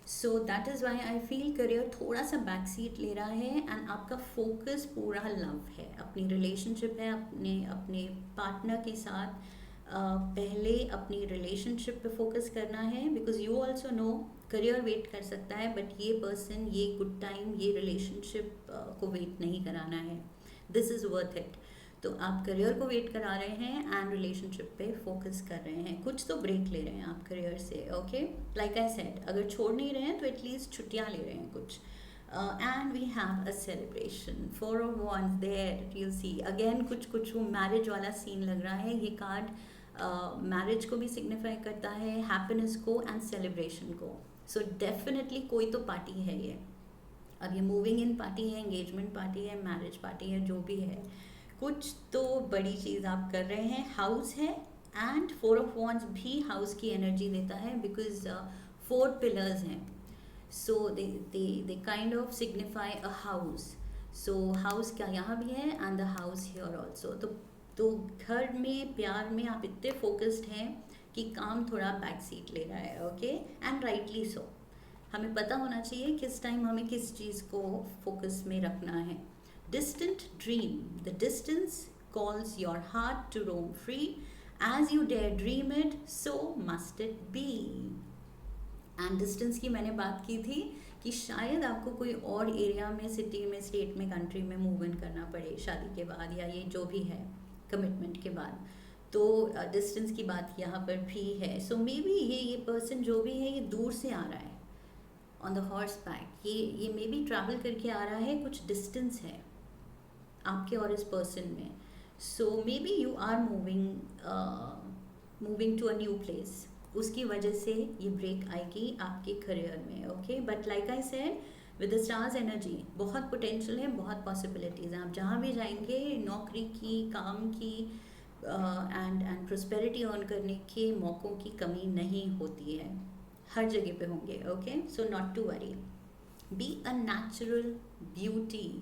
so that is Y I feel career थोड़ा सा बैक सीट ले रहा है, एंड आपका फोकस पूरा लव है, अपनी रिलेशनशिप है, अपने अपने पार्टनर के साथ. पहले अपनी रिलेशनशिप पे फोकस करना है, because you also know career wait कर सकता है, बट ये पर्सन, ये गुड टाइम, ये रिलेशनशिप को वेट नहीं कराना है. This is worth it. तो आप करियर को वेट करा रहे हैं एंड रिलेशनशिप पे फोकस कर रहे हैं. कुछ तो ब्रेक ले रहे हैं आप करियर से. ओके, लाइक आई सेड, अगर छोड़ नहीं रहे हैं तो एटलीस्ट छुट्टियाँ ले रहे हैं कुछ. And we have a celebration, 4 of Wands there, you see again कुछ वो मैरिज वाला सीन लग रहा है. ये कार्ड मैरिज को भी सिग्निफाई करता है, हैप्पीनेस को एंड सेलिब्रेशन को. सो डेफिनेटली कोई तो पार्टी है ये. अब ये मूविंग इन पार्टी है, एंगेजमेंट पार्टी है, मैरिज पार्टी है, जो भी है, कुछ तो बड़ी चीज़ आप कर रहे हैं. हाउस है, एंड 4 of Wands भी हाउस की एनर्जी देता है, बिकॉज 4 पिलर्स हैं. So they kind of signify a house. So house क्या यहाँ भी है, and the house here also. तो घर में, प्यार में आप इतने फोकस्ड हैं कि काम थोड़ा बैक सीट ले रहा है. Okay, and rightly so. हमें पता होना चाहिए किस टाइम हमें किस चीज़ को फोकस में रखना है. Distant dream. The distance calls your heart to roam free. As you dare dream it, so must it be. And distance की मैंने बात की थी कि शायद आपको कोई और एरिया में, सिटी में, स्टेट में, कंट्री में मूव इन करना पड़े शादी के बाद, या ये जो भी है कमिटमेंट के बाद. तो डिस्टेंस की बात यहाँ पर भी है. सो मे बी ये पर्सन जो भी है, ये दूर से आ रहा है ऑन द हॉर्स बैक. ये मे बी ट्रैवल करके आ रहा है, कुछ डिस्टेंस है आपके और इस पर्सन में. So maybe you are moving to a new place. उसकी वजह से ये ब्रेक आएगी आपके करियर में. Okay, but like I said, with the stars energy बहुत पोटेंशियल है, बहुत पॉसिबिलिटीज़ हैं. आप जहाँ भी जाएंगे, नौकरी की, काम की, एंड प्रोस्पेरिटी अर्न करने के मौक़ों की कमी नहीं होती है, हर जगह पे होंगे. Okay, so not to worry. Be a natural beauty.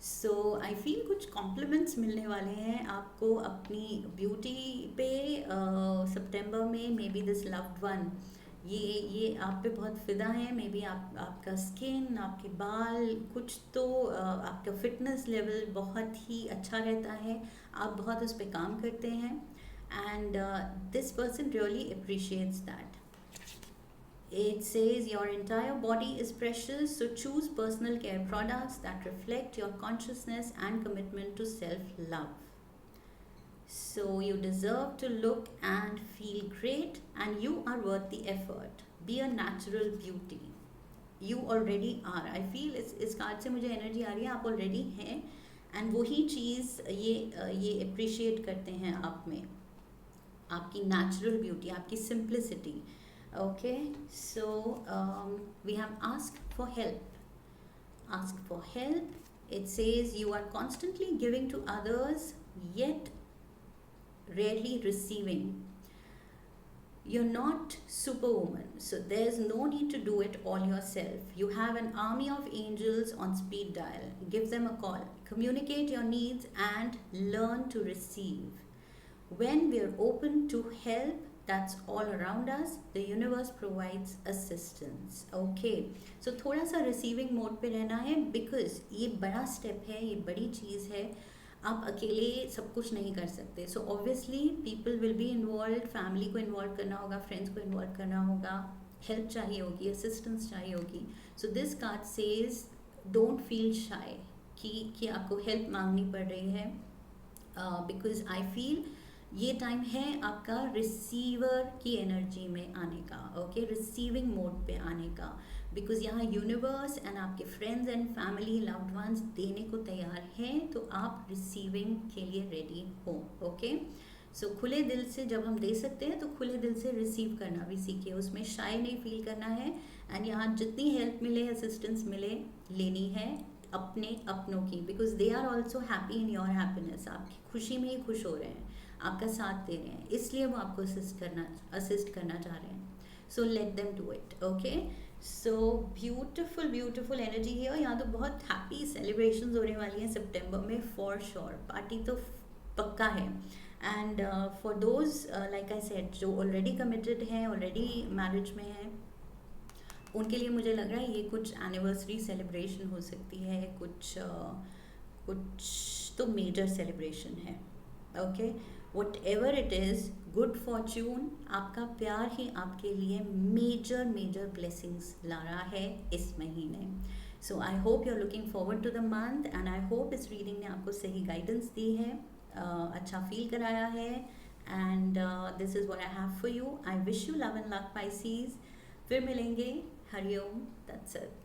So I feel कुछ कॉम्प्लीमेंट्स मिलने वाले हैं आपको अपनी ब्यूटी पे. सितंबर में maybe this loved one, ये आप पे बहुत फिदा है. मे बी आपका स्किन, आपके बाल, कुछ तो आपका फिटनेस लेवल बहुत ही अच्छा रहता है, आप बहुत उस पर काम करते हैं, and this person really appreciates that. It says your entire body is precious, so choose personal care products that reflect your consciousness and commitment to self-love. So you deserve to look and feel great, and you are worth the effort. Be a natural beauty. You already are. I feel इस card से मुझे energy आ रही है, आप already हैं, and वही चीज़ ये appreciate करते हैं आप में, आपकी नेचुरल ब्यूटी, आपकी simplicity. Okay, so we have asked for help. Ask for help. It says you are constantly giving to others, yet rarely receiving. You're not superwoman, so there's no need to do it all yourself. You have an army of angels on speed dial. Give them a call. Communicate your needs and learn to receive. When we are open to help that's all around us, the universe provides assistance. Okay, so थोड़ा सा receiving mode पे रहना है, because ये बड़ा step है, ये बड़ी चीज़ है, आप अकेले सब कुछ नहीं कर सकते. So obviously people will be involved, family को involve करना होगा, friends को involve करना होगा, help चाहिए होगी, assistance चाहिए होगी. So this card says don't feel shy कि आपको help मांगनी पड़ रही है, because I feel ये टाइम है आपका रिसीवर की एनर्जी में आने का. ओके, रिसीविंग मोड पे आने का, बिकॉज यहाँ यूनिवर्स एंड आपके friends and family, loved ones देने को तैयार हैं, तो आप रिसीविंग के लिए रेडी हो. ओके, सो खुले दिल से जब हम दे सकते हैं तो खुले दिल से रिसीव करना भी सीखिए, उसमें शाय नहीं फील करना है। एंड यहाँ जितनी हेल्प मिले, असिस्टेंस मिले, लेनी है अपने अपनों की, because they are also happy in your happiness, आपकी खुशी में ही खुश हो रहे हैं, आपका साथ दे रहे हैं, इसलिए वो आपको असिस्ट करना चाह रहे हैं। So let them do it, okay. So beautiful beautiful energy है, और यहाँ तो बहुत हैप्पी सेलिब्रेशन होने वाली हैं सितंबर में, फॉर श्योर पार्टी तो पक्का है। And for those like I said, जो ऑलरेडी कमिटेड हैं, ऑलरेडी मैरिज में हैं, उनके लिए मुझे लग रहा है ये कुछ एनिवर्सरी सेलिब्रेशन हो सकती है, कुछ तो मेजर सेलिब्रेशन है, okay. What ever it is, good Fortune, आपका प्यार ही आपके लिए मेजर मेजर ब्लेसिंग्स ला रहा है इस महीने। So I hope you are looking forward to the month, and I hope इस रीडिंग ने आपको सही गाइडेंस दी है, अच्छा फील कराया है। And this is what I have for you. I wish you love and luck, Pisces. फिर मिलेंगे। Hariom, that's it.